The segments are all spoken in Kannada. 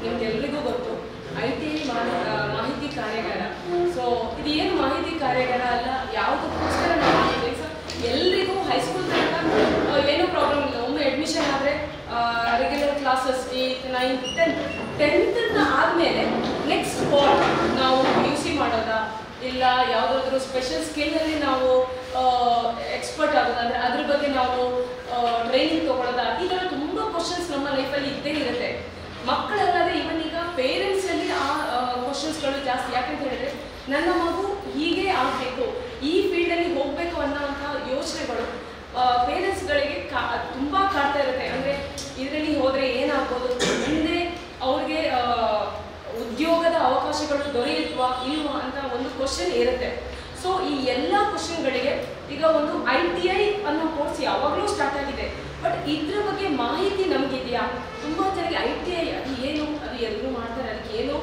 ನಿಮ್ಗೆಲ್ಲರಿಗೂ ಗೊತ್ತು ಐಟಿ ಮಾಹಿತಿ ಕಾರ್ಯಾಗಾರ. ಸೊ ಇದು ಏನು ಮಾಹಿತಿ ಕಾರ್ಯಾಗಾರ ಅಲ್ಲ, ಯಾವುದಕ್ಕೋಸ್ಕರ ನಾವು ಮಾಡಿದ್ವಿ. ಸೊ ಎಲ್ರಿಗೂ ಹೈಸ್ಕೂಲ್ ತನಕ ಏನೂ ಪ್ರಾಬ್ಲಮ್ ಇಲ್ಲ. ಒಮ್ಮೆ ಅಡ್ಮಿಷನ್ ಆದರೆ regular classes 8th 9th 10th ಆದಮೇಲೆ ನೆಕ್ಸ್ಟ್ ಫಾಲ್ ನಾವು UC ಮಾಡೋದಾ ಇಲ್ಲ ಯಾವುದಾದ್ರೂ ಸ್ಪೆಷಲ್ ಸ್ಕಿಲ್ನಲ್ಲಿ ನಾವು ಎಕ್ಸ್ಪರ್ಟ್ ಆಗೋದು, ಅಂದರೆ ಅದ್ರ ಬಗ್ಗೆ ನಾವು ಟ್ರೈನಿಂಗ್ ತೊಗೊಳ್ಳೋದಾ, ಈ ಥರ ತುಂಬ ಕ್ವಶನ್ಸ್ ನಮ್ಮ ಲೈಫಲ್ಲಿ ಇದ್ದೇ ಇರುತ್ತೆ. ಮಕ್ಕಳಲ್ಲದೆ ಇವನ್ ಈಗ ಪೇರೆಂಟ್ಸಲ್ಲಿ ಆ ಕ್ವಶನ್ಸ್ಗಳು ಜಾಸ್ತಿ. ಯಾಕಂತ ಹೇಳಿದ್ರೆ ನನ್ನ ಮಗು ಹೀಗೆ ಆಗಬೇಕು, ಈ ಫೀಲ್ಡಲ್ಲಿ ಹೋಗಬೇಕು ಅನ್ನೋವಂಥ ಯೋಚನೆಗಳು ಪೇರೆಂಟ್ಸ್ಗಳಿಗೆ ತುಂಬ ಕಾಡ್ತಾ ಇರುತ್ತೆ. ಅಂದರೆ ಇದರಲ್ಲಿ ಹೋದರೆ ಏನಾಗ್ಬೋದು, ಮುಂದೆ ಅವ್ರಿಗೆ ಉದ್ಯೋಗದ ಅವಕಾಶಗಳು ದೊರೆಯುತ್ವಾ ಇಲ್ವಾ ಅಂತ ಒಂದು ಕ್ವಶನ್ ಇರುತ್ತೆ. ಸೊ ಈ ಎಲ್ಲ ಕ್ವಶನ್ಗಳಿಗೆ ಈಗ ಒಂದು ITI ಅನ್ನೋ ಕೋರ್ಸ್ ಯಾವಾಗಲೂ ಸ್ಟಾರ್ಟ್ ಆಗಿದೆ. ಬಟ್ ಇದ್ರ ಬಗ್ಗೆ ಮಾಹಿತಿ ನಮಗಿದೆಯಾ? ತುಂಬ ಜನರಿಗೆ ITI ಅದು ಏನು, ಅದು ಎಲ್ಲರೂ ಮಾಡ್ತಾರೆ, ಅದಕ್ಕೆ ಏನು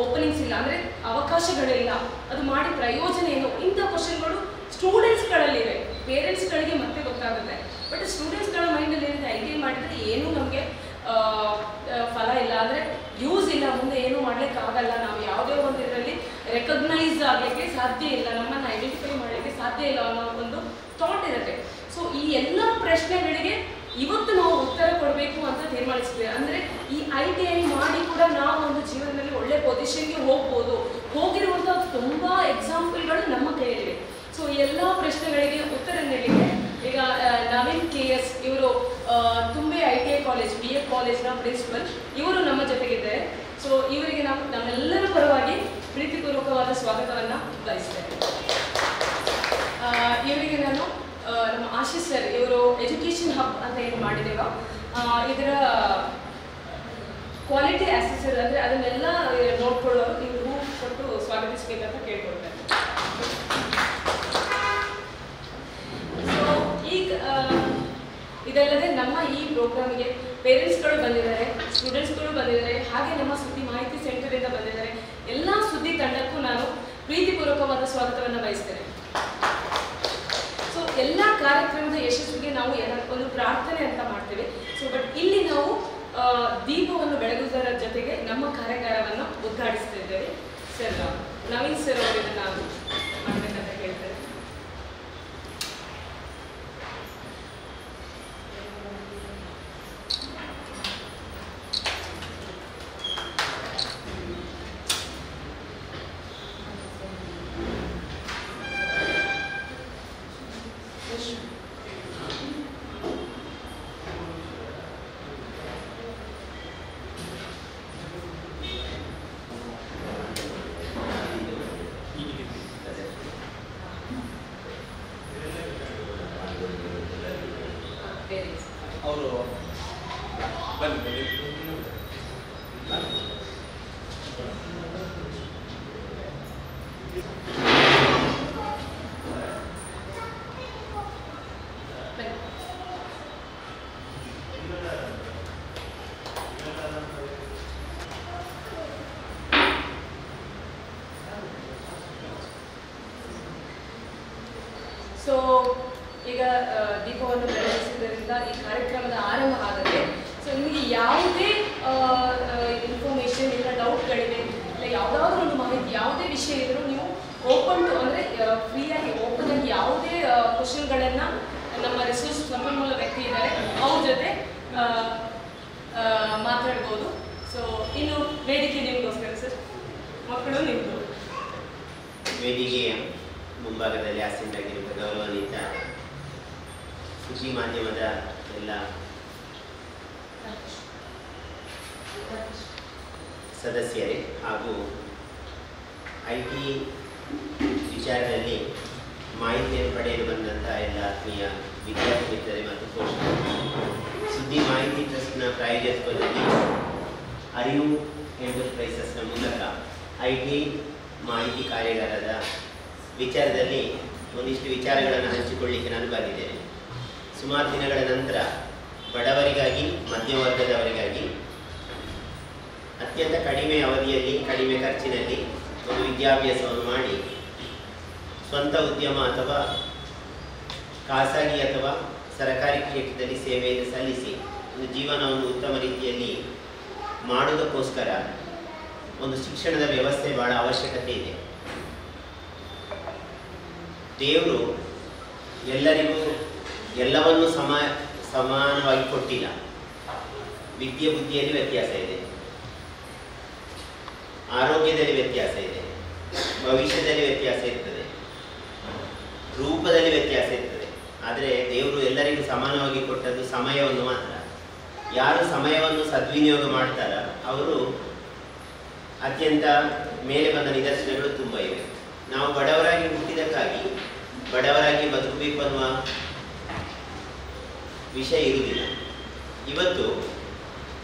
ಓಪನಿಂಗ್ಸ್ ಇಲ್ಲ, ಅಂದರೆ ಅವಕಾಶಗಳಿಲ್ಲ, ಅದು ಮಾಡಿ ಪ್ರಯೋಜನ ಏನು, ಇಂಥ ಕ್ವಶನ್ಗಳು ಸ್ಟೂಡೆಂಟ್ಸ್ಗಳಲ್ಲಿವೆ. ಪೇರೆಂಟ್ಸ್ಗಳಿಗೆ ಮತ್ತೆ ಗೊತ್ತಾಗುತ್ತೆ. ಬಟ್ ಸ್ಟೂಡೆಂಟ್ಸ್ಗಳ ಮೈಂಡಲ್ಲಿ ಏನಿದೆ, ITI ಮಾಡಿದರೆ ಏನೂ ನಮಗೆ ಫಲ ಇಲ್ಲ, ಅಂದರೆ ಯೂಸ್ ಇಲ್ಲ, ಮುಂದೆ ಏನೂ ಮಾಡಲಿಕ್ಕಾಗಲ್ಲ, ನಾವು ಯಾವುದೇ ಒಂದು ಇದರಲ್ಲಿ ರೆಕಗ್ನೈಸ್ ಆಗಲಿಕ್ಕೆ ಸಾಧ್ಯ ಇಲ್ಲ, ನಮ್ಮನ್ನು ಐಡೆಂಟಿಫೈ ಮಾಡಲಿಕ್ಕೆ ಸಾಧ್ಯ ಇಲ್ಲ ಅನ್ನೋ ಒಂದು ಥಾಟ್ ಇರುತ್ತೆ. ಸೊ ಈ ಎಲ್ಲ ಪ್ರಶ್ನೆಗಳಿಗೆ ಇವತ್ತು ನಾವು ಉತ್ತರ ಕೊಡಬೇಕು ಅಂತ ತೀರ್ಮಾನಿಸಿದ್ದೇವೆ. ಅಂದರೆ ಈ ITI ಮಾಡಿ ಕೂಡ ನಾವು ಒಂದು ಜೀವನದಲ್ಲಿ ಒಳ್ಳೆ ಪೊಸಿಷನ್ಗೆ ಹೋಗ್ಬೋದು. ಹೋಗಿರುವಂಥ ತುಂಬ ಎಕ್ಸಾಂಪಲ್ಗಳು ನಮ್ಮ ಕೈಯಲ್ಲಿವೆ. ಸೊ ಎಲ್ಲ ಪ್ರಶ್ನೆಗಳಿಗೆ ಉತ್ತರ ನೀಡಲಿಕ್ಕೆ ಈಗ ನವೀನ್ KS ಇವರು ತುಂಬೆ ITI ಕಾಲೇಜ್ BA ಕಾಲೇಜ್ನ ಪ್ರಿನ್ಸಿಪಲ್, ಇವರು ನಮ್ಮ ಜೊತೆಗಿದ್ದಾರೆ. ಸೊ ಇವರಿಗೆ ನಾವು ನಮ್ಮೆಲ್ಲರ ಪರವಾಗಿ ಪ್ರೀತಿಪೂರ್ವಕವಾದ ಸ್ವಾಗತವನ್ನು ಬಯಸ್ತೇನೆ. ಇವರಿಗೆ ನಾನು ನಮ್ಮ ಆಶೀಶ್ ಸರ್, ಇವರು ಎಜುಕೇಷನ್ ಹಬ್ ಅಂತ ಏನು ಮಾಡಿದ್ದೇವೆ, ಇದರ ಕ್ವಾಲಿಟಿ ಅಸೆಸರ್, ಅಂದರೆ ಅದನ್ನೆಲ್ಲ ನೋಡ್ಕೊಳ್ಳೋರು ಇವರು ಕೊಟ್ಟು ಸ್ವಾಗತಿಸಬೇಕಂತ ಕೇಳ್ಕೊಳ್ತಾರೆ. ಸೊ ಈಗ ಇದಲ್ಲದೆ ನಮ್ಮ ಈ ಪ್ರೋಗ್ರಾಮಿಗೆ ಪೇರೆಂಟ್ಸ್ಗಳು ಬಂದಿದ್ದಾರೆ, ಸ್ಟೂಡೆಂಟ್ಸ್ಗಳು ಬಂದಿದ್ದಾರೆ, ಹಾಗೆ ನಮ್ಮ ಸುದ್ದಿ ಮಾಹಿತಿ ಸೆಂಟರಿಂದ ಬಂದಿದ್ದಾರೆ. ಎಲ್ಲ ಸುದ್ದಿ ತಂಡಕ್ಕೂ ನಾನು ಪ್ರೀತಿಪೂರ್ವಕವಾದ ಸ್ವಾಗತವನ್ನು ಬಯಸ್ತೇನೆ. ಸೊ ಎಲ್ಲ ಕಾರ್ಯಕ್ರಮದ ಯಶಸ್ವಿಗೆ ನಾವು ಒಂದು ಪ್ರಾರ್ಥನೆ ಅಂತ ಮಾಡ್ತೇವೆ. ಸೊ ಬಟ್ ಇಲ್ಲಿ ನಾವು ದೀಪವನ್ನು ಬೆಳಗುವುದರ ಜೊತೆಗೆ ನಮ್ಮ ಕಾರ್ಯಾಗಾರವನ್ನು ಉದ್ಘಾಟಿಸ್ತಿದ್ದೇವೆ. ಸರ್ ನವೀನ್ ಸರ್ ಅವರು ಇದನ್ನು ನಾನು ಮಾಡಬೇಕಂತ ಕೇಳ್ತೇನೆ. ಅವರು ಬನ್ನಿ. ಸೊ ಈಗ ದೀಪವನ್ನು ಬೆಳಗಿಸಿದ್ರಿಂದ ಈ ಕಾರ್ಯಕ್ರಮದ ಆರಂಭ ಆಗುತ್ತೆ. ಸೊ ನಿಮಗೆ ಯಾವುದೇ ಇನ್ಫಾರ್ಮೇಷನ್ ಇಲ್ಲ, ಡೌಟ್ಗಳಿದೆ, ಇಲ್ಲ ಯಾವುದಾದ್ರೂ ಒಂದು ಮಾಹಿತಿ, ಯಾವುದೇ ವಿಷಯ ಇದ್ದರೂ ನೀವು ಓಪನ್ ಟು, ಅಂದರೆ ಫ್ರೀಯಾಗಿ ಓಪನ್ ಆಗಿ ಯಾವುದೇ ಕ್ವಶನ್ಗಳನ್ನು ನಮ್ಮ ರಿಸೋರ್ಸ್ ಸಂಪನ್ಮೂಲ ವ್ಯಕ್ತಿ ಇದ್ದಾರೆ ಅವ್ರ ಜೊತೆ ಮಾತಾಡ್ಬೋದು. ಸೊ ಇನ್ನು ವೇದಿಕೆ ನಿಮಗೋಸ್ಕರ ಸರ್, ಮಕ್ಕಳು ನಿಮ್ಮದು. ವೇದಿಕೆಯ ಮುಂಭಾಗದಲ್ಲಿ ಆಸೀನರಾಗಿರುವ ಗೌರವಾನ್ವಿತ ಸುದ್ದಿ ಮಾಧ್ಯಮದ ಎಲ್ಲ ಸದಸ್ಯರೇ ಹಾಗೂ IT ವಿಚಾರದಲ್ಲಿ ಮಾಹಿತಿಯನ್ನು ಪಡೆಯಲು ಬಂದಂಥ ಎಲ್ಲ ಆತ್ಮೀಯ ವಿದ್ಯಾರ್ಥಿ ಮಿತ್ರರೇ ಮತ್ತು ಪೋಷಕರು, ಸುದ್ದಿ ಮಾಹಿತಿ ಟ್ರಸ್ಟ್ನ ಪ್ರಾಯೋಜಕತ್ವದಲ್ಲಿ ಅರಿವು ಎಂಟರ್ಪ್ರೈಸಸ್ನ ಮೂಲಕ IT ಮಾಹಿತಿ ಕಾರ್ಯಾಗಾರದ ವಿಚಾರದಲ್ಲಿ ಒಂದಿಷ್ಟು ವಿಚಾರಗಳನ್ನು ಹಂಚಿಕೊಳ್ಳಿಕ್ಕೆ ನಾನು ಬಂದಿದ್ದೇನೆ. ಸುಮಾರು ದಿನಗಳ ನಂತರ ಬಡವರಿಗಾಗಿ, ಮಧ್ಯಮ ವರ್ಗದವರಿಗಾಗಿ ಅತ್ಯಂತ ಕಡಿಮೆ ಅವಧಿಯಲ್ಲಿ, ಕಡಿಮೆ ಖರ್ಚಿನಲ್ಲಿ ಒಂದು ವಿದ್ಯಾಭ್ಯಾಸವನ್ನು ಮಾಡಿ ಸ್ವಂತ ಉದ್ಯಮ ಅಥವಾ ಖಾಸಗಿ ಅಥವಾ ಸರಕಾರಿ ಕ್ಷೇತ್ರದಲ್ಲಿ ಸೇವೆಯನ್ನು ಸಲ್ಲಿಸಿ ಒಂದು ಜೀವನವನ್ನು ಉತ್ತಮ ರೀತಿಯಲ್ಲಿ ಮಾಡೋದಕ್ಕೋಸ್ಕರ ಒಂದು ಶಿಕ್ಷಣದ ವ್ಯವಸ್ಥೆ ಬಹಳ ಅವಶ್ಯಕತೆ ಇದೆ. ದೇವರು ಎಲ್ಲರಿಗೂ ಎಲ್ಲವನ್ನೂ ಸಮಾನವಾಗಿ ಕೊಟ್ಟಿಲ್ಲ. ವಿದ್ಯೆ ಬುದ್ಧಿಯಲ್ಲಿ ವ್ಯತ್ಯಾಸ ಇದೆ, ಆರೋಗ್ಯದಲ್ಲಿ ವ್ಯತ್ಯಾಸ ಇದೆ, ಭವಿಷ್ಯದಲ್ಲಿ ವ್ಯತ್ಯಾಸ ಇರ್ತದೆ, ರೂಪದಲ್ಲಿ ವ್ಯತ್ಯಾಸ ಇರ್ತದೆ. ಆದರೆ ದೇವರು ಎಲ್ಲರಿಗೂ ಸಮಾನವಾಗಿ ಕೊಟ್ಟದ್ದು ಸಮಯವನ್ನು ಮಾತ್ರ. ಯಾರು ಸಮಯವನ್ನು ಸದ್ವಿನಿಯೋಗ ಮಾಡ್ತಾರ ಅವರು ಅತ್ಯಂತ ಮೇಲೆ ಬಂದ ನಿದರ್ಶನಗಳು ತುಂಬ ಇವೆ. ನಾವು ಬಡವರಾಗಿ ಹುಟ್ಟಿದಕ್ಕಾಗಿ ಬಡವರಾಗಿ ಬದುಕಬೇಕು ಅನ್ನುವ ವಿಷಯ ಇರುವುದಿಲ್ಲ. ಇವತ್ತು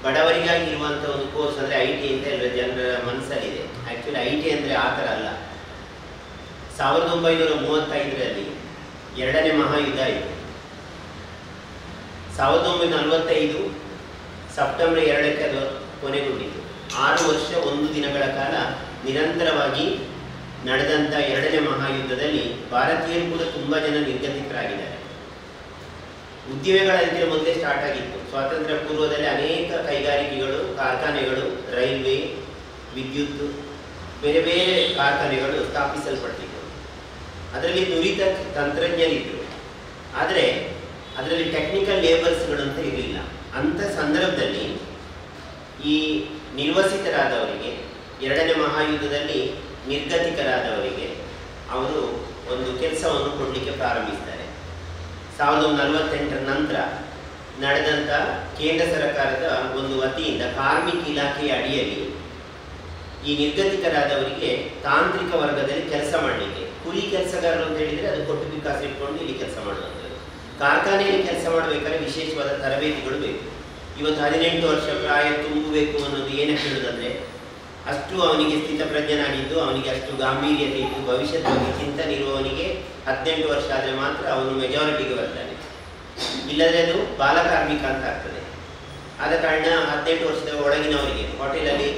ಬಡವರಿಗಾಗಿ ಇರುವಂಥ ಒಂದು ಕೋರ್ಸ್ ಅಂದರೆ IT ಅಂತ ಎಲ್ಲ ಜನರ ಮನಸ್ಸಲ್ಲಿದೆ. ಆ್ಯಕ್ಚುಲಿ IT ಅಂದರೆ ಆ ಥರ ಅಲ್ಲ. 1935ರಲ್ಲಿ ಎರಡನೇ ಮಹಾಯುದ್ಧ ಆಯಿತು. 1945 ಸೆಪ್ಟೆಂಬರ್ 2ಕ್ಕೆ ಅದು ಕೊನೆಗೊಂಡಿತು. 6 ವರ್ಷ 1 ದಿನಗಳ ಕಾಲ ನಿರಂತರವಾಗಿ ನಡೆದಂಥ ಎರಡನೇ ಮಹಾಯುದ್ಧದಲ್ಲಿ ಭಾರತೀಯರು ಕೂಡ ತುಂಬ ಜನ ನಿರ್ಗತಿಕರಾಗಿದ್ದಾರೆ. ಉದ್ಯಮಗಳ ಮೊದಲೇ ಸ್ಟಾರ್ಟ್ ಆಗಿತ್ತು. ಸ್ವಾತಂತ್ರ್ಯ ಪೂರ್ವದಲ್ಲಿ ಅನೇಕ ಕೈಗಾರಿಕೆಗಳು, ಕಾರ್ಖಾನೆಗಳು, ರೈಲ್ವೆ, ವಿದ್ಯುತ್, ಬೇರೆ ಬೇರೆ ಕಾರ್ಖಾನೆಗಳು ಸ್ಥಾಪಿಸಲ್ಪಟ್ಟಿದ್ದವು. ಅದರಲ್ಲಿ ನುರಿತ ತಂತ್ರಜ್ಞರಿದ್ದರು, ಆದರೆ ಅದರಲ್ಲಿ ಟೆಕ್ನಿಕಲ್ ಲೇಬರ್ಸ್ಗಳು ಅಂತ ಇರಲಿಲ್ಲ. ಅಂಥ ಸಂದರ್ಭದಲ್ಲಿ ಈ ನಿರ್ವಸಿತರಾದವರಿಗೆ, ಎರಡನೇ ಮಹಾಯುದ್ಧದಲ್ಲಿ ನಿರ್ಗತಿಕರಾದವರಿಗೆ ಅವರು ಒಂದು ಕೆಲಸವನ್ನು ಕೊಡಲಿಕ್ಕೆ ಪ್ರಾರಂಭಿಸ್ತಾರೆ. 1948 ನಂತರ ನಡೆದಂಥ ಕೇಂದ್ರ ಸರ್ಕಾರದ ಒಂದು ವತಿಯಿಂದ ಕಾರ್ಮಿಕ ಇಲಾಖೆಯ ಅಡಿಯಲ್ಲಿ ಈ ನಿರ್ಗತಿಕರಾದವರಿಗೆ ತಾಂತ್ರಿಕ ವರ್ಗದಲ್ಲಿ ಕೆಲಸ ಮಾಡಲಿಕ್ಕೆ, ಕೂಲಿ ಕೆಲಸಗಾರರು ಅಂತ ಹೇಳಿದರೆ ಅದು ಕೊಟ್ಟು ಬಿಕಾಸ್ ಇಟ್ಕೊಂಡು ಇಲ್ಲಿ ಕೆಲಸ ಮಾಡುವಂಥದ್ದು. ಕಾರ್ಖಾನೆಯಲ್ಲಿ ಕೆಲಸ ಮಾಡಬೇಕಾದ್ರೆ ವಿಶೇಷವಾದ ತರಬೇತಿಗಳು ಬೇಕು. ಇವತ್ತು 18 ವರ್ಷ ಪ್ರಾಯ ತುಂಬಬೇಕು ಅನ್ನೋದು ಏನಕ್ಕೆ ಹೇಳೋದಂದರೆ ಅಷ್ಟು ಅವನಿಗೆ ಸ್ಥಿತಪ್ರಜ್ಞನಾಗಿದ್ದು, ಅವನಿಗೆ ಅಷ್ಟು ಗಾಂಭೀರ್ಯತೆ ಇದ್ದು, ಭವಿಷ್ಯದ ಬಗ್ಗೆ ಚಿಂತನೆ ಇರುವವನಿಗೆ 18 ವರ್ಷ ಆದರೆ ಮಾತ್ರ ಅವನು ಮೆಜಾರಿಟಿಗೆ ಬರ್ತಾನೆ. ಇಲ್ಲದ್ರೆ ಅದು ಬಾಲಕಾರ್ಮಿಕ ಅಂತ ಆಗ್ತದೆ. ಆದ ಕಾರಣ 18 ವರ್ಷದ ಒಳಗಿನವರಿಗೆ ಹೋಟೆಲಲ್ಲಿ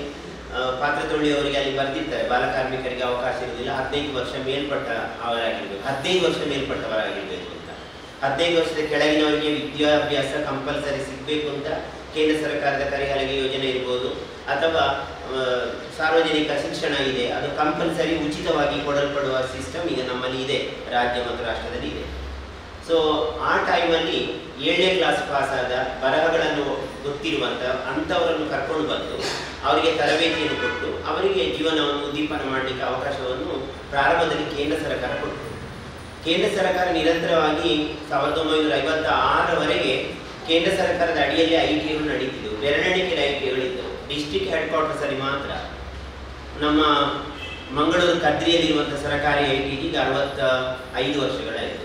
ಪಾತ್ರೆ ತೊಳೆಯುವವರಿಗೆ ಅಲ್ಲಿ ಬರ್ದಿರ್ತಾರೆ ಬಾಲಕಾರ್ಮಿಕರಿಗೆ ಅವಕಾಶ ಇರುವುದಿಲ್ಲ, 15 ವರ್ಷ ಮೇಲ್ಪಟ್ಟ ಅವರಾಗಿರ್ಬೇಕು, 15 ವರ್ಷ ಮೇಲ್ಪಟ್ಟವರಾಗಿರ್ಬೇಕು ಅಂತ. 15 ವರ್ಷದ ಕೆಳಗಿನವರಿಗೆ ವಿದ್ಯಾಭ್ಯಾಸ ಕಂಪಲ್ಸರಿ ಸಿಗಬೇಕು ಅಂತ ಕೇಂದ್ರ ಸರ್ಕಾರದ ಕರಿಹಲಗೆ ಯೋಜನೆ ಇರ್ಬೋದು, ಅಥವಾ ಸಾರ್ವಜನಿಕ ಶಿಕ್ಷಣ ಇದೆ, ಅದು ಕಂಪಲ್ಸರಿ ಉಚಿತವಾಗಿ ಕೊಡಲ್ಪಡುವ ಸಿಸ್ಟಮ್ ಈಗ ನಮ್ಮಲ್ಲಿ ಇದೆ, ರಾಜ್ಯ ಮತ್ತು ರಾಷ್ಟ್ರದಲ್ಲಿ ಇದೆ. ಸೊ ಆ ಟೈಮಲ್ಲಿ 7ನೇ ಕ್ಲಾಸ್ ಪಾಸ್ ಆದ ಬರಹಗಳನ್ನು ಗೊತ್ತಿರುವಂಥ ಅಂಥವರನ್ನು ಕರ್ಕೊಂಡು ಬಂದು ಅವರಿಗೆ ತರಬೇತಿಯನ್ನು ಕೊಟ್ಟು ಅವರಿಗೆ ಜೀವನವನ್ನು ಉದ್ದೀಪನ ಮಾಡಲಿಕ್ಕೆ ಅವಕಾಶವನ್ನು ಪ್ರಾರಂಭದಲ್ಲಿ ಕೇಂದ್ರ ಸರ್ಕಾರ ಕೊಟ್ಟು, ಕೇಂದ್ರ ಸರ್ಕಾರ ನಿರಂತರವಾಗಿ 1956ರವರೆಗೆ ಕೇಂದ್ರ ಸರ್ಕಾರದ ಅಡಿಯಲ್ಲಿ ITಗಳು ನಡೀತಿದ್ದವು. ಬೆರಳೆಣಿಕೆ ITಗಳಿದ್ದವು. ಡಿಸ್ಟ್ರಿಕ್ಟ್ ಹೆಡ್ ಕ್ವಾರ್ಟರ್ಸಲ್ಲಿ ಮಾತ್ರ. ನಮ್ಮ ಮಂಗಳೂರು ಕದ್ರಿಯಲ್ಲಿರುವಂಥ ಸರ್ಕಾರಿ IT ಈಗ 65 ವರ್ಷಗಳಾಯಿತು.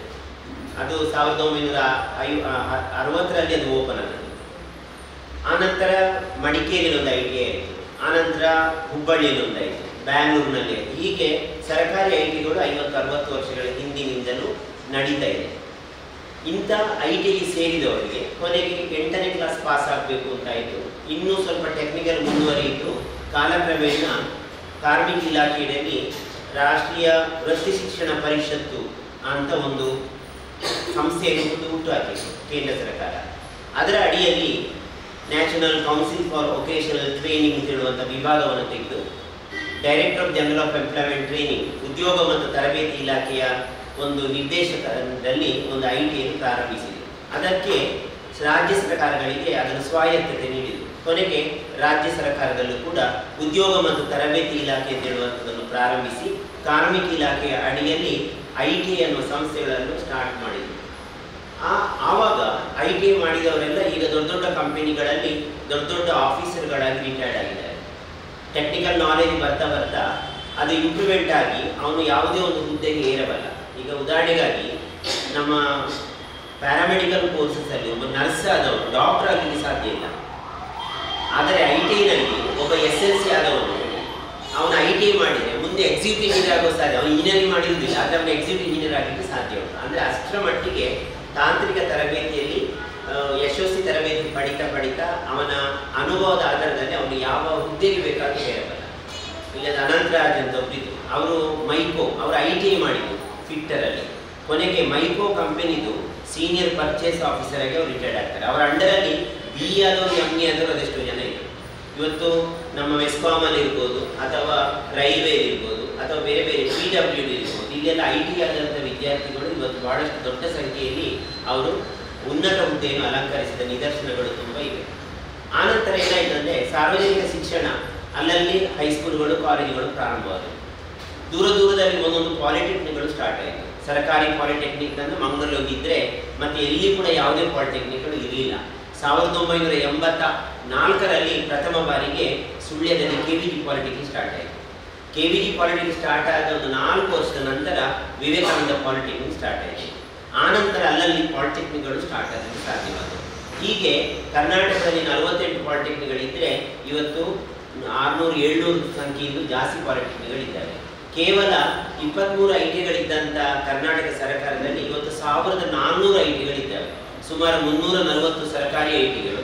ಅದು 1960ರಲ್ಲಿ ಅದು ಓಪನ್ ಆಗಿದೆ. ಆನಂತರ ಮಡಿಕೇರಿಯಲ್ಲಿ ಒಂದು IT ಆಯಿತು, ಆನಂತರ ಹುಬ್ಬಳ್ಳಿಯಲ್ಲಿ ಒಂದಾಯಿತು, ಬ್ಯಾಂಗ್ಳೂರಿನಲ್ಲಿ. ಹೀಗೆ ಸರ್ಕಾರಿ ITಗಳು 50-60 ವರ್ಷಗಳ ಹಿಂದಿನಿಂದಲೂ ನಡೀತಾ ಇದೆ. ಇಂಥ ITಗೆ ಸೇರಿದವರಿಗೆ ಕೊನೆಗೆ 8ನೇ ಕ್ಲಾಸ್ ಪಾಸ್ ಆಗಬೇಕು ಅಂತಾಯಿತು. ಇನ್ನೂ ಸ್ವಲ್ಪ ಟೆಕ್ನಿಕಲ್ ಮುಂದುವರಿಯಿತು. ಕಾಲಕ್ರಮೇಣ ಕಾರ್ಮಿಕ ಇಲಾಖೆಯಲ್ಲಿ ರಾಷ್ಟ್ರೀಯ ವೃತ್ತಿ ಶಿಕ್ಷಣ ಪರಿಷತ್ತು ಅಂತ ಒಂದು ಸಂಸ್ಥೆಯನ್ನು ಹುಟ್ಟುಹಾಕಿತು ಕೇಂದ್ರ ಸರ್ಕಾರ. ಅದರ ಅಡಿಯಲ್ಲಿ national council for vocational training ಅಂತ ಹೇಳುವಂಥ ವಿಭಾಗವನ್ನು ತೆಗೆದು director of general of employment training, ಉದ್ಯೋಗ ಮತ್ತು ತರಬೇತಿ ಇಲಾಖೆಯ ಒಂದು ನಿರ್ದೇಶಕರಲ್ಲಿ ಒಂದು ITಯನ್ನು ಪ್ರಾರಂಭಿಸಿದೆ. ಅದಕ್ಕೆ ರಾಜ್ಯ ಸರ್ಕಾರಗಳಿಗೆ ಅದನ್ನು ಸ್ವಾಯತ್ತತೆ ನೀಡಿದರು. ಕೊನೆಗೆ ರಾಜ್ಯ ಸರ್ಕಾರದಲ್ಲೂ ಕೂಡ ಉದ್ಯೋಗ ಮತ್ತು ತರಬೇತಿ ಇಲಾಖೆ ಅಂತ ಹೇಳುವಂಥದ್ದನ್ನು ಪ್ರಾರಂಭಿಸಿ ಕಾರ್ಮಿಕ ಇಲಾಖೆಯ ಅಡಿಯಲ್ಲಿ IT ಅನ್ನುವ ಸಂಸ್ಥೆಗಳನ್ನು ಸ್ಟಾರ್ಟ್ ಮಾಡಿದರು. ಆವಾಗ IT ಮಾಡಿದವರೆಲ್ಲ ಈಗ ದೊಡ್ಡ ದೊಡ್ಡ ಕಂಪನಿಗಳಲ್ಲಿ ದೊಡ್ಡ ದೊಡ್ಡ ಆಫೀಸರ್ಗಳಾಗಿ ರಿಟೈರ್ಡ್ ಆಗಿದ್ದಾರೆ. ಟೆಕ್ನಿಕಲ್ ನಾಲೆಜ್ ಬರ್ತಾ ಬರ್ತಾ ಅದು ಇಂಪ್ರೂವ್ಮೆಂಟ್ ಆಗಿ ಅವನು ಯಾವುದೇ ಒಂದು ಹುದ್ದೆಗೆ ಏರಬಲ್ಲ. ಈಗ ಉದಾಹರಣೆಗಾಗಿ ನಮ್ಮ ಪ್ಯಾರಾಮೆಡಿಕಲ್ ಕೋರ್ಸಸ್ಸಲ್ಲಿ ಒಬ್ಬ ನರ್ಸ್ ಆದವನು ಡಾಕ್ಟರ್ ಆಗಲಿಕ್ಕೆ ಸಾಧ್ಯ ಇಲ್ಲ. ಆದರೆ ITನಲ್ಲಿ ಒಬ್ಬ SLC ಆದವನು ಅವನು IT ಮಾಡಿದರೆ ಮುಂದೆ ಎಕ್ಸಿಕ್ಯೂಟಿವ್ ಇಂಜಿನಿಯರ್ ಆಗೋ ಸಾಧ್ಯ. ಅವನು ಇಂಜಿನಿಯರಿಂಗ್ ಮಾಡಿರುವುದಿಲ್ಲ, ಆದರೆ ಅವನು ಎಕ್ಸಿಕ್ಯೂಟಿವ್ ಇಂಜಿನಿಯರ್ ಆಗಲಿಕ್ಕೆ ಸಾಧ್ಯ ಉಂಟು. ಅಂದರೆ ಅಷ್ಟರ ಮಟ್ಟಿಗೆ ತಾಂತ್ರಿಕ ತರಬೇತಿಯಲ್ಲಿ ಯಶಸ್ವಿ ತರಬೇತಿ ಪಡಿತಾ ಅವನ ಅನುಭವದ ಆಧಾರದಲ್ಲಿ ಅವನು ಯಾವ ಹುದ್ದೆಗೆ ಬೇಕಾದ್ರೂ ಹೇಳಬಲ್ಲ. ಇಲ್ಲದ ಅನಂತರಾಜ್ ಅಂತ ಒಬ್ಬರಿದ್ದು, ಅವರು ಮೈಕೋ, ಅವರು ITI ಮಾಡಿದ್ದು ಫಿಟ್ಟರಲ್ಲಿ. ಕೊನೆಗೆ ಮೈಕೋ ಕಂಪನಿದು ಸೀನಿಯರ್ ಪರ್ಚೇಸ್ ಆಫೀಸರ್ ಆಗಿ ಅವರು ರಿಟೈರ್ಡ್ ಆಗ್ತಾರೆ. ಅವರ ಅಂಡರಲ್ಲಿ BE ಆದವರು ME ಆದವರು ಅದೆಷ್ಟೋ ಜನ ಇದ್ದರು. ಇವತ್ತು ನಮ್ಮ ಮೆಸ್ಕಾಮಲ್ಲಿ ಇರ್ಬೋದು, ಅಥವಾ ರೈಲ್ವೆ ಇರ್ಬೋದು, ಅಥವಾ ಬೇರೆ ಬೇರೆ PWD ಇರ್ಬೋದು, ಇಲ್ಲೆಲ್ಲ IT ಆದಂಥ ವಿದ್ಯಾರ್ಥಿಗಳು ಇವತ್ತು ಬಹಳಷ್ಟು ದೊಡ್ಡ ಸಂಖ್ಯೆಯಲ್ಲಿ ಅವರು ಉನ್ನತ ಹುದ್ದೆಯನ್ನು ಅಲಂಕರಿಸಿದ ನಿದರ್ಶನಗಳು ತುಂಬ ಇವೆ. ಆನಂತರ ಏನಾಯಿತು ಅಂದರೆ ಸಾರ್ವಜನಿಕ ಶಿಕ್ಷಣ ಅಲ್ಲಲ್ಲಿ ಹೈಸ್ಕೂಲ್ಗಳು, ಕಾಲೇಜುಗಳು ಪ್ರಾರಂಭವಾದವು. ದೂರ ದೂರದಲ್ಲಿ ಒಂದೊಂದು ಪಾಲಿಟೆಕ್ನಿಕ್ಗಳು ಸ್ಟಾರ್ಟ್ ಆಯಿತು. ಸರ್ಕಾರಿ ಪಾಲಿಟೆಕ್ನಿಕ್ ಅಂದರೆ ಮಂಗಳೂರಲ್ಲಿ ಇದ್ದರೆ ಮತ್ತು ಎಲ್ಲಿ ಕೂಡ ಯಾವುದೇ ಪಾಲಿಟೆಕ್ನಿಕ್ಗಳು ಇರಲಿಲ್ಲ. 1984ರಲ್ಲಿ ಪ್ರಥಮ ಬಾರಿಗೆ ಸುಳ್ಯದಲ್ಲಿ KVG ಪಾಲಿಟೆಕ್ನಿಕ್ ಸ್ಟಾರ್ಟ್ ಆಯಿತು. KVG ಪಾಲಿಟೆಕ್ನಿಕ್ ಸ್ಟಾರ್ಟ್ ಆದ ಒಂದು 4 ವರ್ಷದ ನಂತರ ವಿವೇಕಾನಂದ ಪಾಲಿಟೆಕ್ನಿಕ್ ಸ್ಟಾರ್ಟ್ ಆಯಿತು. ಆನಂತರ ಅಲ್ಲಲ್ಲಿ ಪಾಲಿಟೆಕ್ನಿಕ್ಗಳು ಸ್ಟಾರ್ಟ್ ಆಗಲು ಸಾಧ್ಯವಾದವು. ಹೀಗೆ ಕರ್ನಾಟಕದಲ್ಲಿ 48 ಪಾಲಿಟೆಕ್ನಿಕ್ಗಳಿದ್ದರೆ ಇವತ್ತು 600-700 ಸಂಖ್ಯೆಯಿಂದ ಜಾಸ್ತಿ ಪಾಲಿಟೆಕ್ನಿಕ್ಗಳಿದ್ದಾವೆ. ಕೇವಲ 23 ITಗಳಿದ್ದಂಥ ಕರ್ನಾಟಕ ಸರ್ಕಾರದಲ್ಲಿ ಇವತ್ತು 1400 ITಗಳಿದ್ದಾವೆ. ಸುಮಾರು 340 ಸರ್ಕಾರಿ ITಗಳು,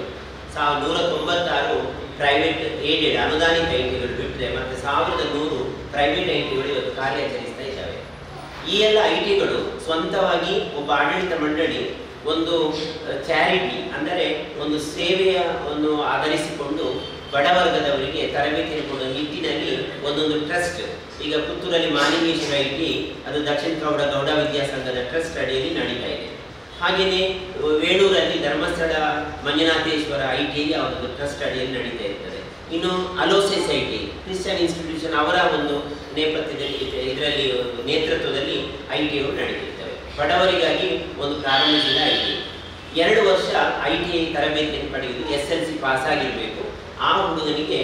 196 ಪ್ರೈವೇಟ್ ಏಡೆಡ್ ಅನುದಾನಿತ ITಗಳು ಬಿಟ್ಟರೆ ಮತ್ತೆ 1100 ಪ್ರೈವೇಟ್ ITಗಳು ಇವತ್ತು ಕಾರ್ಯಾಚರಿಸ್ತಾ ಇದ್ದಾವೆ. ಈ ಎಲ್ಲ ITಗಳು ಸ್ವಂತವಾಗಿ ಒಬ್ಬ ಆಡಳಿತ ಮಂಡಳಿ ಒಂದು ಚಾರಿಟಿ ಅಂದರೆ ಒಂದು ಸೇವೆಯನ್ನು ಆಧರಿಸಿಕೊಂಡು ಬಡವರ್ಗದವರಿಗೆ ತರಬೇತಿಯನ್ನು ಕೊಡುವ ನಿಟ್ಟಿನಲ್ಲಿ ಒಂದೊಂದು ಟ್ರಸ್ಟ್, ಈಗ ಪುತ್ತೂರಲ್ಲಿ ಮಾಲಿಂಗೇಶ್ವರ IT ಅದು ದಕ್ಷಿಣ ಕನ್ನಡ ಗೌಡ ವಿದ್ಯಾಸಂಘದ ಟ್ರಸ್ಟ್ ಅಡಿಯಲ್ಲಿ ನಡೀತಾ ಇದೆ. ಹಾಗೆಯೇ ವೇಣೂರಲ್ಲಿ ಧರ್ಮಸ್ಥಳ ಮಂಜುನಾಥೇಶ್ವರ IT ಅವರದ್ದು ಟ್ರಸ್ಟ್ ಅಡಿಯಲ್ಲಿ ನಡೀತಾ ಇರ್ತದೆ. ಇನ್ನು ಅಲೋಸೆಸ್ IT ಕ್ರಿಶ್ಚಿಯನ್ ಇನ್ಸ್ಟಿಟ್ಯೂಷನ್ ಅವರ ಒಂದು ನೇಪಥ್ಯದಲ್ಲಿ ಇದರಲ್ಲಿ ನೇತೃತ್ವದಲ್ಲಿ ITಗಳು ನಡೀತಿರ್ತವೆ. ಬಡವರಿಗಾಗಿ ಒಂದು ಪ್ರಾರಂಭಿಸಿದ IT 2 ವರ್ಷ ITI ತರಬೇತಿಯನ್ನು ಪಡೆಯುವುದು. SLC ಪಾಸ್ ಆಗಿರಬೇಕು. ಆ ಹುಡುಗನಿಗೆ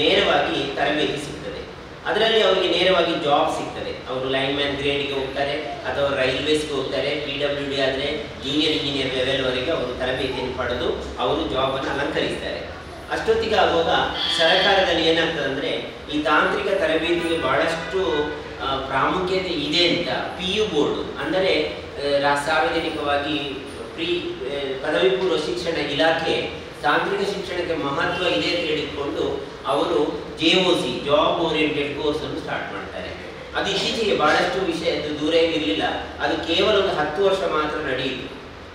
ನೇರವಾಗಿ ತರಬೇತಿ ಸಿಗ್ತದೆ. ಅದರಲ್ಲಿ ಅವರಿಗೆ ನೇರವಾಗಿ ಜಾಬ್ ಸಿಗ್ತದೆ. ಅವರು ಲೈನ್ಮ್ಯಾನ್ ಗ್ರೇಡ್ಗೆ ಹೋಗ್ತಾರೆ ಅಥವಾ ರೈಲ್ವೇಸ್ಗೆ ಹೋಗ್ತಾರೆ. PWD ಆದರೆ ಜೂನಿಯರ್ ಇಂಜಿನಿಯರ್ ಲೆವೆಲ್ವರೆಗೆ ಅವರು ತರಬೇತಿಯನ್ನು ಪಡೆದು ಅವರು ಜಾಬನ್ನು ಅಲಂಕರಿಸ್ತಾರೆ. ಅಷ್ಟೊತ್ತಿಗೆ ಆಗುವಾಗ ಸರ್ಕಾರದಲ್ಲಿ ಏನಾಗ್ತದೆ ಅಂದರೆ ಈ ತಾಂತ್ರಿಕ ತರಬೇತಿಗೆ ಬಹಳಷ್ಟು ಪ್ರಾಮುಖ್ಯತೆ ಇದೆ ಅಂತ PU ಬೋರ್ಡು ಅಂದರೆ ಸಾರ್ವಜನಿಕವಾಗಿ ಪದವಿ ಪೂರ್ವ ಶಿಕ್ಷಣ ಇಲಾಖೆ ತಾಂತ್ರಿಕ ಶಿಕ್ಷಣಕ್ಕೆ ಮಹತ್ವ ಇದೆ ಅಂತ ಹೇಳಿಕೊಂಡು ಅವರು JOC ಜಾಬ್ ಓರಿಯೆಂಟೆಡ್ ಕೋರ್ಸ್ ಅನ್ನು ಸ್ಟಾರ್ಟ್ ಮಾಡ್ತಾರೆ. ಅದು ಇತ್ತೀಚೆಗೆ ಬಹಳಷ್ಟು ವಿಷಯದ್ದು ದೂರ ಇರಲಿಲ್ಲ. ಅದು ಕೇವಲ ಒಂದು 10 ವರ್ಷ ಮಾತ್ರ ನಡೆಯಿತು.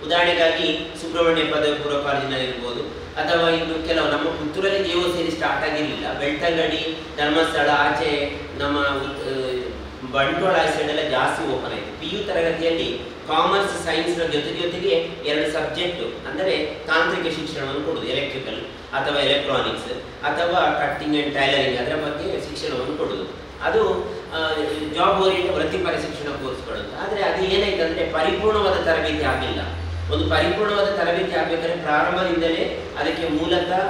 ಉದಾಹರಣೆಗಾಗಿ ಸುಬ್ರಹ್ಮಣ್ಯ ಪದವಿ ಪೂರ್ವ ಕಾಲೇಜಿನಲ್ಲಿರ್ಬೋದು ಅಥವಾ ಇನ್ನು ಕೆಲವು ನಮ್ಮ ಪುತ್ತೂರಲ್ಲಿ JOC ಸ್ಟಾರ್ಟ್ ಆಗಿರಲಿಲ್ಲ. ಬೆಳ್ತಂಗಡಿ, ಧರ್ಮಸ್ಥಳ ಆಚೆ ನಮ್ಮ ಬಂಟ್ವಾಳ ಸೈಡ್ ಎಲ್ಲ ಜಾಸ್ತಿ ಓಪನ್ ಆಯಿತು. PU ತರಗತಿಯಲ್ಲಿ ಕಾಮರ್ಸ್ ಸೈನ್ಸ್ನ ಜೊತೆಗೆ 2 ಸಬ್ಜೆಕ್ಟ್ ಅಂದರೆ ತಾಂತ್ರಿಕ ಶಿಕ್ಷಣವನ್ನು ಕೊಡುವುದು, ಎಲೆಕ್ಟ್ರಿಕಲ್ ಅಥವಾ ಎಲೆಕ್ಟ್ರಾನಿಕ್ಸ್ ಅಥವಾ ಕಟ್ಟಿಂಗ್ ಆ್ಯಂಡ್ ಟೈಲರಿಂಗ್ ಅದರ ಬಗ್ಗೆ ಶಿಕ್ಷಣವನ್ನು ಕೊಡುವುದು. ಅದು ಜಾಬ್ ಓರಿಯೆಂಟೆಡ್ ವೃತ್ತಿಪರ ಶಿಕ್ಷಣ ಕೋರ್ಸ್ಗಳು. ಆದರೆ ಅದು ಏನಾಯ್ತು ಅಂದರೆ ಪರಿಪೂರ್ಣವಾದ ತರಬೇತಿ ಆಗಲಿಲ್ಲ. ಒಂದು ಪರಿಪೂರ್ಣವಾದ ತರಬೇತಿ ಆಗಬೇಕಾದ್ರೆ ಪ್ರಾರಂಭದಿಂದಲೇ ಅದಕ್ಕೆ ಮೂಲತಃ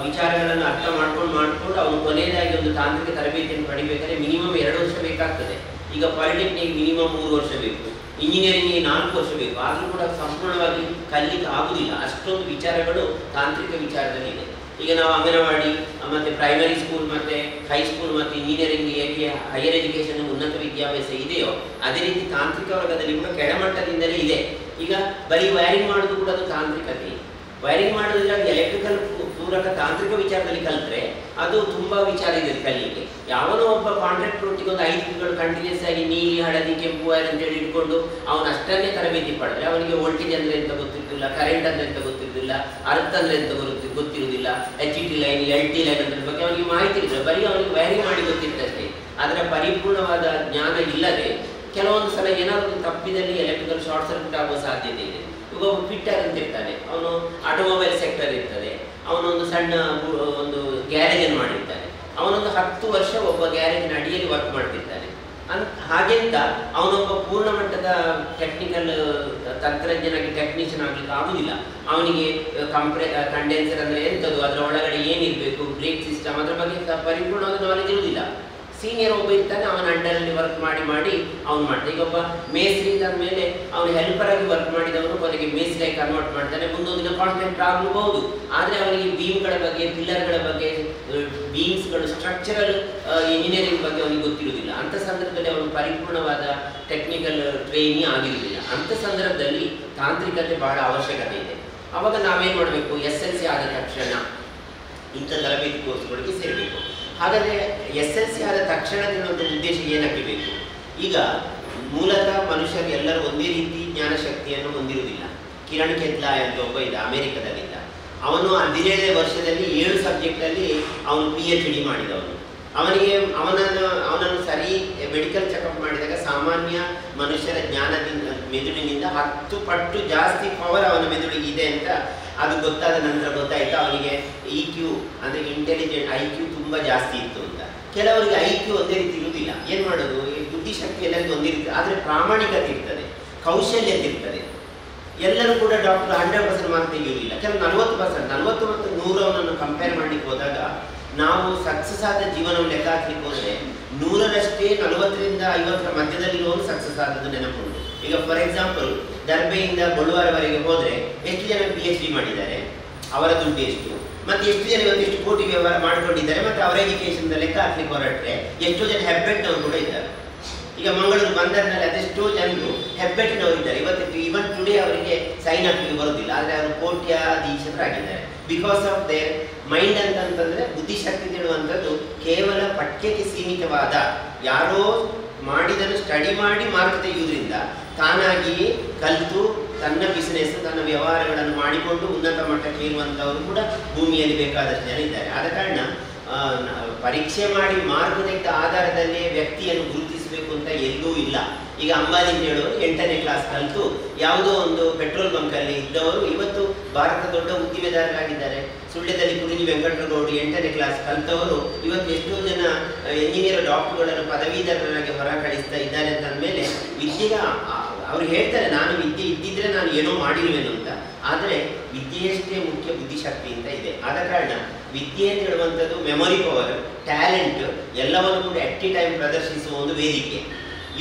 ವಿಚಾರಗಳನ್ನು ಅರ್ಥ ಮಾಡ್ಕೊಂಡು ಅವನು ಕೊನೆಯದಾಗಿ ಒಂದು ತಾಂತ್ರಿಕ ತರಬೇತಿಯನ್ನು ಪಡಿಬೇಕಾದ್ರೆ ಮಿನಿಮಮ್ 2 ವರ್ಷ ಬೇಕಾಗ್ತದೆ. ಈಗ ಪಾಲಿಟೆಕ್ನಿಕ್ ಮಿನಿಮಮ್ 3 ವರ್ಷ ಬೇಕು, ಇಂಜಿನಿಯರಿಂಗ್ಗೆ 4 ವರ್ಷ ಬೇಕು. ಆದರೂ ಕೂಡ ಸಂಪೂರ್ಣವಾಗಿ ಕಲಿಲಿಕ್ಕೆ ಆಗುವುದಿಲ್ಲ. ಅಷ್ಟೊಂದು ವಿಚಾರಗಳು ತಾಂತ್ರಿಕ ವಿಚಾರದಲ್ಲಿದೆ. ಈಗ ನಾವು ಅಂಗನವಾಡಿ ಮತ್ತು ಪ್ರೈಮರಿ ಸ್ಕೂಲ್ ಮತ್ತು ಹೈಸ್ಕೂಲ್ ಮತ್ತು ಇಂಜಿನಿಯರಿಂಗ್ ಹೇಗೆ ಹೈಯರ್ ಎಜುಕೇಷನ್ ಉನ್ನತ ವಿದ್ಯಾಭ್ಯಾಸ ಇದೆಯೋ ಅದೇ ರೀತಿ ತಾಂತ್ರಿಕ ವರ್ಗದಲ್ಲಿ ಕೂಡ ಕೆಳಮಟ್ಟದಿಂದಲೇ ಇದೆ. ಈಗ ಬರೀ ವೈರಿಂಗ್ ಮಾಡೋದು ಕೂಡ ಅದು ತಾಂತ್ರಿಕತೆ. ವೈರಿಂಗ್ ಮಾಡೋದ್ರಲ್ಲಿ ಅದು ಎಲೆಕ್ಟ್ರಿಕಲ್ ಪೂರಕ ತಾಂತ್ರಿಕ ವಿಚಾರದಲ್ಲಿ ಕಲಿತ್ರೆ ಅದು ತುಂಬ ವಿಚಾರ ಇದೆ ಕಲಿಲಿಕ್ಕೆ. ಯಾವನೋ ಒಬ್ಬ ಕಾಂಟ್ರಾಕ್ಟರ್ ಒಟ್ಟಿಗೆ ಒಂದು 5 ತಿಂಗಳು ಕಂಟಿನ್ಯೂಸ್ ಆಗಿ ನೀಲಿ, ಹಳದಿ, ಕೆಂಪು ವೈರ್ ಅಂತೇಳಿ ಇಟ್ಕೊಂಡು ಅವನು ಅಷ್ಟನ್ನೇ ತರಬೇತಿ ಪಡೆದ್ರೆ ಅವನಿಗೆ ವೋಲ್ಟೇಜ್ ಅಂದರೆ ಎಂತ ಗೊತ್ತಿರ್ತಿಲ್ಲ, ಕರೆಂಟ್ ಅಂದರೆ ಎಂತ ಗೊತ್ತಿರ್ತಿಲ್ಲ, ಅರ್ಥ ಅಂದರೆ ಎಂತ ಗೊತ್ತಿರುವುದಿಲ್ಲ, HT ಲೈನ್, LT ಲೈನ್ ಅದ್ರ ಬಗ್ಗೆ ಅವನಿಗೆ ಮಾಹಿತಿ ಇರ್ತದೆ. ಬರೀ ಅವನಿಗೆ ವೈರಿಂಗ್ ಮಾಡಿ ಗೊತ್ತಿರ್ತಷ್ಟೇ. ಅದರ ಪರಿಪೂರ್ಣವಾದ ಜ್ಞಾನ ಇಲ್ಲದೆ ಕೆಲವೊಂದು ಸಲ ಏನಾದರೂ ತಪ್ಪಿದಲ್ಲಿ ಎಲೆಕ್ಟ್ರಿಕಲ್ ಶಾರ್ಟ್ ಸರ್ಕ್ಯೂಟ್ ಆಗುವ ಸಾಧ್ಯತೆ ಇದೆ. ಈಗ ಒಬ್ಬ ಫಿಟ್ಟರ್ ಅಂತ ಇರ್ತಾನೆ, ಅವನು ಆಟೋಮೊಬೈಲ್ ಸೆಕ್ಟರ್ ಇರ್ತದೆ, ಅವನೊಂದು ಸಣ್ಣ ಒಂದು ಗ್ಯಾರೇಜನ್ನು ಮಾಡಿರ್ತಾನೆ. ಅವನೊಂದು 10 ವರ್ಷ ಒಬ್ಬ ಗ್ಯಾರೇಜಿನ ಅಡಿಯಲ್ಲಿ ವರ್ಕ್ ಮಾಡ್ತಿರ್ತಾನೆ. ಹಾಗೆಂತ ಅವನೊಬ್ಬ ಪೂರ್ಣ ಮಟ್ಟದ ಟೆಕ್ನಿಕಲ್ ತಂತ್ರಜ್ಞನಾಗಿ ಟೆಕ್ನಿಷಿಯನ್ ಆಗಲಿಕ್ಕೆ ಆಗುವುದಿಲ್ಲ. ಅವನಿಗೆ ಕಂಡೆನ್ಸರ್ ಅಂದರೆ ಎಂಥದ್ದು, ಅದರ ಒಳಗಡೆ ಏನಿರಬೇಕು, ಬ್ರೇಕ್ ಸಿಸ್ಟಮ್ ಅದರ ಬಗ್ಗೆ ಪರಿಪೂರ್ಣವಾದ ನಾಲೆಜ್ ಇರುವುದಿಲ್ಲ. ಸೀನಿಯರ್ ಒಬ್ಬ ಇರ್ತಾನೆ, ಅವನ ಅಂಡರಲ್ಲಿ ವರ್ಕ್ ಮಾಡಿ ಅವ್ನು ಮಾಡ್ತಾನೆ. ಈಗ ಒಬ್ಬ ಮೇಸ್ತ್ರಿ ಮೇಲೆ ಅವನು ಹೆಲ್ಪರ್ ಆಗಿ ವರ್ಕ್ ಮಾಡಿದವನು ಕೊನೆಗೆ ಮೇಸ್ತ್ರಿಯಾಗಿ ಕನ್ವರ್ಟ್ ಮಾಡ್ತಾನೆ. ಮುಂದೊಂದು ದಿನ ಕಾಂಟ್ರಾಕ್ಟ್ ಆಗಲೂಬಹುದು. ಆದರೆ ಅವನಿಗೆ ಬೀಮ್ಗಳ ಬಗ್ಗೆ, ಪಿಲ್ಲರ್ಗಳ ಬಗ್ಗೆ, ಬೀಮ್ಸ್ಗಳು, ಸ್ಟ್ರಕ್ಚರಲ್ ಇಂಜಿನಿಯರಿಂಗ್ ಬಗ್ಗೆ ಅವನಿಗೆ ಗೊತ್ತಿರುವುದಿಲ್ಲ. ಅಂಥ ಸಂದರ್ಭದಲ್ಲಿ ಅವನು ಪರಿಪೂರ್ಣವಾದ ಟೆಕ್ನಿಕಲ್ ಟ್ರೈನಿ ಆಗಿರುವುದಿಲ್ಲ. ಅಂಥ ಸಂದರ್ಭದಲ್ಲಿ ತಾಂತ್ರಿಕತೆ ಬಹಳ ಅವಶ್ಯಕತೆ ಇದೆ. ಆವಾಗ ನಾವೇನು ಮಾಡಬೇಕು? SLC ಆದ ತಕ್ಷಣ ಇಂಥ ತರಬೇತಿ ಕೋರ್ಸ್ಗಳಿಗೆ ಸೇರಬೇಕು. ಹಾಗಾದರೆ SLC ಆದ ತಕ್ಷಣದ ಒಂದು ಉದ್ದೇಶ ಏನಕ್ಕೆ ಬೇಕು? ಈಗ ಮೂಲತಃ ಮನುಷ್ಯರು ಎಲ್ಲರೂ ಒಂದೇ ರೀತಿ ಜ್ಞಾನಶಕ್ತಿಯನ್ನು ಹೊಂದಿರುವುದಿಲ್ಲ. ಕಿರಣ್ ಕೆತ್ಲಾ ಅಂತ ಒಬ್ಬ ಇದ್ದ, ಅಮೆರಿಕದಲ್ಲಿದ್ದ. ಅವನು 17ನೇ ವರ್ಷದಲ್ಲಿ 7 ಸಬ್ಜೆಕ್ಟಲ್ಲಿ ಅವನು PhD ಮಾಡಿದವನು. ಅವನನ್ನು ಸರಿ ಮೆಡಿಕಲ್ ಚೆಕಪ್ ಮಾಡಿದಾಗ ಸಾಮಾನ್ಯ ಮನುಷ್ಯರ ಜ್ಞಾನದಿಂದ ಮೆದುಳಿನಿಂದ 10 ಪಟ್ಟು ಜಾಸ್ತಿ ಪವರ್ ಅವನ ಮೆದುಳಿಗೆ ಇದೆ ಅಂತ ಅದು ಗೊತ್ತಾದ ನಂತರ ಗೊತ್ತಾಯ್ತು ಅವನಿಗೆ EQ ಅಂದರೆ ಇಂಟೆಲಿಜೆಂಟ್ IQ ತುಂಬ ಜಾಸ್ತಿ ಇತ್ತು ಅಂತ. ಕೆಲವರಿಗೆ IQ ಒಂದೇ ರೀತಿ ಇರುವುದಿಲ್ಲ, ಏನು ಮಾಡೋದು, ಈ ಬುದ್ಧಿಶಕ್ತಿ ಎಲ್ಲರಿಗೂ ಒಂದೇ ರೀತಿ, ಆದರೆ ಪ್ರಾಮಾಣಿಕತೆ ಇರ್ತದೆ, ಕೌಶಲ್ಯತೆ ಇರ್ತದೆ. ಎಲ್ಲರೂ ಕೂಡ ಡಾಕ್ಟರ್ 100% ಮಾರ್ಕ್ ತೆಗೆಯುವುದಿಲ್ಲ, ಕೆಲವು 40%. 40 ಮತ್ತು 100 ಕಂಪೇರ್ ಮಾಡಲಿಕ್ಕೆ ಹೋದಾಗ ನಾವು ಸಕ್ಸಸ್ ಆದ ಜೀವನವನ್ನು ಲೆಕ್ಕ ಹಾಕ್ಲಿಕ್ಕೆ ಹೋದರೆ 100ರಷ್ಟೇ 40ರಿಂದ 50ರ ಮಧ್ಯದಲ್ಲಿರುವವರು ಸಕ್ಸಸ್ ಆದದ್ದು ನೆನಪುಂಟು. ಈಗ ಫಾರ್ ಎಕ್ಸಾಂಪಲ್ ದರ್ಬೆಯಿಂದ ಬಳುವಾರವರೆಗೆ ಹೋದರೆ ಎಷ್ಟು ಜನ PhD ಮಾಡಿದ್ದಾರೆ, ಅವರ ದುಡ್ಡು ಎಷ್ಟು, ಮತ್ತು ಎಷ್ಟು ಜನ ಇವತ್ತು ಕೋಟಿ ವ್ಯವಹಾರ ಮಾಡಿಕೊಂಡಿದ್ದಾರೆ, ಮತ್ತು ಅವರ ಎಜುಕೇಷನ್ ಲೆಕ್ಕ ಹಾಕ್ಲಿಕ್ಕೆ ಹೊರಟ್ರೆ ಎಷ್ಟೋ ಜನ ಹೆಬ್ಬೆಟ್ಟಿನವರು ಕೂಡ ಇದ್ದಾರೆ. ಈಗ ಮಂಗಳೂರು ಬಂದರಿನಲ್ಲಿ ಅದೆಷ್ಟೋ ಜನರು ಹೆಬ್ಬೆಟ್ಟಿನವರು ಇದ್ದಾರೆ. ಇವನ್ ಟುಡೇ ಅವರಿಗೆ ಸೈನ್ ಹಾಕ್ಲಿಕ್ಕೆ ಬರೋದಿಲ್ಲ, ಆದರೆ ಅವರು ಕೋಟ್ಯಾಧೀಶರಾಗಿದ್ದಾರೆ. ಬಿಕಾಸ್ ಆಫ್ ದೇರ್ ಮೈಂಡ್ ಅಂತಂತಂದರೆ ಬುದ್ಧಿಶಕ್ತಿ ನೀಡುವಂಥದ್ದು ಕೇವಲ ಪಠ್ಯಕ್ಕೆ ಸೀಮಿತವಾದ, ಯಾರೋ ಮಾಡಿದನ್ನು ಸ್ಟಡಿ ಮಾಡಿ ಮಾರ್ಕ್ ತೆಗೆಯುವುದರಿಂದ ತಾನಾಗಿಯೇ ಕಲಿತು ತನ್ನ ಬಿಸಿನೆಸ್ ತನ್ನ ವ್ಯವಹಾರಗಳನ್ನು ಮಾಡಿಕೊಂಡು ಉನ್ನತ ಮಟ್ಟಕ್ಕೆ ಇರುವಂಥವರು ಕೂಡ ಭೂಮಿಯಲ್ಲಿ ಬೇಕಾದಷ್ಟು ಜನ ಇದ್ದಾರೆ. ಆದ ಕಾರಣ ಪರೀಕ್ಷೆ ಮಾಡಿ ಮಾರ್ಕ್ ತೆಗೆದ ಆಧಾರದಲ್ಲೇ ವ್ಯಕ್ತಿಯನ್ನು ಗುರುತಿಸಬೇಕು ಅಂತ ಎಲ್ಲೂ ಇಲ್ಲ. ಈಗ ಅಂಬಾನಿ ಅಂತ ಹೇಳೋರು 8ನೇ ಕ್ಲಾಸ್ ಕಲಿತು ಯಾವುದೋ ಒಂದು ಪೆಟ್ರೋಲ್ ಬಂಕಲ್ಲಿ ಇದ್ದವರು ಇವತ್ತು ಭಾರತ ದೊಡ್ಡ ಉದ್ದಿಮೆದಾರರಾಗಿದ್ದಾರೆ. ಸುಳ್ಯದಲ್ಲಿ ಕುರಿಜಿ ವೆಂಕಟರಗೌಡ 8ನೇ ಕ್ಲಾಸ್ ಕಲಿತವರು ಇವತ್ತು ಎಷ್ಟೋ ಜನ ಎಂಜಿನಿಯರ್ ಡಾಕ್ಟರ್ಗಳನ್ನು ಪದವೀಧರರಾಗಿ ಹೊರ ಕಳಿಸ್ತಾ ಇದ್ದಾರೆ ಅಂತ ಅಂದಮೇಲೆ ವಿದ್ಯೆಗೆ ಅವರು ಹೇಳ್ತಾರೆ, ನಾನು ವಿದ್ಯೆ ಇದ್ದಿದ್ರೆ ನಾನು ಏನೋ ಮಾಡಿರುವೆನು ಅಂತ. ಆದರೆ ವಿದ್ಯೆಯಷ್ಟೇ ಮುಖ್ಯ ಬುದ್ಧಿಶಕ್ತಿ ಅಂತ ಇದೆ. ಆದ ಕಾರಣ ವಿದ್ಯೆ ಅಂತ ಹೇಳುವಂಥದ್ದು ಮೆಮೊರಿ ಪವರ್, ಟ್ಯಾಲೆಂಟ್ ಎಲ್ಲವನ್ನು ಕೂಡ ಅಟ್ ಎ ಟೈಮ್ ಪ್ರದರ್ಶಿಸುವ ಒಂದು ವೇದಿಕೆ.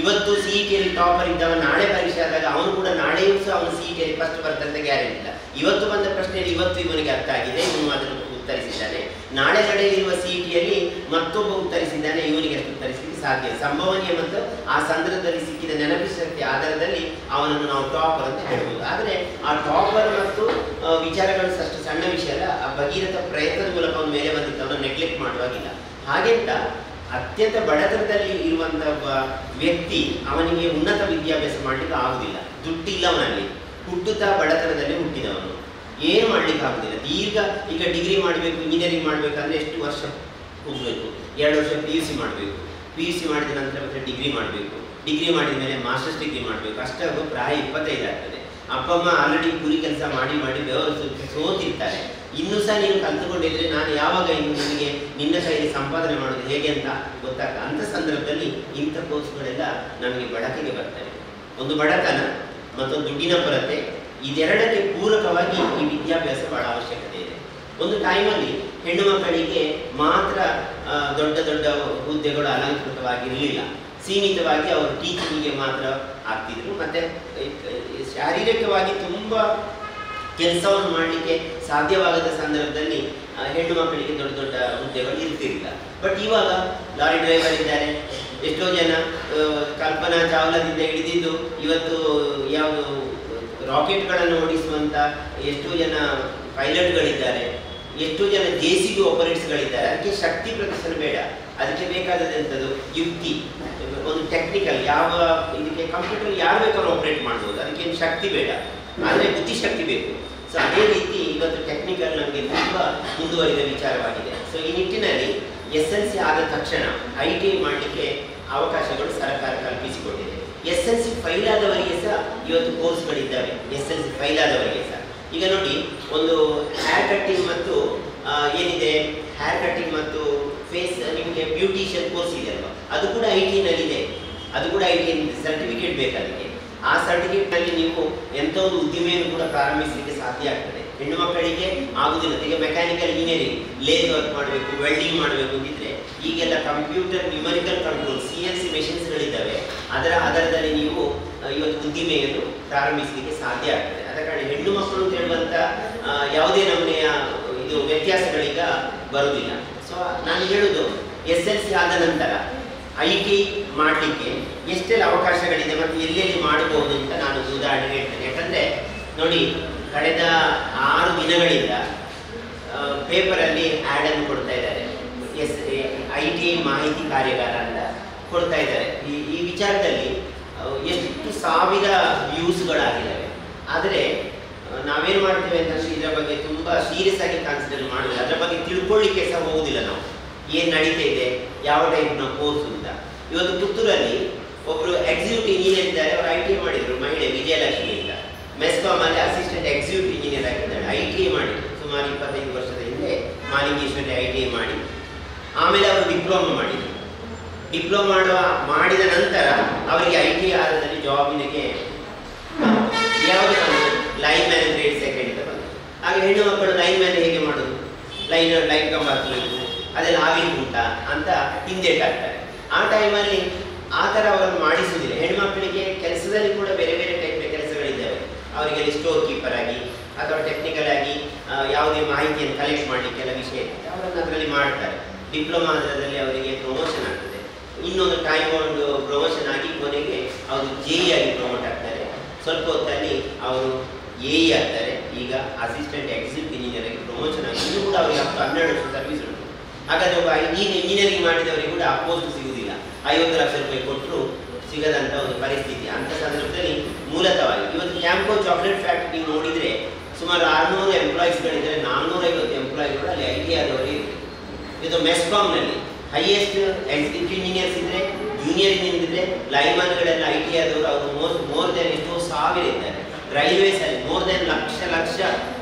ಇವತ್ತು CETಯಲ್ಲಿ ಟಾಪರ್ ಇದ್ದವ ನಾಳೆ ಪರೀಕ್ಷೆ ಆದಾಗ ಅವನು ಕೂಡ ನಾಳೆಯೂ ಸಹ ಅವನು CETಯಲ್ಲಿ ಫಸ್ಟ್ ಬರ್ತಂತ ಗ್ಯಾರಂಟಿ ಇಲ್ಲ. ಇವತ್ತು ಬಂದ ಪ್ರಶ್ನೆಯಲ್ಲಿ ಇವತ್ತು ಇವನಿಗೆ ಅರ್ಥ ಆಗಿದೆ, ಇವನು ಅದನ್ನು ಉತ್ತರಿಸಿದ್ದಾನೆ. ನಾಳೆ ನಡೆಯಲಿರುವ CETಯಲ್ಲಿ ಮತ್ತೊಬ್ಬ ಉತ್ತರಿಸಿದ್ದಾನೆ, ಇವನಿಗೆ ಅಷ್ಟು ಉತ್ತರಿಸಲಿಕ್ಕೆ ಸಾಧ್ಯ. ಸಂಭವನೀಯ ಮತ್ತು ಆ ಸಂದರ್ಭದಲ್ಲಿ ಸಿಕ್ಕಿದ ನೆನಪಿನ ಶಕ್ತಿ ಆಧಾರದಲ್ಲಿ ಅವನನ್ನು ನಾವು ಟಾಪರ್ ಅಂತ ಹೇಳ್ಬೋದು. ಆದರೆ ಆ ಟಾಪರ್ ಮತ್ತು ವಿಚಾರಗಳು ಅಷ್ಟು ಸಣ್ಣ ವಿಷಯ ಅಲ್ಲ. ಆ ಭಗೀರಥ ಪ್ರಯತ್ನದ ಮೂಲಕ ಅವನ ಮೇಲೆ ಬಂದಿತ್ತು, ಅವನು ನೆಗ್ಲೆಕ್ಟ್ ಮಾಡುವಾಗಿಲ್ಲ. ಹಾಗೆಂತ ಅತ್ಯಂತ ಬಡತನದಲ್ಲಿ ಇರುವಂಥ ಒಬ್ಬ ವ್ಯಕ್ತಿ ಅವನಿಗೆ ಉನ್ನತ ವಿದ್ಯಾಭ್ಯಾಸ ಮಾಡಲಿಕ್ಕೆ ಆಗುವುದಿಲ್ಲ, ದುಡ್ಡಿಲ್ಲ ಅವನಲ್ಲಿ, ಹುಟ್ಟುತ್ತಾ ಬಡತನದಲ್ಲಿ ಹುಟ್ಟಿದವನು, ಏನು ಮಾಡಲಿಕ್ಕೆ ಆಗುದಿಲ್ಲ. ಈಗ ಡಿಗ್ರಿ ಮಾಡಬೇಕು, ಇಂಜಿನಿಯರಿಂಗ್ ಮಾಡಬೇಕಂದ್ರೆ ಎಷ್ಟು ವರ್ಷ ಹೋಗಬೇಕು, 2 ವರ್ಷ PUC ಮಾಡಬೇಕು, PUC ಮಾಡಿದ ನಂತರ ಮತ್ತೆ ಡಿಗ್ರಿ ಮಾಡಬೇಕು, ಡಿಗ್ರಿ ಮಾಡಿದ ಮೇಲೆ ಮಾಸ್ಟರ್ಸ್ ಡಿಗ್ರಿ ಮಾಡಬೇಕು. ಅಷ್ಟಾಗೋ ಪ್ರಾಯ 25 ಆಗ್ತದೆ. ಅಪ್ಪ ಅಮ್ಮ ಆಲ್ರೆಡಿ ಕೂಲಿ ಕೆಲಸ ಮಾಡಿ ಬೆವರು ಸೋತಿರ್ತಾರೆ. ಇನ್ನೂ ಸಹ ನೀನು ಕಲ್ತುಕೊಂಡಿದ್ರೆ ನಾನು ಯಾವಾಗ ಇನ್ನು ನನಗೆ ನಿನ್ನ ಕೈಯಲ್ಲಿ ಸಂಪಾದನೆ ಮಾಡೋದು ಹೇಗೆ ಅಂತ ಗೊತ್ತಾಗ್ತದೆ. ಅಂಥ ಸಂದರ್ಭದಲ್ಲಿ ಇಂಥ ಕೋರ್ಸ್ಗಳೆಲ್ಲ ನಮಗೆ ಬಳಕೆಗೆ ಬರ್ತವೆ. ಒಂದು ಬಡತನ ಮತ್ತು ದುಡ್ಡಿನ ಕೊರತೆ, ಇದೆರಡಕ್ಕೆ ಪೂರಕವಾಗಿ ಈ ವಿದ್ಯಾಭ್ಯಾಸ ಬಹಳ ಅವಶ್ಯಕತೆ ಇದೆ. ಒಂದು ಟೈಮಲ್ಲಿ ಹೆಣ್ಣು ಮಕ್ಕಳಿಗೆ ಮಾತ್ರ ದೊಡ್ಡ ದೊಡ್ಡ ಹುದ್ದೆಗಳು ಅಲಂಕೃತವಾಗಿರಲಿಲ್ಲ, ಸೀಮಿತವಾಗಿ ಅವರು ಟೀಚಿಂಗಿಗೆ ಮಾತ್ರ ಆಗ್ತಿದ್ರು. ಮತ್ತು ಶಾರೀರಿಕವಾಗಿ ತುಂಬ ಕೆಲಸವನ್ನು ಮಾಡಲಿಕ್ಕೆ ಸಾಧ್ಯವಾಗದ ಸಂದರ್ಭದಲ್ಲಿ ಹೆಣ್ಣು ಮಕ್ಕಳಿಗೆ ದೊಡ್ಡ ದೊಡ್ಡ ಹುದ್ದೆಗಳು ಇರ್ತಿರಲಿಲ್ಲ. ಬಟ್ ಇವಾಗ ಲಾರಿ ಡ್ರೈವರ್ ಇದ್ದಾರೆ, ಎಷ್ಟೋ ಜನ ಕಲ್ಪನಾ ಚಾವ್ಲಾದಿಂದ ಹಿಡಿದಿದ್ದು ಇವತ್ತು ಯಾವುದು ರಾಕೆಟ್ಗಳನ್ನು ಓಡಿಸುವಂಥ ಎಷ್ಟೋ ಜನ ಪೈಲಟ್ಗಳಿದ್ದಾರೆ, ಎಷ್ಟೋ ಜನ JCB ಆಪರೇಟ್ಸ್ಗಳಿದ್ದಾರೆ. ಅದಕ್ಕೆ ಶಕ್ತಿ ಪ್ರದರ್ಶನ ಬೇಡ, ಅದಕ್ಕೆ ಬೇಕಾದಂಥದ್ದು ಯುಕ್ತಿ, ಒಂದು ಟೆಕ್ನಿಕಲ್, ಯಾವ ಇದಕ್ಕೆ ಕಂಪ್ಯೂಟರ್ ಯಾರು ಬೇಕಾದ್ರೂ ಆಪರೇಟ್ ಮಾಡ್ಬೋದು, ಅದಕ್ಕೇನು ಶಕ್ತಿ ಬೇಡ, ಆದರೆ ಬುದ್ಧಿಶಕ್ತಿ ಬೇಕು. ಸೊ ಅದೇ ರೀತಿ ಇವತ್ತು ಟೆಕ್ನಿಕಲ್ ನಮಗೆ ತುಂಬ ಮುಂದುವರಿದ ವಿಚಾರವಾಗಿದೆ. ಸೊ ಈ ನಿಟ್ಟಿನಲ್ಲಿ SLC ಆದ ತಕ್ಷಣ ITI ಮಾಡಲಿಕ್ಕೆ ಅವಕಾಶಗಳು ಸರ್ಕಾರ ಕಲ್ಪಿಸಿಕೊಂಡಿದೆ. SLC ಫೈಲ್ ಆದವರಿಗೆ ಸಹ ಇವತ್ತು ಕೋರ್ಸ್ಗಳಿದ್ದಾವೆ. SLC ಫೈಲ್ ಆದವರಿಗೆ ಸಹ ಈಗ ನೋಡಿ, ಒಂದು ಹೇರ್ ಕಟ್ಟಿಂಗ್ ಮತ್ತು ಏನಿದೆ ಹೇರ್ ಕಟ್ಟಿಂಗ್ ಮತ್ತು ಫೇಸ್ ನಿಮಗೆ ಬ್ಯೂಟಿಷಿಯನ್ ಕೋರ್ಸ್ ಇದೆ ಅಲ್ವಾ, ಅದು ಕೂಡ ITIನಲ್ಲಿದೆ. ಅದು ಕೂಡ ITI ಸರ್ಟಿಫಿಕೇಟ್ ಬೇಕು. ಅದಕ್ಕೆ ಆ ಸರ್ಟಿಫಿಕೇಟ್ನಲ್ಲಿ ನೀವು ಎಂಥ ಒಂದು ಉದ್ದಿಮೆಯನ್ನು ಕೂಡ ಪ್ರಾರಂಭಿಸಲಿಕ್ಕೆ ಸಾಧ್ಯ ಆಗ್ತದೆ. ಹೆಣ್ಣು ಮಕ್ಕಳಿಗೆ ಆಗುದಿಲ್ಲ. ಈಗ ಮೆಕ್ಯಾನಿಕಲ್ ಇಂಜಿನಿಯರಿಂಗ್, ಲೇತ್ ವರ್ಕ್ ಮಾಡಬೇಕು, ವೆಲ್ಡಿಂಗ್ ಮಾಡಬೇಕು ಅಂತಿದ್ರೆ ಈಗೆಲ್ಲ ಕಂಪ್ಯೂಟರ್ ನ್ಯೂಮರಿಕಲ್ ಕಂಟ್ರೋಲ್ CNC ಮೆಷಿನ್ಸ್ಗಳಿದ್ದಾವೆ. ಅದರ ಆಧಾರದಲ್ಲಿ ನೀವು ಇವತ್ತು ಉದ್ದಿಮೆಯನ್ನು ಪ್ರಾರಂಭಿಸಲಿಕ್ಕೆ ಸಾಧ್ಯ ಆಗ್ತದೆ. ಆದ ಕಾರಣ ಹೆಣ್ಣು ಮಕ್ಕಳು ಅಂತ ಹೇಳುವಂಥ ಯಾವುದೇ ನಮೂನೆಯ ಇದು ವ್ಯತ್ಯಾಸಗಳೀಗ ಬರುವುದಿಲ್ಲ. ಸೊ ನಾನು ಹೇಳುವುದು SLC ಆದ ನಂತರ ITI ಮಾಡಲಿಕ್ಕೆ ಎಷ್ಟೆಲ್ಲ ಅವಕಾಶಗಳಿದೆ ಮತ್ತು ಎಲ್ಲೆಲ್ಲಿ ಮಾಡಬಹುದು ಅಂತ ನಾನು ಉದಾಹರಣೆ ಹೇಳ್ತೇನೆ. ಯಾಕಂದರೆ ನೋಡಿ, ಕಳೆದ 6 ದಿನಗಳಿಂದ ಪೇಪರಲ್ಲಿ ಆ್ಯಡನ್ನು ಕೊಡ್ತಾ ಇದ್ದಾರೆ, ITI ಮಾಹಿತಿ ಕಾರ್ಯಾಗಾರ ಅಂತ ಕೊಡ್ತಾ ಇದ್ದಾರೆ. ಈ ವಿಚಾರದಲ್ಲಿ ಎಷ್ಟು ಸಾವಿರ ವ್ಯೂಸ್ಗಳಾಗಿದ್ದಾವೆ. ಆದರೆ ನಾವೇನು ಮಾಡ್ತೇವೆ ಅಂತಂದರೆ ಇದರ ಬಗ್ಗೆ ತುಂಬ ತುಂಬ ಸೀರಿಯಸ್ ಆಗಿ ಕನ್ಸಿಡರ್ ಮಾಡೋದಿಲ್ಲ, ಅದರ ಬಗ್ಗೆ ತಿಳ್ಕೊಳ್ಳಿಕ್ಕೆ ಸಹ ಹೋಗುದಿಲ್ಲ ನಾವು, ಏನು ನಡೀತಾ ಇದೆ, ಯಾವ ಟೈಪ್ ನಾವು ಕೋರ್ಸ್ ಅಂತ. ಇವತ್ತು ಪುತ್ತೂರಲ್ಲಿ ಒಬ್ಬರು ಎಕ್ಸಿಕ್ಯೂಟಿವ್ ಇಂಜಿನಿಯರ್ ಇದ್ದಾರೆ, ಅವರು ITI ಮಾಡಿದ್ರು, ಮಹಿಳೆ ವಿಜಯಲಕ್ಷ್ಮಿ ಅಂತ. ಮೆಸ್ಕಾಮ್ ಅಲ್ಲಿ ಅಸಿಸ್ಟೆಂಟ್ ಎಕ್ಸಿಕ್ಯೂಟಿವ್ ಇಂಜಿನಿಯರ್ ಆಗಿದ್ದಾಳೆ, ITI ಮಾಡಿದ್ರು ಸುಮಾರು 25 ವರ್ಷದ ಹಿಂದೆ ಮಾಲಿಂಗೇಶ್ವರಿ ITI ಮಾಡಿ, ಆಮೇಲೆ ಅವರು ಡಿಪ್ಲೊಮಾ ಮಾಡಿದರು. ಡಿಪ್ಲೊಮಾ ಮಾಡಿದ ನಂತರ ಅವರಿಗೆ ITI ಆಧಾರದಲ್ಲಿ ಜಾಬಿನಿಗೆ ಯಾವುದು ಬಂತು, ಲೈನ್ ಮ್ಯಾನ್ ಗ್ರೇಡ್ ಸೆಕೆಂಡ್ ಅಂತ ಬಂತು. ಹಾಗೆ ಹೆಣ್ಣು ಮಕ್ಕಳು ಲೈನ್ ಮ್ಯಾನ್ ಹೇಗೆ ಮಾಡೋದು, ಲೈನ್ ಕಂಬ ಹತ್ತಬೇಕು, ಅದೆಲ್ಲ ಆಗ್ಲಿಕ್ಕೆ ಉಂಟಾ ಅಂತ ಹಿಂದೇಟಾಗ್ತಾರೆ. ಆ ಟೈಮಲ್ಲಿ ಆ ಥರ ಅವರನ್ನು ಮಾಡಿಸುವುದಿಲ್ಲ. ಹೆಣ್ಮಕ್ಕಳಿಗೆ ಕೆಲಸದಲ್ಲಿ ಕೂಡ ಬೇರೆ ಬೇರೆ ಟೈಪ್ ಕೆಲಸಗಳಿದ್ದಾವೆ. ಅವರಿಗೆ ಸ್ಟೋರ್ ಕೀಪರ್ ಆಗಿ ಅಥವಾ ಟೆಕ್ನಿಕಲ್ ಆಗಿ ಯಾವುದೇ ಮಾಹಿತಿಯನ್ನು ಕಲೆಕ್ಟ್ ಮಾಡಲಿಕ್ಕೆಲ್ಲ ವಿಷಯ ಇರುತ್ತೆ, ಅವರನ್ನು ಅದರಲ್ಲಿ ಮಾಡ್ತಾರೆ. ಡಿಪ್ಲೊಮಾ ಅದರಲ್ಲಿ ಅವರಿಗೆ ಪ್ರಮೋಷನ್ ಆಗ್ತದೆ. ಇನ್ನೊಂದು ಟೈಮ್ ಒಂದು ಪ್ರಮೋಷನ್ ಆಗಿ ಕೊನೆಗೆ ಅವರು JE ಆಗಿ ಪ್ರಮೋಟ್ ಆಗ್ತಾರೆ. ಸ್ವಲ್ಪ ಹೊತ್ತಲ್ಲಿ ಅವರು AE ಆಗ್ತಾರೆ. ಈಗ ಅಸಿಸ್ಟೆಂಟ್ ಎಕ್ಸಿಕ್ಯೂಟಿವ್ ಇಂಜಿನಿಯರ್ ಆಗಿ ಪ್ರಮೋಷನ್ ಆಗಿ ಇನ್ನೂ ಕೂಡ ಅವರಿಗೆ 12 ವರ್ಷ ಸರ್ವಿಸ್ ಉಂಟು. ಹಾಗಾದರೆ ಒಬ್ಬ ಇಂಜಿನಿಯರಿಂಗ್ ಮಾಡಿದವರಿಗೆ ಕೂಡ ಆ ಪೋಸ್ಟ್ ಸಿಗುವುದಿಲ್ಲ, 50 ಲಕ್ಷ ರೂಪಾಯಿ ಕೊಟ್ಟರು ಸಿಗದಂಥ ಒಂದು ಪರಿಸ್ಥಿತಿ. ಅಂಥ ಸಂದರ್ಭದಲ್ಲಿ ಮೂಲತಃವಾಗಿ ಇವತ್ತು ಕ್ಯಾಂಪೋ ಚಾಕ್ಲೇಟ್ ಫ್ಯಾಕ್ಟ್ರಿ ನೋಡಿದರೆ ಸುಮಾರು 600 ಎಂಪ್ಲಾಯೀಸ್ಗಳಿದ್ದರೆ 450 ಎಂಪ್ಲಾಯಿಗಳು ಅಲ್ಲಿ ITI ಆದವರು ಇರ್ತಾರೆ. ಇದು ಮೆಸ್ಕಾಮ್ನಲ್ಲಿ ಹೈಯೆಸ್ಟ್ ಎಕ್ಸಿಕ್ಯೂಟಿವ್ ಇಂಜಿನಿಯರ್ಸ್ ಇದ್ದರೆ, ಜೂನಿಯರ್ ಇಂಜಿನಿಯರ್ ಇದ್ದರೆ, ಲೈನ್ಮನ್ಗಳೆಲ್ಲ ITI ಆದವರು ಅವರು ಮೋರ್ ದೆನ್ ಎಷ್ಟೋ ಸಾವಿರ ಇದ್ದಾರೆ. ರೈಲ್ವೇಸಲ್ಲಿ ಮೋರ್ ದೆನ್ ಲಕ್ಷ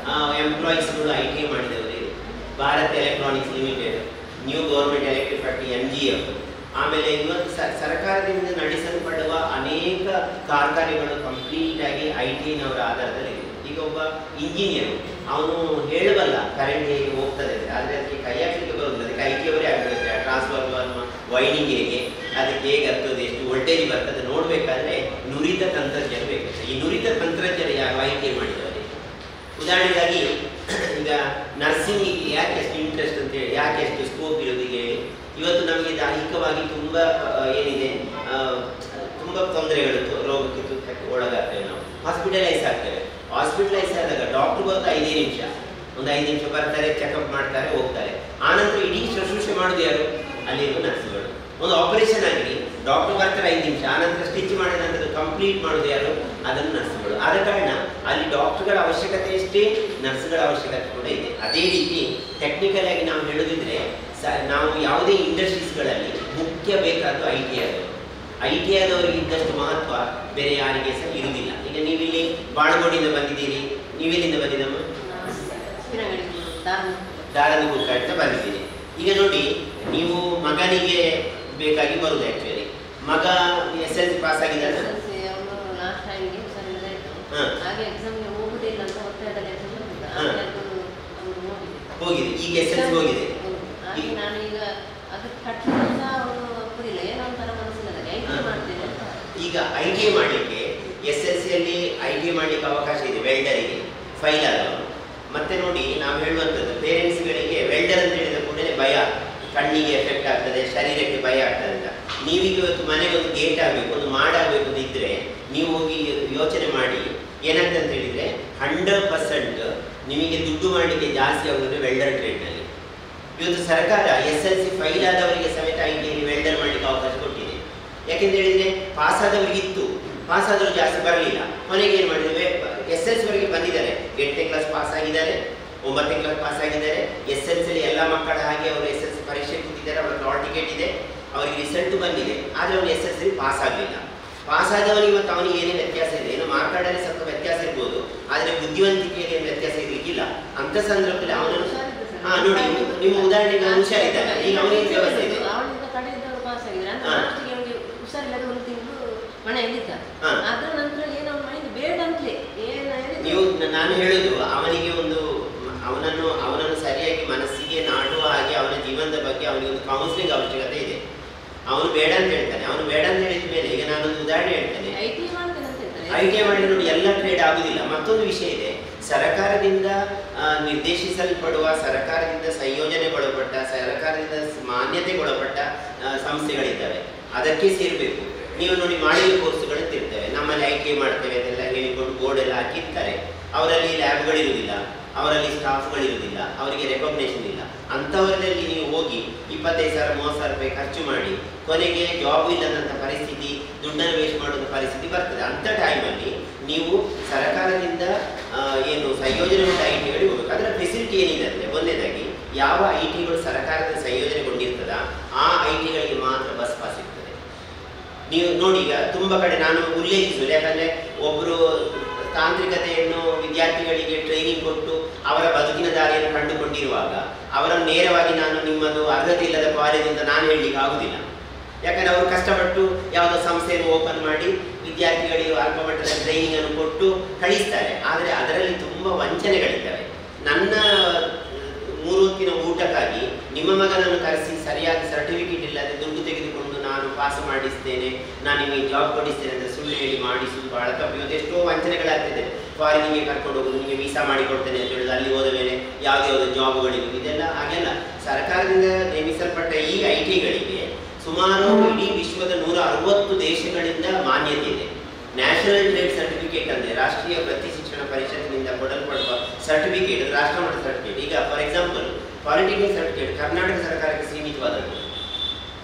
ಎಂಪ್ಲಾಯೀಸ್ಗಳು ITI ಮಾಡಿದವರು. Bharat electronics limited, new government electric factory MGF, ಆಮೇಲೆ ಇವತ್ತು ಸರ್ಕಾರದಿಂದ ನಡೆಸಲ್ಪಡುವ ಅನೇಕ ಕಾರ್ಖಾನೆಗಳು ಕಂಪ್ಲೀಟ್ ಆಗಿ ITIನವರ ಆಧಾರದಲ್ಲಿ. ಈಗ ಒಬ್ಬ ಇಂಜಿನಿಯರ್ ಅವನು ಹೇಳಬಲ್ಲ ಕರೆಂಟ್ ಹೇಗೆ ಹೋಗ್ತದೆ ಅಂತ, ಆದರೆ ಅದಕ್ಕೆ ಕೈ ಹಾಕಲಿಕ್ಕೆ ಬರೋದಿಲ್ಲ, ಅದಕ್ಕೆ ITI ಆಗಬೇಕು. ಟ್ರಾನ್ಸ್ಫಾರ್ಮರ್ ವೈಂಡಿಂಗ್ ಹೇಗೆ, ಅದಕ್ಕೆ ಹೇಗೆ ಆಗ್ತದೆ, ಎಷ್ಟು ವೋಲ್ಟೇಜ್ ಬರ್ತದೆ ನೋಡಬೇಕಾದ್ರೆ ನುರಿತ ತಂತ್ರಜ್ಞರ ಬೇಕು. ಈ ನುರಿತ ತಂತ್ರಜ್ಞರು ಯಾವ ITI ಮಾಡಿದವರು. ಉದಾಹರಣೆಗಾಗಿ ಈಗ ನರ್ಸಿಂಗಿಗೆ ಯಾಕೆ ಎಷ್ಟು ಇಂಟ್ರೆಸ್ಟ್ ಅಂತೇಳಿ, ಯಾಕೆ ಎಷ್ಟು ಸ್ಕೋಪ್ ಇರೋದಿಗೆ ಹೇಳಿ, ಇವತ್ತು ನಮಗೆ ದೈಹಿಕವಾಗಿ ತುಂಬ ಏನಿದೆ, ತುಂಬ ತೊಂದರೆಗಳು, ರೋಗಕ್ಕೆ ತುತ್ತಕ್ಕೆ ಒಳಗಾಗ್ತೇವೆ, ನಾವು ಹಾಸ್ಪಿಟಲೈಸ್ ಆಗ್ತೇವೆ. ಹಾಸ್ಪಿಟಲೈಸ್ ಆದಾಗ ಡಾಕ್ಟ್ರ್ ಬಂದು 5 ನಿಮಿಷ, ಒಂದು 5 ನಿಮಿಷ ಬರ್ತಾರೆ, ಚೆಕಪ್ ಮಾಡ್ತಾರೆ, ಹೋಗ್ತಾರೆ. ಆನಂತರ ಇಡೀ ಶುಶ್ರೂಷೆ ಮಾಡೋದು ಯಾರು, ಅಲ್ಲಿರುವ ನರ್ಸ್ಗಳು. ಒಂದು ಆಪರೇಷನ್ ಆಗಲಿ ಡಾಕ್ಟರ್ ಬರ್ತಾರೆ 5 ನಿಮಿಷ, ಆನಂತರ ಸ್ಟಿಚ್ ಮಾಡಿದ ನಂತರ ಕಂಪ್ಲೀಟ್ ಮಾಡೋದು ಯಾರು, ಅದನ್ನು ನರ್ಸ್ಗಳು. ಆದ ಕಾರಣ ಅಲ್ಲಿ ಡಾಕ್ಟರ್ಗಳ ಅವಶ್ಯಕತೆ ಎಷ್ಟೇ, ನರ್ಸ್ಗಳ ಅವಶ್ಯಕತೆ ಕೂಡ ಇದೆ. ಅದೇ ರೀತಿ ಟೆಕ್ನಿಕಲ್ ಆಗಿ ನಾವು ಹೇಳೋದಿದ್ರೆ ನಾವು ಯಾವುದೇ ಇಂಡಸ್ಟ್ರೀಸ್ಗಳಲ್ಲಿ ಮುಖ್ಯ ಬೇಕಾದ್ದು ITI ಆದವರು. ITI ಆದವರಿಗೆ ಇದ್ದಷ್ಟು ಮಹತ್ವ ಬೇರೆ ಯಾರಿಗೆ ಸಹ ಇರುವುದಿಲ್ಲ. ಈಗ ನೀವಿಲ್ಲಿ ಬಾಳಗೋಡಿಂದ ಬಂದಿದ್ದೀರಿ, ನೀವೆಲ್ಲಿಂದ ಬಂದಿದ್ದಮ್ಮ? ದಾರನಗುರ್ಕ ಅಂತ ಬಂದಿದ್ದೀರಿ. ಈಗ ನೋಡಿ, ನೀವು ಮಗನಿಗೆ ಬೇಕಾಗಿ ಬರುದು. ಆಕ್ಚುಲಿ ಮಗ SLC ಪಾಸ್ ಆಗಿದ್ದಾನೆ, ಹೋಗಿದೆ, ಈಗ SLC ಹೋಗಿದೆ. ಈಗ ITI ಮಾಡಲಿಕ್ಕೆ SLCಯಲ್ಲಿ ITI ಮಾಡಲಿಕ್ಕೆ ಅವಕಾಶ ಇದೆ ವೆಲ್ಡರಿಗೆ, ಫೈಲ್ ಆದವರು. ಮತ್ತೆ ನೋಡಿ, ನಾವು ಹೇಳುವಂಥದ್ದು ಪೇರೆಂಟ್ಸ್ಗಳಿಗೆ ವೆಲ್ಡರ್ ಅಂತ ಹೇಳಿದ ಕೂಡಲೇ ಭಯ, ಕಣ್ಣಿಗೆ ಎಫೆಕ್ಟ್ ಆಗ್ತದೆ, ಶರೀರಕ್ಕೆ ಭಯ ಆಗ್ತದೆ ಅಂತ. ನೀವೀಗ ಇವತ್ತು ಮನೆಗೆ ಒಂದು ಗೇಟ್ ಆಗಬೇಕು, ಒಂದು ಮಾಡಾಗಬೇಕು ಅಂತ ಇದ್ದರೆ ನೀವು ಹೋಗಿ ಯೋಚನೆ ಮಾಡಿ, ಏನಾಗ್ತದೆ ಅಂತ ಹೇಳಿದರೆ 100% ನಿಮಗೆ ದುಡ್ಡು ಮಾಡಲಿಕ್ಕೆ ಜಾಸ್ತಿ ಆಗೋದ್ರೆ ವೆಲ್ಡರ್ ಟ್ರೇಡ್ನಲ್ಲಿ. ಇವತ್ತು ಸರ್ಕಾರ SLC ಫೈಲ್ ಆದವರಿಗೆ ಸಮೇತ ITI ವೆಲ್ಡರ್ ಮಾಡಲಿಕ್ಕೆ ಅವಕಾಶ ಕೊಟ್ಟಿದೆ. ಯಾಕೆಂತ ಹೇಳಿದರೆ ಪಾಸ್ ಆದವರಿಗೆ ಇತ್ತು, ಪಾಸ್ ಆದವರು ಜಾಸ್ತಿ ಬರಲಿಲ್ಲ. ಕೊನೆಗೆ ಏನು ಮಾಡಿದರೆ SLC ವರೆಗೆ ಬಂದಿದ್ದಾರೆ, 8ನೇ ಕ್ಲಾಸ್ ಪಾಸ್ ಆಗಿದ್ದಾರೆ, 9ನೇ ಕ್ಲಾಸ್ ಪಾಸ್ ಆಗಿದ್ದಾರೆ. SLCಯಲ್ಲಿ ಎಲ್ಲ ಮಕ್ಕಳ ಹಾಗೆ ಅವರು SLC ಪರೀಕ್ಷೆ ಕೂತಿದ್ದಾರೆ, ಅವರ ಹಾಲ್ ಟಿಕೆಟ್ ಇದೆ, ಅವರಿಗೆ ರಿಸಲ್ಟ್ ಬಂದಿದೆ. ಆದರೆ ಅವನು SLC ಪಾಸ್ ಆಗಲಿಲ್ಲ. ಪಾಸ್ ಆದವನಿಗೆ ಇವತ್ತು ಅವನಿಗೆ ಏನೇ ವ್ಯತ್ಯಾಸ ಇದೆ, ಏನು ಮಾರ್ಕಾರ್ಡಲ್ಲಿ ಸ್ವಲ್ಪ ವ್ಯತ್ಯಾಸ ಇರ್ಬೋದು, ಆದರೆ ಬುದ್ಧಿವಂತಿಕೆಯಲ್ಲಿ ಏನು ವ್ಯತ್ಯಾಸ ಇರಲಿಕ್ಕಿಲ್ಲ. ಅಂಥ ಸಂದರ್ಭದಲ್ಲಿ ಅವನನ್ನು ನೋಡಿ, ನಿಮ್ಮ ಉದಾಹರಣೆಗೆ ಹುಷಾರಿದ್ದಾನೆ, ಈಗ ಅವನಿಗೆ ವ್ಯವಸ್ಥೆ ಇದೆ. ನೀವು ನಾನು ಹೇಳುದು ಅವನಿಗೆ ಒಂದು ಅವನನ್ನು ಸರಿಯಾಗಿ ಮನಸ್ಸಿಗೆ ನಾಟುವ ಹಾಗೆ ಅವನ ಜೀವನದ ಬಗ್ಗೆ ಅವನಿಗೆ ಒಂದು ಕೌನ್ಸಿಲಿಂಗ್ ಅವಶ್ಯಕತೆ ಇದೆ. ಅವನು ಬೇಡ ಅಂತ ಹೇಳ್ತಾನೆ, ಅವನು ಬೇಡ ಅಂತ ಹೇಳಿದ ಮೇಲೆ ಈಗ ನಾನೊಂದು ಉದಾಹರಣೆ ಹೇಳ್ತೇನೆ. ITI ಮಾಡಿದ್ರೆ ನೋಡಿ ಎಲ್ಲ ಟ್ರೇಡ್ ಆಗುದಿಲ್ಲ. ಮತ್ತೊಂದು ವಿಷಯ ಇದೆ, ಸರ್ಕಾರದಿಂದ ನಿರ್ದೇಶಿಸಲ್ಪಡುವ, ಸರ್ಕಾರದಿಂದ ಸಂಯೋಜನೆಗೊಳಪಟ್ಟ, ಸರ್ಕಾರದಿಂದ ಮಾನ್ಯತೆಗೊಳಪಟ್ಟ ಸಂಸ್ಥೆಗಳಿದ್ದಾವೆ, ಅದಕ್ಕೆ ಸೇರಬೇಕು. ನೀವು ನೋಡಿ, ಮಾಡಿದ ಕೋರ್ಸ್ಗಳಂತ ಇರ್ತವೆ, ನಮ್ಮಲ್ಲಿ ITI ಮಾಡ್ತೇವೆ ಅದೆಲ್ಲ ಹೇಳಿಕೊಂಡು ಬೋರ್ಡ್ ಎಲ್ಲ ಹಾಕಿರ್ತಾರೆ. ಅವರಲ್ಲಿ ಲ್ಯಾಬ್ಗಳಿರುವುದಿಲ್ಲ, ಅವರಲ್ಲಿ ಸ್ಟಾಫ್ಗಳಿರುವುದಿಲ್ಲ, ಅವರಿಗೆ ರೆಕಾಗ್ನೇಷನ್ ಇಲ್ಲ. ಅಂಥವರಲ್ಲಿ ನೀವು ಹೋಗಿ 25,000 30,000 ರೂಪಾಯಿ ಖರ್ಚು ಮಾಡಿ ಕೊನೆಗೆ ಜಾಬ್ ಇಲ್ಲದಂಥ ಪರಿಸ್ಥಿತಿ, ದುಡ್ಡನ್ನು ವೇಸ್ಟ್ ಮಾಡುವಂಥ ಪರಿಸ್ಥಿತಿ ಬರ್ತದೆ. ಅಂಥ ಟೈಮಲ್ಲಿ ನೀವು ಸರ್ಕಾರದಿಂದ ಏನು ಸಂಯೋಜನೆ ಉಂಟು ಐ ಟಿಗಳಿಗೆ ಹೋಗಬೇಕು. ಅದರ ಫೆಸಿಲಿಟಿ ಏನಿದೆ ಅಂದರೆ, ಒಂದನೇದಾಗಿ ಯಾವ ಐ ಟಿಗಳು ಸರ್ಕಾರದ ಸಂಯೋಜನೆಗೊಂಡಿರ್ತದ ಆ ಐ ಟಿಗಳಿಗೆ ಮಾತ್ರ ಬಸ್ ಪಾಸ್ ಇರ್ತದೆ. ನೀವು ನೋಡಿ, ಈಗ ತುಂಬ ಕಡೆ ನಾನು ಉಲ್ಲೇಖಿಸುವುದು, ಯಾಕಂದರೆ ಒಬ್ಬರು ತಾಂತ್ರಿಕತೆಯನ್ನು ವಿದ್ಯಾರ್ಥಿಗಳಿಗೆ ಟ್ರೈನಿಂಗ್ ಕೊಟ್ಟು ಅವರ ಬದುಕಿನ ದಾರಿಯನ್ನು ಕಂಡುಕೊಂಡಿರುವಾಗ ಅವರನ್ನು ನೇರವಾಗಿ ನಾನು ನಿಮ್ಮದು ಅರ್ಹತೆ ಇಲ್ಲದ ಕಾಲೇಜ್ ಅಂತ ನಾನು ಹೇಳಲಿಕ್ಕೆ ಆಗುವುದಿಲ್ಲ. ಯಾಕಂದರೆ ಅವರು ಕಷ್ಟಪಟ್ಟು ಯಾವುದೋ ಸಂಸ್ಥೆಯನ್ನು ಓಪನ್ ಮಾಡಿ ವಿದ್ಯಾರ್ಥಿಗಳಿಗೆ ಅಲ್ಪ ಮಟ್ಟದ ಟ್ರೈನಿಂಗನ್ನು ಕೊಟ್ಟು ಕಳಿಸ್ತಾರೆ. ಆದರೆ ಅದರಲ್ಲಿ ತುಂಬ ವಂಚನೆಗಳಿದ್ದಾವೆ. ನನ್ನ 3 ಹೊತ್ತಿನ ಊಟಕ್ಕಾಗಿ ನಿಮ್ಮ ಮಗನನ್ನು ಕರೆಸಿ ಸರಿಯಾದ ಸರ್ಟಿಫಿಕೇಟ್ ಇಲ್ಲದೆ ದುಡ್ಡು ತೆಗೆದುಕೊಂಡು ನಾನು ಪಾಸ್ ಮಾಡಿಸ್ತೇನೆ, ನಾನು ನಿಮಗೆ ಜಾಬ್ ಕೊಡಿಸ್ತೇನೆ ಅಂತ ಸುಳ್ಳು ಹೇಳಿ ಮಾಡಿಸುವುದು ಬಹಳ ತಪ್ಪು. ಇವತ್ತು ಎಷ್ಟೋ ವಂಚನೆಗಳಾಗ್ತಿದೆ. ಫಾರಿನಿಗೆ ಕರ್ಕೊಂಡು ಹೋಗೋದು, ನಿಮಗೆ ವೀಸಾ ಮಾಡಿಕೊಡ್ತೇನೆ ಅಂತ ಹೇಳಿದ್ರೆ ಅಲ್ಲಿ ಹೋದ ಮೇಲೆ ಯಾವುದೇ ಜಾಬ್ಗಳಿಗೂ ಇದೆಲ್ಲ ಹಾಗೆಲ್ಲ. ಸರ್ಕಾರದಿಂದ ನೇಮಿಸಲ್ಪಟ್ಟ ಈ ಐ ಟಿಗಳಿಗೆ ಸುಮಾರು ಇಡೀ ವಿಶ್ವದ 160 ದೇಶಗಳಿಂದ ಮಾನ್ಯತೆ ಇದೆ. ನ್ಯಾಷನಲ್ ಟ್ರೇಡ್ ಸರ್ಟಿಫಿಕೇಟ್ ಅಂದರೆ ರಾಷ್ಟ್ರೀಯ ವೃತ್ತಿ ಶಿಕ್ಷಣ ಪರಿಷತ್ತಿನಿಂದ ಕೊಡಲ್ಪಡುವ ಸರ್ಟಿಫಿಕೇಟ್, ರಾಷ್ಟ್ರಮಟ್ಟದ ಸರ್ಟಿಫಿಕೇಟ್. ಈಗ for example polytechnic certificate Karnataka ಸರ್ಕಾರಕ್ಕೆ ಸೀಮಿತವಾದದ್ದು.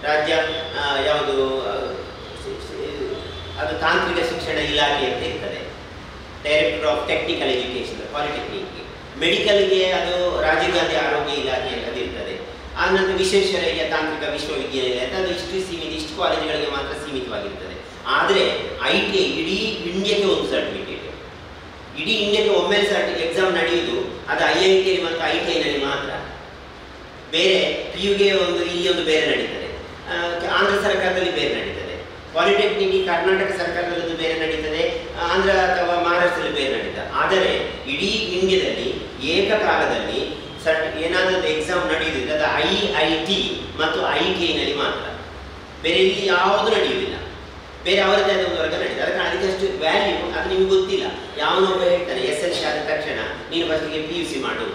ರಾಜ್ಯ ಯಾವುದು ಅದು ತಾಂತ್ರಿಕ ಶಿಕ್ಷಣ ಇಲಾಖೆ ಅಂತ ಇರ್ತದೆ, ಡೈರೆಕ್ಟರ್ ಆಫ್ ಟೆಕ್ನಿಕಲ್ ಎಜುಕೇಷನ್ ಪಾಲಿಟೆಕ್ನಿಕ್ಗೆ. ಮೆಡಿಕಲ್ಗೆ ಅದು ರಾಜೀವ್ ಗಾಂಧಿ ಆರೋಗ್ಯ ಇಲಾಖೆ ಅದಿರ್ತದೆ. ಆನಂತರ ವಿಶ್ವೇಶ್ವರಯ್ಯ ತಾಂತ್ರಿಕ ವಿಶ್ವವಿದ್ಯಾನಿಲಯ ಅಂತ ಅದು ಇಷ್ಟು ಕಾಲೇಜುಗಳಿಗೆ ಮಾತ್ರ ಸೀಮಿತವಾಗಿರ್ತದೆ. ಆದರೆ ಐ ಟಿ ಇಡೀ ಇಂಡಿಯಾಕ್ಕೆ ಒಂದು ಸರ್ಟಿಫಿಕೇಟ್, ಇಡೀ ಇಂಡಿಯಾಕ್ಕೆ ಒಮ್ಮೆಲೆ ಎಕ್ಸಾಮ್ ನಡೆಯುವುದು ಅದು ಐ ಐ ಟಿ ಮತ್ತು ಐ ಟಿ ಐನಲ್ಲಿ ಮಾತ್ರ. ಬೇರೆ ಪಿ ಯುಗೆ ಇಲ್ಲಿ ಒಂದು ಬೇರೆ ನಡೀತದೆ, ಆಂಧ್ರ ಸರ್ಕಾರದಲ್ಲಿ ಬೇರೆ ನಡೀತದೆ. ಪಾಲಿಟೆಕ್ನಿಕ್ ಕರ್ನಾಟಕ ಸರ್ಕಾರದಲ್ಲಿ ಬೇರೆ ನಡೀತದೆ, ಆಂಧ್ರ ಅಥವಾ ಮಹಾರಾಷ್ಟ್ರದಲ್ಲಿ ಬೇರೆ ನಡೀತದೆ. ಆದರೆ ಇಡೀ ಇಂಡಿಯಾದಲ್ಲಿ ಏಕಕಾಲದಲ್ಲಿ ಏನಾದರೂ ಎಕ್ಸಾಮ್ ನಡೆಯುವುದಿಲ್ಲ ಅದು ಐ ಟಿ ಮತ್ತು ಐ ಟಿ ಐನಲ್ಲಿ ಮಾತ್ರ. ಬೇರೆ ಇಲ್ಲಿ ಯಾವುದು ನಡೆಯುವುದಿಲ್ಲ. ಬೇರೆ ಅವರದ್ದೇ ಆದ ಒಂದು ವರ್ಗ ನಡೀತದೆ. ಅದಕ್ಕೆ ಅದಕ್ಕಷ್ಟು ವ್ಯಾಲ್ಯೂ ಅದು ನಿಮ್ಗೆ ಗೊತ್ತಿಲ್ಲ. ಯಾವನೊಬ್ಬ ಹೇಳ್ತಾನೆ SLC ಆದ ತಕ್ಷಣ ನೀನು ಫಸ್ಟಿಗೆ PUC ಮಾಡು,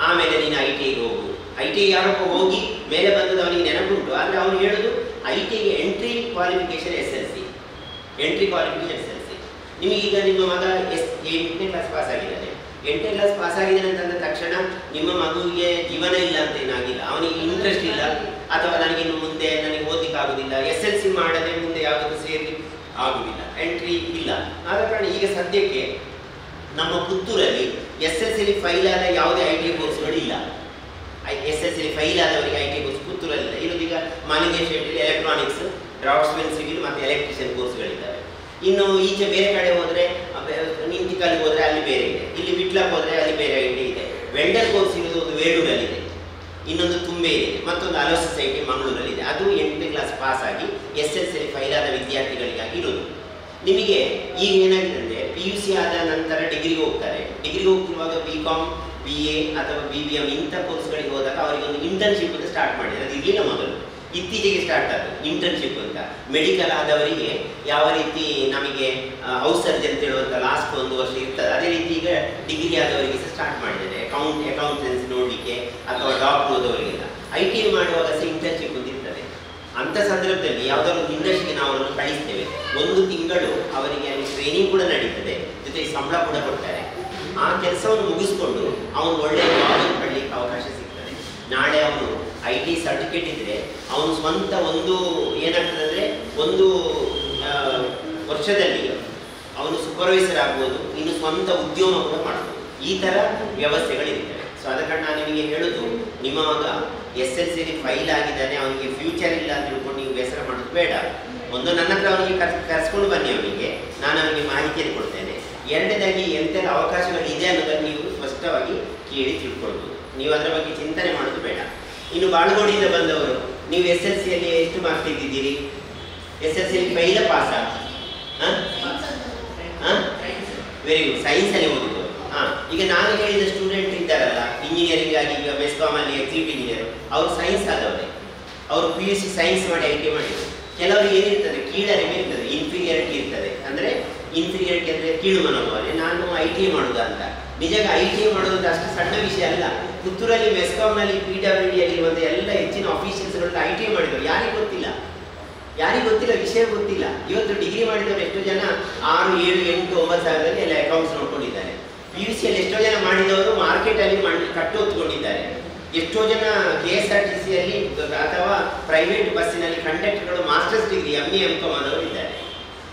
ಆಮೇಲೆ ನೀನು ಐ ಟಿ ಐಗೆ ಹೋಗು. ಐ ಟಿ ಐ ಯಾರೊಬ್ಬ ಹೋಗಿ ಮೇಲೆ ಬಂದದ್ದು ಅವನಿಗೆ ನೆನಪುಂಟು. ಆದರೆ ಅವನು ಹೇಳೋದು ಐ ಟಿ ಐಗೆ entry qualification SLC, entry qualification SLC. ನಿಮಗೀಗ ನಿಮ್ಮ ಮಗ 8ನೇ ಕ್ಲಾಸ್ ಪಾಸ್ ಆಗಿದ್ದಾನೆ, 8ನೇ ಕ್ಲಾಸ್ ಪಾಸ್ ಆಗಿದ್ದಾನೆ ಅಂತಂದ ತಕ್ಷಣ ನಿಮ್ಮ ಮಗುವಿಗೆ ಜೀವನ ಇಲ್ಲ ಅಂತ ಏನಾಗಿಲ್ಲ, ಅವನಿಗೆ ಇಂಟ್ರೆಸ್ಟ್ ಇಲ್ಲ ಅಥವಾ ನನಗಿನ್ನು ಮುಂದೆ ನನಗೆ ಓದಲಿಕ್ಕೆ ಆಗುದಿಲ್ಲ, SLC ಮಾಡದೆ ಮುಂದೆ ಯಾವುದಕ್ಕೂ ಸೇರ್ಲಿಕ್ಕೆ ಆಗುದಿಲ್ಲ, ಎಂಟ್ರಿ ಇಲ್ಲ. ಆದ ಕಾರಣ ಈಗ ಸದ್ಯಕ್ಕೆ ನಮ್ಮ ಪುತ್ತೂರಲ್ಲಿ SLC ಫೈಲ್ ಆದ ಯಾವುದೇ ಐ ಟಿ ಕೋರ್ಸ್ಗಳಿಲ್ಲ. SLC ಫೈಲ್ ಆದವರಿಗೆ ಐ ಟಿ ಕೋರ್ಸ್ ಪುತ್ತೂರಲ್ಲಿಲ್ಲ. ಇರೋದೀಗ ಮಾಲಿಂಗೇಶ್ವರ ಶೆಟ್ಟಿಯಲ್ಲಿ ಎಲೆಕ್ಟ್ರಾನಿಕ್ಸ್, ಡ್ರಾಫ್ಟ್ಸ್ಮನ್ ಸಿವಿಲ್ ಮತ್ತು ಎಲೆಕ್ಟ್ರಿಷಿಯನ್ ಕೋರ್ಸ್ಗಳಿದ್ದಾವೆ. ಇನ್ನು ಈಚೆ ಬೇರೆ ಕಡೆ ಹೋದರೆ ನಿಂತಿಕಲ್ಗೆ ಹೋದರೆ ಅಲ್ಲಿ ಬೇರೆ ಇದೆ, ಇಲ್ಲಿ ವಿಟ್ಲಕ್ಕೆ ಹೋದರೆ ಅಲ್ಲಿ ಬೇರೆ ಐ ಟಿ ಇದೆ. ವೆಂಡರ್ ಕೋರ್ಸ್ ಇರೋದು ಒಂದು ವೇಳೂರಲ್ಲಿದೆ, ಇನ್ನೊಂದು ತುಂಬೆ ಇದೆ, ಮತ್ತೊಂದು ಅಲೋ ಸೊಸೈಟಿ ಮಂಗಳೂರಲ್ಲಿದೆ. ಅದು 8ನೇ ಕ್ಲಾಸ್ ಪಾಸ್ ಆಗಿ SLC ಫೈಲ್ ಆದ ವಿದ್ಯಾರ್ಥಿಗಳಿಗಾಗಿ ಇರೋದು. ನಿಮಗೆ ಈಗ ಏನಾಗಿದೆ ಅಂದರೆ PUC ಆದ ನಂತರ ಡಿಗ್ರಿಗೆ ಹೋಗ್ತಾರೆ. ಡಿಗ್ರಿಗೆ ಹೋಗ್ತಿರುವಾಗ BCom, BA ಅಥವಾ BBM ಇಂಥ ಕೋರ್ಸ್ಗಳಿಗೆ ಹೋದಾಗ ಅವರಿಗೆ ಒಂದು ಇಂಟರ್ನ್ಶಿಪ್ ಅಂತ ಸ್ಟಾರ್ಟ್ ಮಾಡಿದ್ದಾರೆ. ಅದು ಇರಲಿಲ್ಲ ಮೊದಲು, ಇತ್ತೀಚೆಗೆ ಸ್ಟಾರ್ಟ್ ಆಯಿತು ಇಂಟರ್ನ್ಶಿಪ್ ಅಂತ. ಮೆಡಿಕಲ್ ಆದವರಿಗೆ ಯಾವ ರೀತಿ ನಮಗೆ ಹೌಸ್ ಸರ್ಜನ್ ಅಂತ ಹೇಳುವಂಥ ಲಾಸ್ಟ್ 1 ವರ್ಷ ಇರ್ತದೆ, ಅದೇ ರೀತಿ ಈಗ ಡಿಗ್ರಿ ಆದವರಿಗೆ ಸಹ ಸ್ಟಾರ್ಟ್ ಮಾಡಿದ್ದಾರೆ. ಅಕೌಂಟೆನ್ಸಿ ನೋಡಲಿಕ್ಕೆ ಅಥವಾ ಡಾಕ್ಟರ್ ಓದೋರಿಗೆಲ್ಲ ಐ ಟಿ ಐ ಮಾಡುವಾಗ ಸಹ ಇಂಟರ್ನ್ಶಿಪ್ ಅಂತ ಇರ್ತದೆ. ಅಂಥ ಸಂದರ್ಭದಲ್ಲಿ ಯಾವುದಾದ್ರು ಇಂಡಸ್ಟ್ರಿಗೆ ನಾವು ಅವರನ್ನು ಕಳಿಸ್ತೇವೆ. 1 ತಿಂಗಳು ಅವರಿಗೆ ಅಲ್ಲಿ ಟ್ರೈನಿಂಗ್ ಕೂಡ ನಡೀತದೆ, ಜೊತೆಗೆ ಸಂಬಳ ಕೂಡ ಕೊಡ್ತಾರೆ. ಆ ಕೆಲಸವನ್ನು ಮುಗಿಸ್ಕೊಂಡು ಅವನು ಒಳ್ಳೆಯ ಜಾಬ್ ಪಡಲಿಕ್ಕೆ ಅವಕಾಶ ಸಿಗ್ತದೆ. ನಾಳೆ ಅವನು ಐ ಟಿ ಸರ್ಟಿಫಿಕೇಟ್ ಇದ್ದರೆ ಅವನು ಸ್ವಂತ ಒಂದು ಏನಾಗ್ತದೆ ಅಂದರೆ 1 ವರ್ಷದಲ್ಲಿ ಅವನು ಸೂಪರ್ವೈಸರ್ ಆಗ್ಬೋದು, ಇನ್ನು ಸ್ವಂತ ಉದ್ಯೋಗ ಕೂಡ ಮಾಡ್ಬೋದು. ಈ ಥರ ವ್ಯವಸ್ಥೆಗಳಿರ್ತವೆ. ಸೊ ಅದಕ್ಕೆ ನಾನು ನಿಮಗೆ ಹೇಳೋದು, ನಿಮ್ಮ ಮಗ SLC ಫೈಲ್ ಆಗಿದ್ದಾನೆ, ಅವನಿಗೆ ಫ್ಯೂಚರ್ ಇಲ್ಲ ಅಂತ ತಿಳ್ಕೊಂಡು ನೀವು ಬೇಸರ ಮಾಡೋದು ಬೇಡ. ಒಂದು ನನ್ನ ಹತ್ರ ಅವನಿಗೆ ಕರೆಸ್ಕೊಂಡು ಬನ್ನಿ, ಅವನಿಗೆ ನಾನು ಅವನಿಗೆ ಮಾಹಿತಿಯನ್ನು ಕೊಡ್ತೇನೆ. ಎರಡನೇದಾಗಿ ಎಂತೆಲ್ಲ ಅವಕಾಶಗಳಿದೆ ಅನ್ನೋದನ್ನು ನೀವು ಸ್ಪಷ್ಟವಾಗಿ ಕೇಳಿ ತಿಳ್ಕೊಳ್ಬೋದು. ನೀವು ಅದರ ಬಗ್ಗೆ ಚಿಂತನೆ ಮಾಡೋದು ಬೇಡ. ಇನ್ನು ಬಾಳುಗೋಡಿಯಿಂದ ಬಂದವರು, ನೀವು SLCಯಲ್ಲಿ ಎಷ್ಟು ಮಾರ್ಕ್ಸ್ ತೆಗೆದಿದ್ದೀರಿ? SLC ಫೈಲ ಪಾಸ? Very good. ಸೈನ್ಸಲ್ಲಿ ಓದಿದ್ದು. ಈಗ ನಾನು ಹೇಳಿದ ಸ್ಟೂಡೆಂಟ್ ಇದ್ದಾರಲ್ಲ, ಇಂಜಿನಿಯರಿಂಗ್ ಆಗಿ ಈಗ ಬೆಸ್ಕಾಮಲ್ಲಿ ಎಕ್ಸಿಕ್ಯೂಟಿವ್ ಇಂಜಿನಿಯರ್, ಅವರು ಸೈನ್ಸ್ ಆದವರೇ. ಅವರು PUC ಸೈನ್ಸ್ ಮಾಡಿ ಐ ಟಿ ಮಾಡಿದ್ರು. ಕೆಲವರಿಗೆ ಏನಿರ್ತದೆ, ಕೀಳರಿಮೆ ಇರ್ತದೆ, ಇನ್ಫೀರಿಯರಿಟಿ ಇರ್ತದೆ. ಅಂದರೆ ಇನ್ಫೀರಿಯರಿಟಿ ಅಂದರೆ ಕೀಳು ಮನೋಭಾವನೆ, ನಾನು ಐ ಟಿ ಐ ಮಾಡೋದಾ ಅಂತ. ನಿಜಾಗ ಐ ಟಿ ಐ ಮಾಡೋದು ಅಷ್ಟು ಸಣ್ಣ ವಿಷಯ ಅಲ್ಲ. ಪುತ್ತೂರಲ್ಲಿ ಮೆಸ್ಕಾಮ್ನಲ್ಲಿ PWD ಇರುವಂಥ ಎಲ್ಲ ಹೆಚ್ಚಿನ ಆಫೀಷಿಯಲ್ಸ್ಗಳನ್ನ ಐ ಟಿ ಐ ಮಾಡಿದ್ರು. ಯಾರಿಗೆ ಗೊತ್ತಿಲ್ಲ, ವಿಷಯ ಗೊತ್ತಿಲ್ಲ. ಇವತ್ತು ಡಿಗ್ರಿ ಮಾಡಿದವರು ಎಷ್ಟೋ ಜನ 6, 7, 8, 9 ಸಾವಿರದಲ್ಲಿ ಎಲ್ಲ ಅಕೌಂಟ್ಸ್ ನೋಡ್ಕೊಂಡಿದ್ದಾರೆ. PUCಯಲ್ಲಿ ಎಷ್ಟೋ ಜನ ಮಾಡಿದವರು ಮಾರ್ಕೆಟಲ್ಲಿ ಕಟ್ಟು ಹೊತ್ಕೊಂಡಿದ್ದಾರೆ. ಎಷ್ಟೋ ಜನ KSRTCಯಲ್ಲಿ ಅಥವಾ ಪ್ರೈವೇಟ್ ಬಸ್ಸಿನಲ್ಲಿ ಕಂಡಕ್ಟರ್ಗಳು ಮಾಸ್ಟರ್ಸ್ ಡಿಗ್ರಿ MA MCom ಆದವರು ಇದ್ದಾರೆ.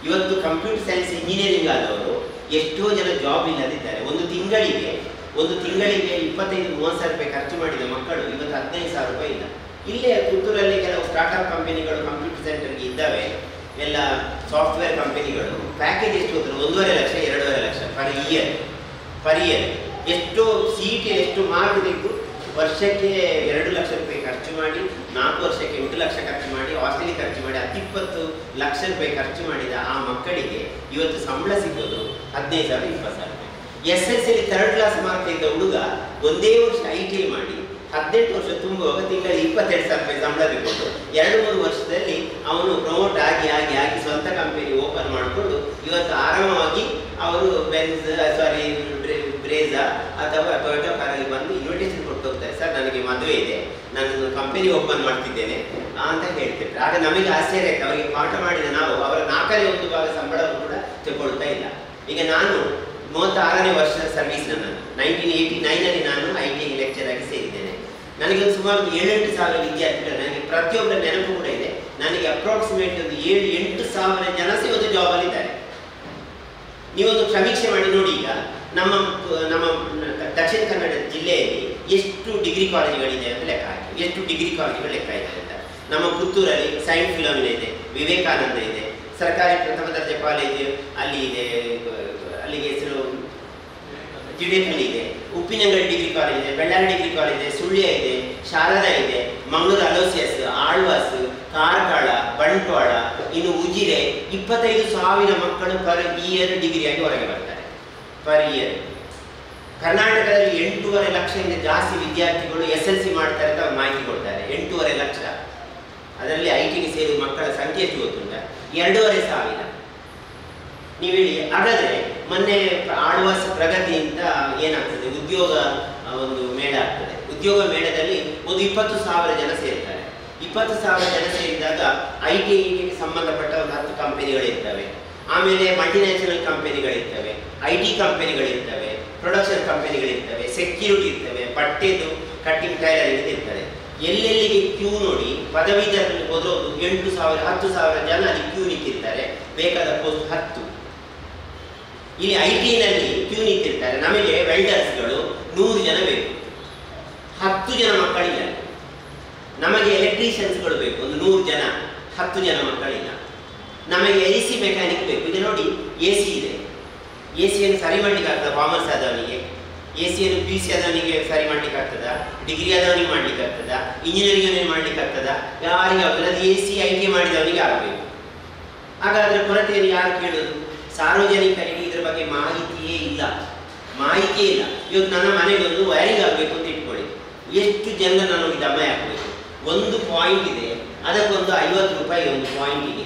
ಇವತ್ತು ಕಂಪ್ಯೂಟರ್ ಸೈನ್ಸ್ ಇಂಜಿನಿಯರಿಂಗ್ ಆದವರು ಎಷ್ಟೋ ಜನ ಜಾಬ್ ಇಲ್ಲದಿದ್ದಾರೆ. ಒಂದು ತಿಂಗಳಿಗೆ 25-30 ಸಾವಿರ ರೂಪಾಯಿ ಖರ್ಚು ಮಾಡಿದ ಮಕ್ಕಳು ಇವತ್ತು 15 ಸಾವಿರ ರೂಪಾಯಿ ಇಲ್ಲ. ಇಲ್ಲೇ ಪುತ್ತೂರಲ್ಲಿ ಕೆಲವು ಸ್ಟಾರ್ಟ್ಅಪ್ ಕಂಪನಿಗಳು ಕಂಪ್ಯೂಟರ್ ಸೆಂಟರ್ಗೆ ಇದ್ದಾವೆ, ಎಲ್ಲ ಸಾಫ್ಟ್ವೇರ್ ಕಂಪನಿಗಳು. ಪ್ಯಾಕೇಜ್ ಎಷ್ಟು ಹೋದ್ರು? 1.5 ಲಕ್ಷ 2.5 ಲಕ್ಷ ಪರ್ ಇಯರ್. ಎಷ್ಟೋ CET ಎಷ್ಟು ಮಾರ್ಕ್ ತೆಗೆದು ವರ್ಷಕ್ಕೆ 2 ಲಕ್ಷ ರೂಪಾಯಿ ಖರ್ಚು ಮಾಡಿ, 4 ವರ್ಷಕ್ಕೆ 8 ಲಕ್ಷ ಖರ್ಚು ಮಾಡಿ, ಹಾಸ್ಟೆಲ್ಗೆ ಖರ್ಚು ಮಾಡಿ 10-20 ಲಕ್ಷ ರೂಪಾಯಿ ಖರ್ಚು ಮಾಡಿದ ಆ ಮಕ್ಕಳಿಗೆ ಇವತ್ತು ಸಂಬಳ ಸಿಗೋದು 15,000-20,000 ರೂಪಾಯಿ. SSLC 3rd ಕ್ಲಾಸ್ ಮಾರ್ಕ್ ತೆಗೆದ ಹುಡುಗ ಒಂದೇ ವರ್ಷ ITI ಮಾಡಿ 18 ವರ್ಷ ತುಂಬುವಾಗ ತಿಂಗಳಿಗೆ 22,000 ರೂಪಾಯಿ ಸಂಬಳ ತಗೊಂಡು 2-3 ವರ್ಷದಲ್ಲಿ ಅವನು ಪ್ರಮೋಟ್ ಆಗಿ ಸ್ವಂತ ಕಂಪನಿ ಓಪನ್ ಮಾಡಿಕೊಂಡು ಇವತ್ತು ಆರಾಮವಾಗಿ ಅವರು ಬ್ರೇಜಾ ಅಥವಾ ಟೊಯೋಟಾ ಕಾರಲ್ಲಿ ಬಂದು ಇನ್ವಿಟೇಷನ್ ಕೊಟ್ಟು ಹೋಗ್ತಾರೆ. ಸರ್, ನನಗೆ ಮದುವೆ ಇದೆ, ನಾನು ಕಂಪನಿ ಓಪನ್ ಮಾಡ್ತಿದ್ದೇನೆ ಅಂತ ಹೇಳ್ತಿರ್ತಾರೆ. ಆಗ ನಮಗೆ ಆಶ್ಚರ್ಯ ಆಯ್ತು. ಅವರಿಗೆ ಪಾಠ ಮಾಡಿದ ನಾವು ಅವರ 4/1 ಭಾಗ ಸಂಬಳವನ್ನು ಕೂಡ ತಗೊಳ್ತಾ ಇಲ್ಲ. ಈಗ ನಾನು 36ನೇ ವರ್ಷದ ಸರ್ವಿಸ್ ನನ್ನದು. 1989ರಲ್ಲಿ ನಾನು ITI ಲೆಕ್ಚರ್ ಆಗಿ ಸೇರಿದ್ದೇನೆ. ನನಗೆ ಸುಮಾರು 7-8 ಸಾವಿರ ವಿದ್ಯಾರ್ಥಿಗಳು, ನನಗೆ ಪ್ರತಿಯೊಬ್ಬರ ನೆನಪು ಕೂಡ ಇದೆ. ನನಗೆ ಅಪ್ರಾಕ್ಸಿಮೇಟ್ ಒಂದು 7-8 ಸಾವಿರ ಜನ ಇವತ್ತು ಜಾಬಲ್ಲಿದ್ದಾರೆ. ನೀವೊಂದು ಸಮೀಕ್ಷೆ ಮಾಡಿ ನೋಡಿ. ಈಗ ನಮ್ಮ ದಕ್ಷಿಣ ಕನ್ನಡ ಜಿಲ್ಲೆಯಲ್ಲಿ ಎಷ್ಟು ಡಿಗ್ರಿ ಕಾಲೇಜುಗಳಿದೆ ಅಂತ ಲೆಕ್ಕ ಹಾಕಿ, ಎಷ್ಟು ಡಿಗ್ರಿ ಕಾಲೇಜುಗಳು ಲೆಕ್ಕ ಇದೆ ಅಂತ. ನಮ್ಮ ಪುತ್ತೂರಲ್ಲಿ ಸೈಂಟ್ ಫಿಲೋಮಿನಾ ಇದೆ, ವಿವೇಕಾನಂದ ಇದೆ, ಸರ್ಕಾರಿ ಪ್ರಥಮ ದರ್ಜೆ ಕಾಲೇಜು ಅಲ್ಲಿ ಇದೆ, ಅಲ್ಲಿಗೆ ಹೆಸರು ಜಿಡೇಹಳ್ಳಿ ಇದೆ, ಉಪ್ಪಿನಂಗಡಿ ಡಿಗ್ರಿ ಕಾಲೇಜ್ ಇದೆ, ಬೆಳ್ಳಾರಿ ಡಿಗ್ರಿ ಕಾಲೇಜ್ ಇದೆ, ಸುಳ್ಯ ಇದೆ, ಶಾರದಾ ಇದೆ, ಮಂಗಳೂರು ಅಲೋಸಿಯಸ್, ಆಳ್ವಾಸ್, ಕಾರ್ಕಳ, ಬಂಟ್ವಾಳ, ಇನ್ನು ಉಜಿರೆ. 25,000 ಮಕ್ಕಳು ಪರ್ ಇಯರ್ ಡಿಗ್ರಿಯಾಗಿ ಹೊರಗೆ ಬರ್ತಾರೆ ಪರ್ ಇಯರ್. ಕರ್ನಾಟಕದಲ್ಲಿ 8.5 ಲಕ್ಷದಿಂದ ಜಾಸ್ತಿ ವಿದ್ಯಾರ್ಥಿಗಳು SLC ಮಾಡ್ತಾರೆ ಅಂತ ಮಾಹಿತಿ ಕೊಡ್ತಾರೆ. 8.5 ಲಕ್ಷ. ಅದರಲ್ಲಿ ITಗೆ ಸೇರುವ ಮಕ್ಕಳ ಸಂಖ್ಯೆ ಎಷ್ಟು ಗೊತ್ತುಂಟ? 2,500. ನೀವು ಹೇಳಿ. ಹಾಗಾದರೆ ಮೊನ್ನೆ ಆಳ್ವಾಸ್ ಪ್ರಗತಿಯಿಂದ ಏನಾಗ್ತದೆ? ಉದ್ಯೋಗ ಒಂದು ಮೇಳ ಆಗ್ತದೆ. ಉದ್ಯೋಗ ಮೇಳದಲ್ಲಿ ಒಂದು 20,000 ಜನ ಸೇರ್ತಾರೆ. 20,000 ಜನ ಸೇರಿದಾಗ ITಗೆ ಸಂಬಂಧಪಟ್ಟ ಒಂದು 10 ಕಂಪನಿಗಳಿರ್ತವೆ, ಆಮೇಲೆ ಮಲ್ಟಿನ್ಯಾಷನಲ್ ಕಂಪನಿಗಳಿರ್ತವೆ, IT ಕಂಪನಿಗಳಿರ್ತವೆ, ಪ್ರೊಡಕ್ಷನ್ ಕಂಪನಿಗಳಿರ್ತವೆ, ಸೆಕ್ಯೂರಿಟಿ ಇರ್ತವೆ, ಬಟ್ಟೆದು ಕಟ್ಟಿಂಗ್ ಟೈಲರಿಂಗ್ ಇರ್ತದೆ. ಎಲ್ಲೆಲ್ಲಿಗೆ ಕ್ಯೂ ನೋಡಿ. ಪದವೀಧರಲ್ಲಿ ಹೋದ್ರೆ 8,000-10,000 ಜನ ಅಲ್ಲಿ ಕ್ಯೂ ನಿಂತಿರ್ತಾರೆ, ಬೇಕಾದ ಪೋಸ್ಟ್ 10. ಇಲ್ಲಿ ITನಲ್ಲಿ ಕ್ಯೂ ನಿಂತಿರ್ತಾರೆ. ನಮಗೆ ವೆಲ್ಡರ್ಸ್ಗಳು 100 ಜನ ಬೇಕು, 10 ಜನ ಮಕ್ಕಳಿಲ್ಲ. ನಮಗೆ ಎಲೆಕ್ಟ್ರಿಷಿಯನ್ಸ್ಗಳು ಬೇಕು ಒಂದು 100 ಜನ, 10 ಜನ ಮಕ್ಕಳಿಲ್ಲ. ನಮಗೆ AC ಮೆಕ್ಯಾನಿಕ್ ಬೇಕು. ಈಗ ನೋಡಿ, AC ಇದೆ, AC-ಯನ್ನು ಸರಿ ಮಾಡ್ಲಿಕ್ಕೆ ಆಗ್ತದೆ ಕಾಮರ್ಸ್ ಆದವನಿಗೆ, AC-ಯನ್ನು PUC ಆದವನಿಗೆ ಸರಿ ಮಾಡ್ಲಿಕ್ಕೆ ಆಗ್ತದ, ಡಿಗ್ರಿ ಆದವನಿಗೆ ಮಾಡ್ಲಿಕ್ಕೆ ಆಗ್ತದ, ಇಂಜಿನಿಯರಿಂಗ್ ಮಾಡ್ಲಿಕ್ಕೆ ಆಗ್ತದ? ಯಾರಿಗೆ ಆಗುದಿಲ್ಲ. ಅದು AC ITI ಮಾಡಿದವನಿಗೆ ಆಗಬೇಕು. ಹಾಗಾದ್ರೆ ಕೊರತೆಯನ್ನು ಯಾರು ಕೇಳೋದು? ಸಾರ್ವಜನಿಕರಿಗೆ ಇದರ ಬಗ್ಗೆ ಮಾಹಿತಿಯೇ ಇಲ್ಲ. ಇವತ್ತು ನನ್ನ ಮನೆಗೆ ಒಂದು ವೈರಿಂಗ್ ಆಗಬೇಕು ಅಂತ ಇಟ್ಕೊಳ್ಳಿ, ಎಷ್ಟು ಜನ ನನಗೆ ದಮ ಹಾಕಬೇಕು? ಒಂದು ಪಾಯಿಂಟ್ ಇದೆ, ಅದಕ್ಕೊಂದು 50 ರೂಪಾಯಿ ಒಂದು ಪಾಯಿಂಟಿಗೆ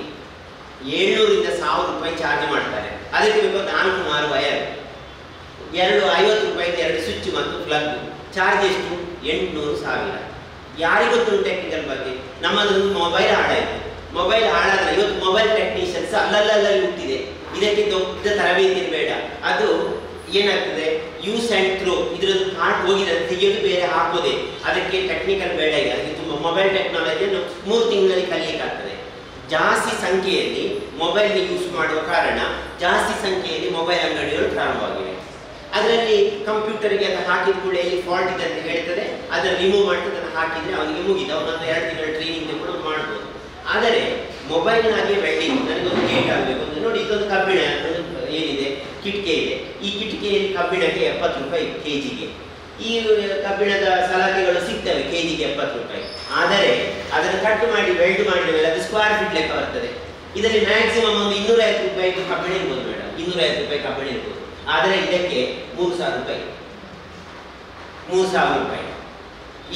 700ರಿಂದ 1000 ರೂಪಾಯಿ ಚಾರ್ಜ್ ಮಾಡ್ತಾರೆ. ಅದಕ್ಕೆ ಬೇಕು 4 ವಯರ್, 50 ರೂಪಾಯಿಗೆ 2 ಸ್ವಿಚ್ ಮತ್ತು ಪ್ಲಗ್. ಚಾರ್ಜ್ ಎಷ್ಟು? 800,000. ಯಾರಿಗೊತ್ತು ಟೆಕ್ನಿಕಲ್ ಬಗ್ಗೆ? ನಮ್ಮದೊಂದು ಮೊಬೈಲ್ ಹಾಳಾಯಿತು. ಮೊಬೈಲ್ ಹಾಳಾದ್ರೆ ಇವತ್ತು ಮೊಬೈಲ್ ಟೆಕ್ನಿಷಿಯನ್ಸ್ ಅಲ್ಲಲ್ಲಿ ಹುಟ್ಟಿದೆ. ಇದಕ್ಕೆ ದೊಡ್ಡ ತರಬೇತಿ ಬೇಡ. ಅದು ಏನಾಗ್ತದೆ? Use and throw. ಇದರದ್ದು ಪಾರ್ಟ್ ಹೋಗಿದೆ, ತೆಗೆಯೋದು ಬೇರೆ ಹಾಕೋದೆ. ಅದಕ್ಕೆ ಟೆಕ್ನಿಕಲ್ ಬೇಡ. ಈಗ ಅದಕ್ಕೆ ತುಂಬ ಮೊಬೈಲ್ ಟೆಕ್ನಾಲಜಿಯನ್ನು 3 ತಿಂಗಳಲ್ಲಿ ಕಲಿಯಲಿಕ್ಕೆ ಆಗ್ತದೆ. ಜಾಸ್ತಿ ಸಂಖ್ಯೆಯಲ್ಲಿ ಮೊಬೈಲ್ ಯೂಸ್ ಮಾಡುವ ಕಾರಣ ಜಾಸ್ತಿ ಸಂಖ್ಯೆಯಲ್ಲಿ ಮೊಬೈಲ್ ಅಂಗಡಿಗಳು ಪ್ರಾರಂಭವಾಗಿವೆ. ಅದರಲ್ಲಿ ಕಂಪ್ಯೂಟರ್ಗೆ ಅದು ಹಾಕಿದ ಕೂಡ ಎಲ್ಲಿ ಫಾಲ್ಟ್ ಇದೆ ಅಂತ ಹೇಳ್ತದೆ, ಅದನ್ನು ರಿಮೂವ್ ಮಾಡ್ತದೆ. ಅದನ್ನು ಹಾಕಿದರೆ ಅವನಿಗೆ ಮುಗಿದ ಅವನೊಂದು 2 ತಿಂಗಳ ಟ್ರೈನಿಂಗ್ ಕೂಡ ಮಾಡ್ಬೋದು. ಆದರೆ ಮೊಬೈಲ್ನಾಗೆ ವೆಲ್ಡಿಂಗ್ ನನಗೊಂದು ಗೇಟ್ ಆಗಬೇಕು ಅಂತ ನೋಡಿ. ಇದೊಂದು ಕಬ್ಬಿಣ ಏನಿದೆ, ಕಿಟಕಿ ಇದೆ. ಈ ಕಿಟಕಿಯಲ್ಲಿ ಕಬ್ಬಿಣಕ್ಕೆ 70 ರೂಪಾಯಿ kg-ಗೆ. ಈ ಕಬ್ಬಿಣದ ಸಲಾಕೆಗಳು ಸಿಗ್ತವೆ kg-ಗೆ 70 ರೂಪಾಯಿ. ಆದರೆ ಅದನ್ನು ಕಟ್ ಮಾಡಿ ವೆಲ್ಡ್ ಮಾಡಿದ ಮೇಲೆ ಅದು ಸ್ಕ್ವೇರ್ ಫೀಟ್ ಲೆಕ್ಕ ಬರ್ತದೆ. ಇದರಲ್ಲಿ ಮ್ಯಾಕ್ಸಿಮಮ್ ಒಂದು 250 ರೂಪಾಯಿ ಕಬ್ಬಿಣ ಇರ್ಬೋದು ಮೇಡಮ್, 250 ರೂಪಾಯಿ ಕಬ್ಬಿಣ ಇರ್ಬೋದು. ಆದರೆ ಇದಕ್ಕೆ 3,000 ರೂಪಾಯಿ. 3,000 ರೂಪಾಯಿ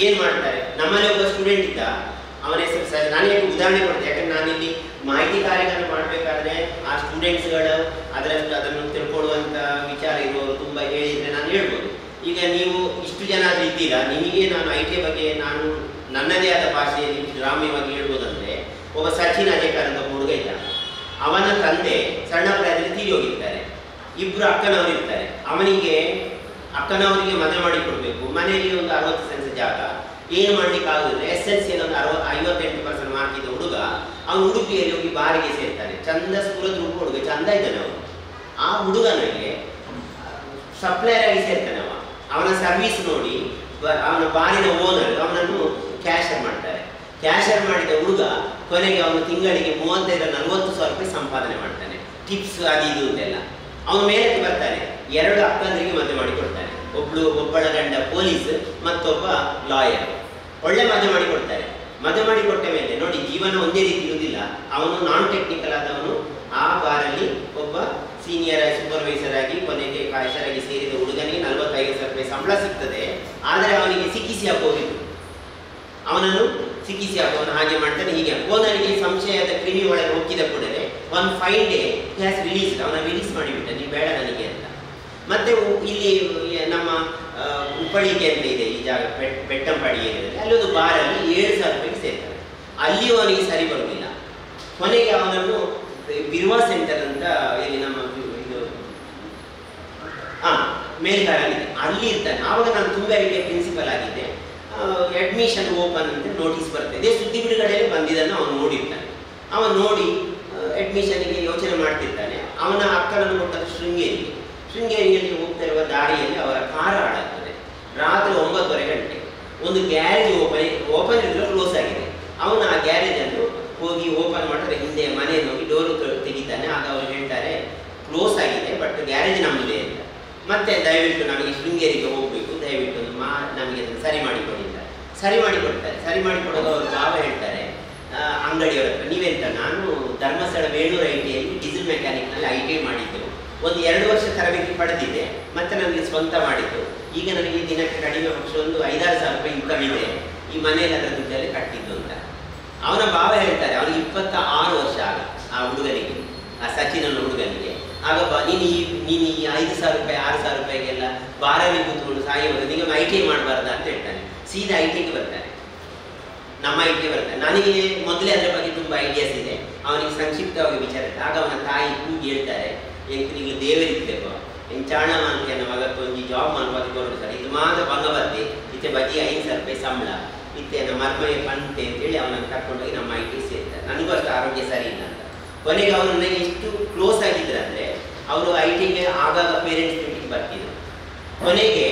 ಏನು ಮಾಡ್ತಾರೆ? ನಮ್ಮಲ್ಲಿ ಒಬ್ಬ ಸ್ಟೂಡೆಂಟ್ ಇದ್ದ, ಅವನ ಹೆಸರು ನಾನು ಯಾಕೆ ಉದಾಹರಣೆ ಕೊಡ್ತೇನೆ, ಯಾಕಂದ್ರೆ ನಾನಿಲ್ಲಿ ಮಾಹಿತಿ ಕಾರ್ಯಕ್ರಮ ಮಾಡಬೇಕಾದ್ರೆ ಆ ಸ್ಟೂಡೆಂಟ್ಸ್ಗಳು ಅದನ್ನು ತಿಳ್ಕೊಳ್ಳುವಂಥ ವಿಚಾರ ಇರುವವರು ತುಂಬ ಹೇಳಿದರೆ ನಾನು ಹೇಳ್ಬೋದು. ಈಗ ನೀವು ಇಷ್ಟು ಜನ ಇದ್ದೀರಾ, ನಿಮಗೆ ನಾನು ITI ಬಗ್ಗೆ ನಾನು ನನ್ನದೇ ಆದ ಭಾಷೆಯಲ್ಲಿ ಗ್ರಾಮ್ಯವಾಗಿ ಹೇಳ್ಬೋದಂದರೆ, ಒಬ್ಬ ಸಚಿನ್ ಅಜೇಕರ್ ಅಂತ ಹುಡುಗ ಇದ್ದ. ಅವನ ತಂದೆ ಸಣ್ಣ ಪ್ರಾಯದಲ್ಲಿ ತೀರಿ ಹೋಗಿರ್ತಾರೆ. 2 ಅಕ್ಕನವರು ಇರ್ತಾರೆ. ಅವನಿಗೆ ಅಕ್ಕನವರಿಗೆ ಮದುವೆ ಮಾಡಿ ಕೊಡಬೇಕು. ಮನೆಯಲ್ಲಿ ಒಂದು 60 ಸೆನ್ಸ್ ಜಾಗ, ಏನು ಮಾಡ್ಲಿಕ್ಕೆ ಆಗುದಿಲ್ಲ. SLC ಒಂದು 58% ಮಾರ್ಕ್ ಇದ್ದ ಹುಡುಗ ಅವನು ಉಡುಪಿಯಲ್ಲಿ ಹೋಗಿ ಬಾರಿಗೆ ಸೇರ್ತಾನೆ. ಚಂದ ಸ್ಕೂಲದ ಹುಡುಗ ಚಂದ ಇದ್ದಾನೆ ಅವನು. ಆ ಹುಡುಗನಿಗೆ ಸಪ್ಲೈಯರ್ ಆಗಿ ಸೇರ್ತಾನೆ. ಅವನ ಸರ್ವಿಸ್ ನೋಡಿ ಅವನ ಬಾರಿನ ಓನರ್ ಅವನನ್ನು ಕ್ಯಾಶರ್ ಮಾಡ್ತಾರೆ. ಕ್ಯಾಶರ್ ಮಾಡಿದ ಹುಡುಗ ಕೊನೆಗೆ ಅವನು ತಿಂಗಳಿಗೆ 35-40 ಸಾವಿರ ರೂಪಾಯಿ ಸಂಪಾದನೆ ಮಾಡ್ತಾನೆ. ಟಿಪ್ಸ್ ಅದು ಇದು ಅಂತೆಲ್ಲ. ಅವನ ಮೇಲೆ ಬರ್ತಾನೆ. 2 ಅಕ್ಕಂದರಿಗೆ ಮದುವೆ ಮಾಡಿಕೊಡ್ತಾನೆ. ಒಬ್ಬಳ ಗಂಡ ಪೊಲೀಸ್, ಮತ್ತೊಬ್ಬ ಲಾಯರ್. ಒಳ್ಳೆ ಮದುವೆ ಮಾಡಿಕೊಡ್ತಾರೆ. ಮದುವೆ ಮಾಡಿಕೊಟ್ಟ ಮೇಲೆ ನೋಡಿ, ಜೀವನ ಒಂದೇ ರೀತಿ ಇರುವುದಿಲ್ಲ. ಅವನು ನಾನ್ ಟೆಕ್ನಿಕಲ್ ಆದವನು. ಆ ಬಾರಲ್ಲಿ ಒಬ್ಬ ಸೀನಿಯರ್ ಸೂಪರ್ವೈಸರ್ ಆಗಿ ಕೊನೆಗೆ ಕಾಯಶರಾಗಿ ಸೇರಿದ ಹುಡುಗನಿಗೆ 45 ಸಾವಿರ ರೂಪಾಯಿ ಸಂಬಳ ಸಿಗ್ತದೆ. ಆದರೆ ಅವನಿಗೆ ಸಿಕ್ಕಿಸಿ ಹಾಕೋಗಿದ್ದು, ಅವನನ್ನು ಸಿಕ್ಕಿಸಿ ಹಾಕೋನು ಹಾಗೆ ಮಾಡ್ತಾನೆ. ಹೀಗೆ ಓನರಿಗೆ ಸಂಶಯದ ಕ್ರಿಮಿ ಒಳಗೆ ಹೋಗಿದ ಕೂಡಲೇ ಒಂದು ಫೈನ್ ಡೇ ಹ್ಯಾಸ್ ರಿಲೀಸ್, ಅವನ ರಿಲೀಸ್ ಮಾಡಿಬಿಟ್ಟ, ನೀವು ಬೇಡ ನನಗೆ ಅಂತ. ಮತ್ತೆ ಇಲ್ಲಿ ನಮ್ಮ ಉಪ್ಪಳಿಕೆ ಅಂತ ಇದೆ ಈ ಜಾಗ, ಬೆಟ್ಟಂಪಾಡಿ ಏರಿಯಾದಲ್ಲಿ. ಅಲ್ಲೊಂದು ಬಾರಲ್ಲಿ 7 ಸಾವಿರ ರೂಪಾಯಿಗೆ ಸೇರ್ತಾರೆ. ಅಲ್ಲಿಯೂ ಅವನಿಗೆ ಸರಿ ಬರುವುದಿಲ್ಲ. ಕೊನೆಗೆ ಅವನನ್ನು ಬಿರ್ವಾ ಸೆಂಟರ್ ಅಂತ ಇಲ್ಲಿ ನಮ್ಮ ಇದು ಮೇಲ್ಗಾರಾಗಿದೆ, ಅಲ್ಲಿ ಇರ್ತಾನೆ. ಆವಾಗ ನಾನು ತುಂಗಾರಿಗೆ ಪ್ರಿನ್ಸಿಪಲ್ ಆಗಿದ್ದೆ. ಅಡ್ಮಿಷನ್ ಓಪನ್ ಅಂತ ನೋಟಿಸ್ ಬರ್ತದೆ, ಸುದ್ದಿ ಬಿಡುಗಡೆಯಲ್ಲಿ ಬಂದಿದ್ದನ್ನು ಅವನು ನೋಡಿರ್ತಾನೆ. ಅವನು ನೋಡಿ ಅಡ್ಮಿಷನ್ಗೆ ಯೋಚನೆ ಮಾಡ್ತಿರ್ತಾನೆ. ಅವನ ಅಕ್ಕನನ್ನು ಕೊಟ್ಟದ್ದು ಶೃಂಗೇರಿಯಲ್ಲಿ ಹೋಗ್ತಾ ಇರುವ ದಾರಿಯಲ್ಲಿ ಅವರ ಕಾರು ಹಾಳಾಗ್ತದೆ. ರಾತ್ರಿ 9:30 ಗಂಟೆ. ಒಂದು ಗ್ಯಾರೇಜ್ ಓಪನ್ ಇದ್ರೆ ಕ್ಲೋಸ್ ಆಗಿದೆ. ಅವನು ಆ ಗ್ಯಾರೇಜನ್ನು ಹೋಗಿ ಓಪನ್ ಮಾಡಿದ್ರೆ ಹಿಂದೆ ಮನೆ ಹೋಗಿ ಡೋರು ತೆಗಿತಾನೆ. ಆಗ ಅವರು ಹೇಳ್ತಾರೆ ಕ್ಲೋಸ್ ಆಗಿದೆ, ಬಟ್ ಗ್ಯಾರೇಜ್ ನಮ್ಮದೇ ಅಂತ. ಮತ್ತೆ ದಯವಿಟ್ಟು ನಮಗೆ ಶೃಂಗೇರಿಗೆ ಹೋಗಬೇಕು, ದಯವಿಟ್ಟು ನಮಗೆ ಅದನ್ನು ಸರಿ ಮಾಡಿಕೊಡಿ ಅಂತ. ಸರಿ ಮಾಡಿಕೊಡ್ತಾರೆ. ಸರಿ ಮಾಡಿಕೊಡೋದು ಅವರು ಭಾವ ಹೇಳ್ತಾರೆ ಅಂಗಡಿಯವರ ಹತ್ರ, ನೀವೆಂತ? ನಾನು ಧರ್ಮಸ್ಥಳ ವೇಣೂರು ITಯಲ್ಲಿ ಡೀಸೆಲ್ ಮೆಕ್ಯಾನಿಕ್ನಲ್ಲಿ ITI ಮಾಡಿದ್ದು. ಒಂದು 2 ವರ್ಷ ತರಬೇತಿ ಪಡೆದಿದ್ದೆ, ಮತ್ತೆ ನನಗೆ ಸ್ವಂತ ಮಾಡಿದ್ದು. ಈಗ ನನಗೆ ದಿನಕ್ಕೆ ಕಡಿಮೆ ಪಕ್ಷ ಒಂದು 5-6 ಸಾವಿರ ರೂಪಾಯಿ ಇನ್ಕಮ್ ಇದೆ. ಈ ಮನೆಯಲ್ಲಿ ಅದರ ದುಡ್ಡಲ್ಲಿ ಕಟ್ಟಿದ್ದು ಅಂತ ಅವನ ಭಾವ ಹೇಳ್ತಾರೆ. ಅವನಿಗೆ 26 ವರ್ಷ ಆಗ ಆ ಹುಡುಗನಿಗೆ, ಆ ಸಚಿನ್ ಅನ್ನೋ ಹುಡುಗನಿಗೆ. ಆಗ ನೀನು ಈ 5 ಸಾವಿರ ರೂಪಾಯಿ 6 ಸಾವಿರ ರೂಪಾಯಿಗೆಲ್ಲ ಬಾರಲ್ಲಿ ಕೂತ್ಕೊಂಡು ಸಾಯುವುದು, ನೀವು ITI ಮಾಡಬಾರ್ದ ಅಂತ ಹೇಳ್ತಾನೆ. ಸೀದಾ ITIಗೆ ಬರ್ತಾನೆ, ನಮ್ಮ ITI ಬರ್ತಾನೆ. ನನಗೆ ಮೊದಲೇ ಅದರ ಬಗ್ಗೆ ತುಂಬ ಐಡಿಯಾಸ್ ಇದೆ. ಅವನಿಗೆ ಸಂಕ್ಷಿಪ್ತವಾಗಿ ವಿಚಾರ. ಆಗ ಅವನ ತಾಯಿ ಕೂಗಿ ಹೇಳ್ತಾರೆ, ಎಂಕನಿಗೆ ದೇವರಿದ್ದೇವ ಎಂಚಾಣ ಮಾನ್ಕೆನ ಮಗತ್ತೊಂದು ಜಾಬ್ ಮಾಡ್ಬೋದು ಸರ್, ಇದು ಮಾತ್ರ ಭಂಗಬದ್ದೆ ಇತ್ತೆ ಬಜಿ 5 ಸಾವಿರ ರೂಪಾಯಿ ಸಂಬಳ ಇತ್ತೆ ನಮ್ಮ ಮರ್ಮಯ ಪಂತೆ ಅಂತೇಳಿ ಅವನನ್ನು ಕರ್ಕೊಂಡೋಗಿ ನಮ್ಮ ITI ಸೇರ್ತಾರೆ. ನನಗೂ ಅಷ್ಟು ಆರೋಗ್ಯ ಸರಿ ಇಲ್ಲ ಅಂತ. ಕೊನೆಗೆ ಅವರು ನನಗೆ ಎಷ್ಟು ಕ್ಲೋಸ್ ಆಗಿದ್ರು ಅಂದರೆ, ಅವರು ITIಗೆ ಆಗಾಗ ಪೇರೆಂಟ್ಸ್ ಮೀಟಿಂಗ್ ಬರ್ತಿದ್ರು. ಕೊನೆಗೆ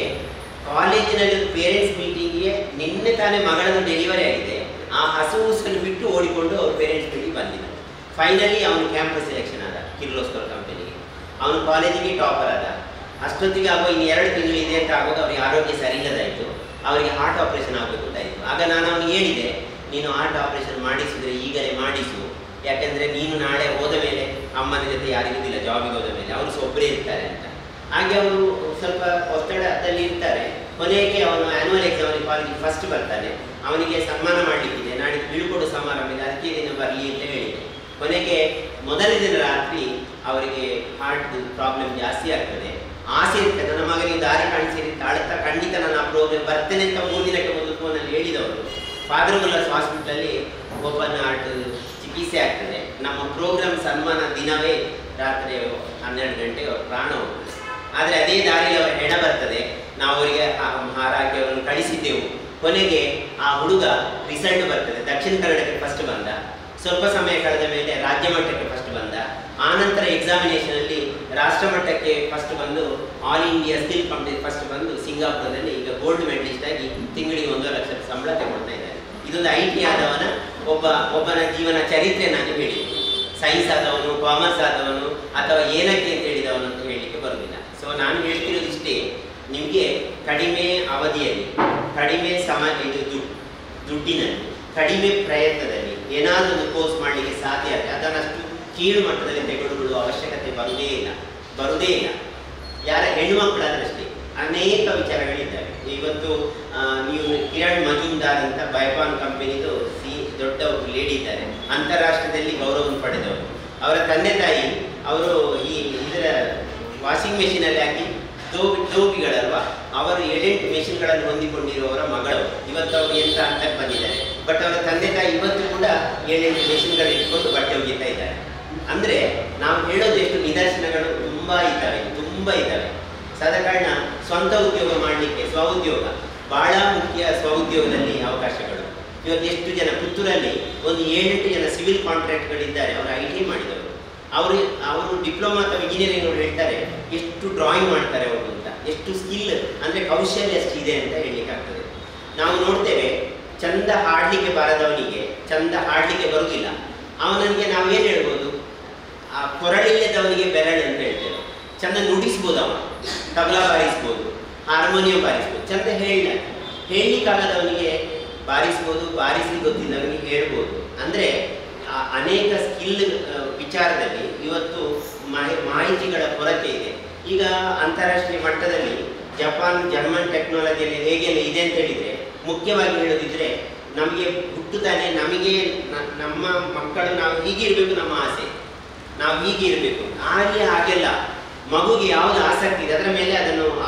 ಕಾಲೇಜಿನಲ್ಲಿ ಪೇರೆಂಟ್ಸ್ ಮೀಟಿಂಗ್ಗೆ ನಿನ್ನೆ ತಾನೇ ಮಗಳದ್ದು ಡೆಲಿವರಿ ಆಗಿದೆ, ಆ ಹಸುವನ್ನು ಬಿಟ್ಟು ಓಡಿಕೊಂಡು ಅವ್ರು ಪೇರೆಂಟ್ಸ್ ಮೀಟಿಂಗ್ ಬಂದಿದ್ದರು. ಫೈನಲಿ ಅವನು ಕ್ಯಾಂಪಸ್ ಸೆಲೆಕ್ಷನ್ ಆದ ಕಿರ್ಲೋಸ್ಕರ್ ಕಂಪನಿಗೆ. ಅವನು ಕಾಲೇಜಿಗೆ ಟಾಪರ್ ಆದ. ಅಷ್ಟೊತ್ತಿಗೆ ಆಗುವ ಇನ್ನು 2 ತಿಂಗಳಿದೆ ಅಂತ ಆಗೋದು ಅವರಿಗೆ ಆರೋಗ್ಯ ಸರಿ ಇಲ್ಲದಾಯಿತು. ಅವರಿಗೆ ಹಾರ್ಟ್ ಆಪರೇಷನ್ ಆಗಬೇಕು ಅಂತಾಯಿತು. ಆಗ ನಾನು ಅವನಿಗೆ ಹೇಳಿದೆ, ನೀನು ಹಾರ್ಟ್ ಆಪರೇಷನ್ ಮಾಡಿಸಿದರೆ ಈಗಲೇ ಮಾಡಿಸು, ಯಾಕೆಂದರೆ ನೀನು ನಾಳೆ ಹೋದ ಮೇಲೆ ಅಮ್ಮನ ಜೊತೆ ಯಾರಿಗುದಿಲ್ಲ, ಜಾಬಿಗೆ ಹೋದ ಮೇಲೆ ಅವರು ಒಬ್ಬರೇ ಇರ್ತಾರೆ ಅಂತ. ಹಾಗೆ ಅವರು ಸ್ವಲ್ಪ ಒತ್ತಡದಲ್ಲಿ ಇರ್ತಾರೆ. ಕೊನೆಗೆ ಅವನು ಆ್ಯನ್ಯುವಲ್ ಎಕ್ಸಾಮಿಗೆ ಕಾಲೇಜಿಗೆ ಫಸ್ಟ್ ಬರ್ತಾನೆ. ಅವನಿಗೆ ಸನ್ಮಾನ ಮಾಡಲಿಕ್ಕಿದೆ, ನಾಳೆ ಬೀಳ್ಕೊಡು ಸಮಾರಂಭ ಇದೆ, ಅದಕ್ಕೆ ದಿನ ಬರಲಿ ಅಂತ ಹೇಳಿದೆ. ಕೊನೆಗೆ ಮೊದಲ ದಿನ ರಾತ್ರಿ ಅವರಿಗೆ ಹಾರ್ಟ್ ಪ್ರಾಬ್ಲಮ್ ಜಾಸ್ತಿ ಆಗ್ತದೆ. ಆಸೆ ಇರ್ತದೆ, ನನ್ನ ಮಗನಿಗೆ ದಾರಿ ಕಾಣಿಸಿರುತ್ತೆ, ಅಳ್ತಾ ಖಂಡಿತ ನಾನು ಆ ಪ್ರೋಗ್ರಾಮ್ ಬರ್ತೇನೆ ಅಂತ 3 ದಿನಕ್ಕೆ ಮೊದಲು ಫೋನಲ್ಲಿ ಹೇಳಿದವರು. ಫಾದರ್ ಮುಲ್ಲರ್ಸ್ ಹಾಸ್ಪಿಟಲಲ್ಲಿ ಓಪನ್ ಹಾರ್ಟ್ ಚಿಕಿತ್ಸೆ ಆಗ್ತದೆ. ನಮ್ಮ ಪ್ರೋಗ್ರಾಮ್ ಸನ್ಮಾನ ದಿನವೇ ರಾತ್ರಿ 12 ಗಂಟೆಗೆ ಅವ್ರ ಪ್ರಾಣ ಹೋಗ್ತದೆ. ಆದರೆ ಅದೇ ದಾರಿಯಲ್ಲಿ ಅವರ ಹೆಣ ಬರ್ತದೆ. ನಾವು ಅವರಿಗೆ ಹಾರಾಕಿ ಅವರನ್ನು ಕಳಿಸಿದ್ದೆವು. ಕೊನೆಗೆ ಆ ಹುಡುಗ ರಿಸಲ್ಟ್ ಬರ್ತದೆ. ದಕ್ಷಿಣ ಕನ್ನಡಕ್ಕೆ ಫಸ್ಟ್ ಬಂದ. ಸ್ವಲ್ಪ ಸಮಯ ಕಳೆದ ಮೇಲೆ ರಾಜ್ಯ ಮಟ್ಟಕ್ಕೆ ಫಸ್ಟ್ ಬಂದ. ಆನಂತರ ಎಕ್ಸಾಮಿನೇಷನಲ್ಲಿ ರಾಷ್ಟ್ರ ಮಟ್ಟಕ್ಕೆ ಫಸ್ಟ್ ಬಂದು all India skill competition first ಬಂದು ಸಿಂಗಾಪುರದಲ್ಲಿ ಈಗ ಗೋಲ್ಡ್ ಮೆಡಲಿಸ್ಟ್ ಆಗಿ ತಿಂಗಳಿಗೆ 1.5 ಲಕ್ಷ ಸಂಬಳ ತಗೊಳ್ತಾ ಇದ್ದಾರೆ. ಇದೊಂದು ITI ಆದವನ ಒಬ್ಬನ ಜೀವನ ಚರಿತ್ರೆ ನಾನು ಹೇಳಿದೆ. ಸೈನ್ಸ್ ಆದವನು, ಕಾಮರ್ಸ್ ಆದವನು ಅಥವಾ ಏನಕ್ಕೆ ಅಂತ ಹೇಳಿದವನು ಅಂತ ಹೇಳಲಿಕ್ಕೆ ಬರುವುದಿಲ್ಲ. ಸೊ ನಾನು ಹೇಳ್ತಿರೋದು ಇಷ್ಟೇ, ನಿಮಗೆ ಕಡಿಮೆ ಅವಧಿಯಲ್ಲಿ, ಕಡಿಮೆ ದುಡ್ಡಿನಲ್ಲಿ, ಕಡಿಮೆ ಪ್ರಯತ್ನದಲ್ಲಿ ಏನಾದರೂ ಒಂದು ಕೋರ್ಸ್ ಮಾಡಲಿಕ್ಕೆ ಸಾಧ್ಯ ಆದರೆ ಅದನ್ನಷ್ಟು ಕೀಳು ಮಟ್ಟದಲ್ಲಿ ತೆಗೆದುಕೊಳ್ಳುವ ಅವಶ್ಯಕತೆ ಬರುವುದೇ ಇಲ್ಲ. ಯಾರ ಹೆಣ್ಣುಮಕ್ಕಳಾದ್ರಷ್ಟೇ ಅನೇಕ ವಿಚಾರಗಳಿದ್ದಾವೆ. ಇವತ್ತು ನೀವು ಕಿರಣ್ ಮಜುಮ್ದಾರ್ ಅಂತ ಬೈಪಾನ್ ಕಂಪನಿದು ದೊಡ್ಡ ಲೇಡಿ ಇದ್ದಾರೆ, ಅಂತಾರಾಷ್ಟ್ರದಲ್ಲಿ ಗೌರವವನ್ನು ಪಡೆದವರು. ಅವರ ತಂದೆ ತಾಯಿ ಅವರು ಇದರ ವಾಷಿಂಗ್ ಮೆಷಿನಲ್ಲಿ ಹಾಕಿ ದೋಬಿಗಳಲ್ವಾ, ಅವರು 7-8 ಮೆಷಿನ್ಗಳನ್ನು ಹೊಂದಿಕೊಂಡಿರುವವರ ಮಗಳು. ಇವತ್ತು ಅವರು ಎಂತ ಹಂತಕ್ಕೆ ಬಂದಿದ್ದಾರೆ. ಬಟ್ ಅವರ ತಂದೆ ತಾಯಿ ಇವತ್ತು ಕೂಡ 7-8 ಮೆಷಿನ್ಗಳು ಇಟ್ಕೊಂಡು ಬಟ್ಟೆ ಒಗಿತಾ ಇದ್ದಾರೆ. ಅಂದರೆ ನಾವು ಹೇಳೋದು ಎಷ್ಟು ನಿದರ್ಶನಗಳು ತುಂಬ ಇದ್ದಾವೆ. ಸಾದ ಕಾರಣ ಸ್ವಂತ ಉದ್ಯೋಗ ಮಾಡಲಿಕ್ಕೆ, ಸ್ವಉದ್ಯೋಗ ಬಹಳ ಮುಖ್ಯ ಸ್ವಉದ್ಯೋಗದಲ್ಲಿ ಅವಕಾಶಗಳು. ಇವತ್ತು ಎಷ್ಟು ಜನ ಪುತ್ತೂರಲ್ಲಿ ಒಂದು 7-8 ಜನ ಸಿವಿಲ್ ಕಾಂಟ್ರಾಕ್ಟ್ಗಳಿದ್ದಾರೆ, ಅವರು IT ಮಾಡಿದವರು. ಅವರು ಡಿಪ್ಲೊಮಾ ಅಥವಾ ಇಂಜಿನಿಯರಿಂಗ್ ಅವರು ಹೇಳ್ತಾರೆ ಎಷ್ಟು ಡ್ರಾಯಿಂಗ್ ಮಾಡ್ತಾರೆ ಅವರು ಅಂತ, ಎಷ್ಟು ಸ್ಕಿಲ್ ಅಂದರೆ ಕೌಶಲ್ಯ ಎಷ್ಟಿದೆ ಅಂತ ಹೇಳಲಿಕ್ಕಾಗ್ತದೆ. ನಾವು ನೋಡ್ತೇವೆ ಚಂದ ಹಾಡಲಿಕ್ಕೆ ಬಾರದವನಿಗೆ ಚಂದ ಹಾಡಲಿಕ್ಕೆ ಬರುವುದಿಲ್ಲ, ಅವನಿಗೆ ನಾವೇನು ಹೇಳ್ಬೋದು, ಆ ಕೊರಳಿಲ್ಲದವನಿಗೆ ಬೆರಳು ಅಂತ ಹೇಳ್ತೇವೆ. ಚಂದ ನುಡಿಸ್ಬೋದು, ಅವ ತಬಲಾ ಬಾರಿಸ್ಬೋದು, ಹಾರ್ಮೋನಿಯಂ ಬಾರಿಸ್ಬೋದು, ಚಂದ ಹೇಳಲಿಕ್ಕಾಗದವನಿಗೆ ಬಾರಿಸ್ಬೋದು, ಬಾರಿಸ್ಲಿಕ್ಕೆ ಗೊತ್ತಿದ್ದವನಿಗೆ ಹೇಳ್ಬೋದು. ಅಂದರೆ ಅನೇಕ ಸ್ಕಿಲ್ ವಿಚಾರದಲ್ಲಿ ಇವತ್ತು ಮಾಹಿತಿಗಳ ಕೊರತೆ ಇದೆ. ಈಗ ಅಂತಾರಾಷ್ಟ್ರೀಯ ಮಟ್ಟದಲ್ಲಿ ಜಪಾನ್ ಜರ್ಮನ್ ಟೆಕ್ನಾಲಜಿಯಲ್ಲಿ ಹೇಗೆಲ್ಲ ಇದೆ ಅಂತ ಹೇಳಿದರೆ, ಮುಖ್ಯವಾಗಿ ಹೇಳೋದಿದ್ರೆ ನಮಗೆ ಹುಟ್ಟುತ್ತಾನೆ ನಮಗೆ ನಮ್ಮ ಮಕ್ಕಳು ನಾವು ಹೀಗಿರಬೇಕು, ನಮ್ಮ ಆಸೆ ನಾವು ಹೀಗೆ ಇರಬೇಕು. ಹಾಗೆಲ್ಲ ಮಗುಗೆ ಯಾವುದು ಆಸಕ್ತಿ ಇದೆ ಅದರ ಮೇಲೆ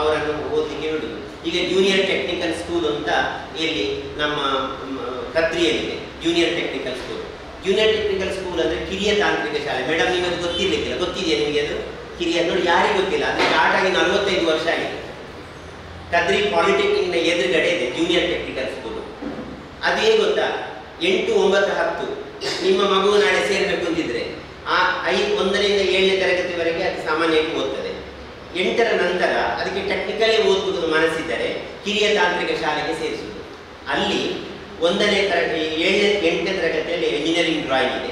ಅವರನ್ನು ಓದಲಿಕ್ಕೆ ಬಿಡುವುದು. ಈಗ ಜೂನಿಯರ್ ಟೆಕ್ನಿಕಲ್ ಸ್ಕೂಲ್ ಅಂತ ಇಲ್ಲಿ ನಮ್ಮ ಕದ್ರಿಯಲ್ಲಿದೆ junior technical school. Junior technical school ಅಂದರೆ ಕಿರಿಯ ತಾಂತ್ರಿಕ ಶಾಲೆ. ಮೇಡಮ್ ನಿಮಗೆ ಗೊತ್ತಿರಲಿಕ್ಕಿಲ್ಲ, ಗೊತ್ತಿದೆಯಾ ನಿಮಗೆ? ಅದು ಕಿರಿಯ ನೋಡಿ, ಯಾರಿಗೂ ಗೊತ್ತಿಲ್ಲ. ಅದು ಸ್ಟಾರ್ಟ್ ಆಗಿ 45 ವರ್ಷ ಆಗಿದೆ. ಕದ್ರಿ ಪಾಲಿಟೆಕ್ನಿಕ್ನ ಎದುರುಗಡೆ ಇದೆ ಜೂನಿಯರ್ ಟೆಕ್ನಿಕಲ್ ಸ್ಕೂಲ್. ಅದು ಹೇಗೆ ಗೊತ್ತಾ, 8, 9, 10 ನಿಮ್ಮ ಮಗು ನಾಳೆ ಸೇರಬೇಕು ಅಂತಿದ್ರೆ 1ರಿಂದ 7ನೇ ತರಗತಿವರೆಗೆ ಅದು ಸಾಮಾನ್ಯವಾಗಿ ಓದ್ತದೆ. 8ರ ನಂತರ ಅದಕ್ಕೆ ಟೆಕ್ನಿಕಲೇ ಓದುವುದು ಮನಸ್ಸಿದ್ದರೆ ಕಿರಿಯ ತಾಂತ್ರಿಕ ಶಾಲೆಗೆ ಸೇರಿಸುವುದು. ಅಲ್ಲಿ 1ನೇ ತರಗತಿ 8ನೇ ತರಗತಿಯಲ್ಲಿ ಇಂಜಿನಿಯರಿಂಗ್ ಡ್ರಾಯಿಂಗ್ ಇದೆ.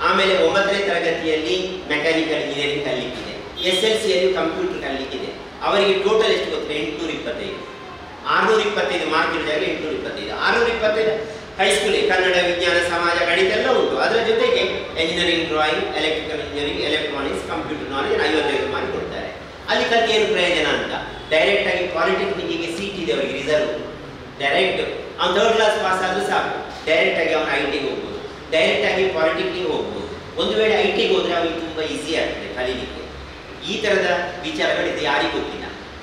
ಆಮೇಲೆ 9ನೇ ತರಗತಿಯಲ್ಲಿ ಮೆಕ್ಯಾನಿಕಲ್ ಇಂಜಿನಿಯರಿಂಗ್ ಕಲಿಕ್ಕಿದೆ. SLCಯಲ್ಲಿ ಕಂಪ್ಯೂಟರ್ ಕಲಿಕ್ಕಿದೆ. ಅವರಿಗೆ ಟೋಟಲ್ ಎಷ್ಟು ಗೊತ್ತಿದೆ? 825. 625 ಮಾರ್ಕ್ ಇದ್ದಾಗ 825. 625 ಹೈಸ್ಕೂಲ್ ಕನ್ನಡ, ವಿಜ್ಞಾನ, ಸಮಾಜ, ಗಣಿತ ಎಲ್ಲ ಉಂಟು. ಅದರ ಜೊತೆಗೆ engineering drawing, electrical engineering, electronics, computer knowledge 55 mark ಕೊಡ್ತಾರೆ. ಅಲ್ಲಿ ಕಲಿತು ಏನು ಪ್ರಯೋಜನ ಅಂತ, ಡೈರೆಕ್ಟ್ ಆಗಿ ಪಾಲಿಟೆಕ್ನಿಕ್ಗೆ ಸೀಟ್ ಇದೆ ಅವರಿಗೆ, ರಿಸರ್ವ್. ಡೈರೆಕ್ಟ್ ಅವ್ನು 3rd ಕ್ಲಾಸ್ ಪಾಸ್ ಆದರೂ ಸಾಕು, ಡೈರೆಕ್ಟ್ ಆಗಿ ಅವನು ITಗೆ ಹೋಗ್ಬೋದು, ಡೈರೆಕ್ಟ್ ಆಗಿ ಪಾಲಿಟೆಕ್ನಿಕ್ ಹೋಗ್ಬೋದು. ಒಂದು ವೇಳೆ ITಗೆ ಹೋದರೆ ಅವನಿಗೆ ತುಂಬ ಈಸಿ ಆಗ್ತದೆ ಕಲೀಲಿಕ್ಕೆ. ಈ ಥರದ ವಿಚಾರಗಳಿದೆ, ಯಾರಿಗೂ ಗೊತ್ತಿಲ್ಲ.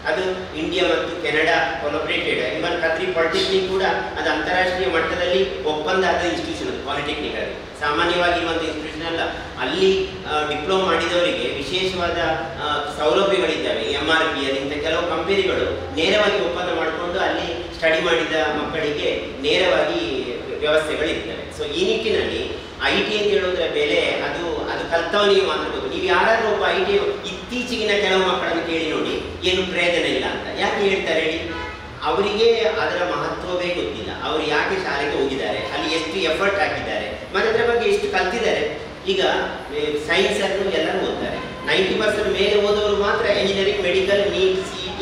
ಅದು ಇಂಡಿಯಾ ಮತ್ತು ಕೆನಡಾ ಕೊಲಾಬ್ರೇಟೆಡ್. ಇವನ್ ಕದ್ರಿ ಪಾಲಿಟೆಕ್ನಿಕ್ ಕೂಡ ಅದು ಅಂತಾರಾಷ್ಟ್ರೀಯ ಮಟ್ಟದಲ್ಲಿ ಒಪ್ಪಂದ ಆದ ಇನ್ಸ್ಟಿಟ್ಯೂಷನ್. ಪಾಲಿಟೆಕ್ನಿಕ್ ಆಗಿ ಸಾಮಾನ್ಯವಾಗಿ ಒಂದು ಇನ್ಸ್ಟಿಟ್ಯೂಷನ್ ಅಲ್ಲ. ಅಲ್ಲಿ ಡಿಪ್ಲೊಮಾ ಮಾಡಿದವರಿಗೆ ವಿಶೇಷವಾದ ಸೌಲಭ್ಯಗಳಿದ್ದಾವೆ. MRPL ಇಂಥ ಕೆಲವು ಕಂಪನಿಗಳು ನೇರವಾಗಿ ಒಪ್ಪಂದ ಮಾಡಿಕೊಂಡು ಅಲ್ಲಿ ಸ್ಟಡಿ ಮಾಡಿದ ಮಕ್ಕಳಿಗೆ ನೇರವಾಗಿ ವ್ಯವಸ್ಥೆಗಳಿರ್ತವೆ. ಸೊ ಈ ನಿಟ್ಟಿನಲ್ಲಿ IT ಅಂತ ಹೇಳೋದ್ರ ಬೆಲೆ ಅದು ಕಲ್ತವನಿಗೆ ಮಾತ್ರ ಗೊತ್ತು. ನೀವು ಯಾರಾದ್ರೂ ಒಬ್ಬ IT ಇತ್ತೀಚೆಗಿನ ಕೆಲವು ಮಕ್ಕಳನ್ನು ಕೇಳಿ ನೋಡಿ, ಏನು ಪ್ರಯೋಜನ ಇಲ್ಲ ಅಂತ. ಯಾಕೆ ಹೇಳ್ತಾರೆ ಹೇಳಿ? ಅವರಿಗೆ ಅದರ ಮಹತ್ವವೇ ಗೊತ್ತಿಲ್ಲ. ಅವರು ಯಾಕೆ ಶಾಲೆಗೆ ಹೋಗಿದ್ದಾರೆ, ಅಲ್ಲಿ ಎಷ್ಟು ಎಫರ್ಟ್ ಹಾಕಿದ್ದಾರೆ, ಮತ್ತು ಅದರ ಬಗ್ಗೆ ಎಷ್ಟು ಕಲ್ತಿದ್ದಾರೆ. ಈಗ ಸೈನ್ಸ್ ಅನ್ನು ಎಲ್ಲರೂ ಓದ್ತಾರೆ. 90% ಮೇಲೆ ಓದೋರು ಮಾತ್ರ engineering, medical, NEET, CET,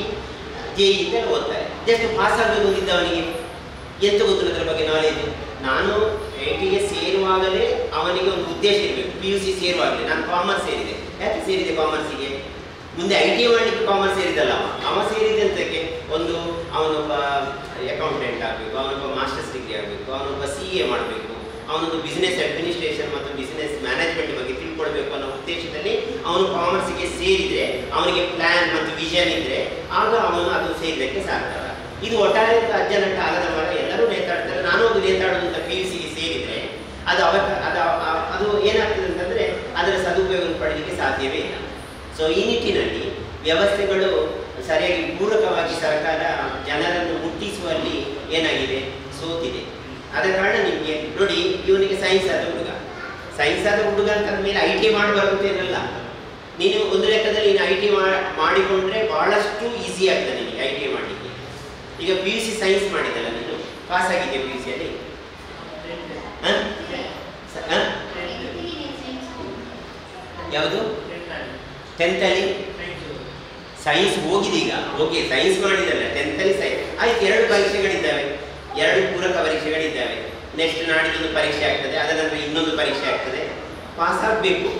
JEE ಇದೆಲ್ಲ ಓದ್ತಾರೆ. ಜಸ್ಟ್ ಪಾಸ್ ಆಗಬೇಕು ಅಂತಿದ್ದವನಿಗೆ ಎಂತ ಗೊತ್ತಿಲ್ಲ ಅದರ ಬಗ್ಗೆ ನಾಲೆಜ್. ನಾನು ITಗೆ ಸೇರುವಾಗಲೇ ಅವನಿಗೆ ಒಂದು ಉದ್ದೇಶ ಇರಬೇಕು. PUC ಸೇರುವಾಗಲೇ ನಾನು ಕಾಮರ್ಸ್ ಸೇರಿದೆ. ಯಾಕೆ ಸೇರಿದೆ ಕಾಮರ್ಸಿಗೆ? ಮುಂದೆ IT ಮಾಡಲಿಕ್ಕೆ ಕಾಮರ್ಸ್ ಸೇರಿದಲ್ಲ. ಅವ ಸೇರಿದಂತಕ್ಕೆ ಒಂದು ಅವನೊಬ್ಬ ಅಕೌಂಟೆಂಟ್ ಆಗಬೇಕು, ಅವನೊಬ್ಬ ಮಾಸ್ಟರ್ಸ್ ಡಿಗ್ರಿ ಆಗಬೇಕು, ಅವನೊಬ್ಬ CA ಮಾಡಬೇಕು, ಅವನೊಂದು ಬಿಸ್ನೆಸ್ ಅಡ್ಮಿನಿಸ್ಟ್ರೇಷನ್ ಮತ್ತು ಬಿಸ್ನೆಸ್ ಮ್ಯಾನೇಜ್ಮೆಂಟ್ ಬಗ್ಗೆ ತಿಳ್ಕೊಳ್ಬೇಕು ಅನ್ನೋ ಉದ್ದೇಶದಲ್ಲಿ ಅವನು ಕಾಮರ್ಸಿಗೆ ಸೇರಿದರೆ, ಅವನಿಗೆ ಪ್ಲ್ಯಾನ್ ಮತ್ತು ವಿಷನ್ ಇದ್ದರೆ ಆಗ ಅವನು ಅದು ಸೇರಿದಕ್ಕೆ ಸಾಧ್ಯ. ಇದು ಒಟ್ಟಾರೆ ಅಜ್ಜನಟ್ಟ ಆಗದ ಮರ, ಎಲ್ಲರೂ ನೇತಾಡ್ತಾರೆ. ನಾನು ಅದು ನೇತಾಡೋದು ಅಂತ PUCಗೆ ಸೇರಿದರೆ ಅದು ಏನಾಗ್ತದೆ ಅಂತಂದರೆ ಅದರ ಸದುಪಯೋಗ ಪಡಲಿಕ್ಕೆ ಸಾಧ್ಯವೇ ಇಲ್ಲ. ಸೊ ಈ ನಿಟ್ಟಿನಲ್ಲಿ ವ್ಯವಸ್ಥೆಗಳು ಸರಿಯಾಗಿ ಪೂರಕವಾಗಿ ಸರ್ಕಾರ ಜನರನ್ನು ಮುಟ್ಟಿಸುವಲ್ಲಿ ಏನಾಗಿದೆ, ಸೋತಿದೆ. ಆದ ಕಾರಣ ನಿಮಗೆ ನೋಡಿ, ಇವನಿಗೆ ಸೈನ್ಸ್ ಆದ ಹುಡುಗ ಅಂತಂದ ಮೇಲೆ IT ಮಾಡಬಾರ್ದು ಏನಲ್ಲ. ನೀನು ಒಂದು ಲೆಕ್ಕದಲ್ಲಿ ನೀನು IT ಮಾಡಿಕೊಂಡ್ರೆ ಬಹಳಷ್ಟು ಈಸಿ ಆಗ್ತದೆ ನಿನಗೆ IT ಮಾಡಲಿಕ್ಕೆ. ಈಗ PUC ಸೈನ್ಸ್ ಮಾಡಿದಲ್ಲ, ನೀನು ಪಾಸ್ ಆಗಿದ್ದೆ PUCಯಲ್ಲಿ? ಯಾವುದು? 10th ಅಲ್ಲಿ ಸೈನ್ಸ್ ಹೋಗಿದೀಗ. ಓಕೆ, ಸೈನ್ಸ್ ಮಾಡಿದಲ್ಲ, 10th ಅಲ್ಲಿ ಸೈನ್ಸ್ ಆಯ್ತು. 2 ಪರೀಕ್ಷೆಗಳಿದ್ದಾವೆ, 2 ಪೂರಕ ಪರೀಕ್ಷೆಗಳಿದ್ದಾವೆ. ನೆಕ್ಸ್ಟ್ ನಾಡಿದ್ದು ಪರೀಕ್ಷೆ ಆಗ್ತದೆ, ಅದರ ನಂತರ ಇನ್ನೊಂದು ಪರೀಕ್ಷೆ ಆಗ್ತದೆ. ಪಾಸ್ ಆಗಬೇಕು,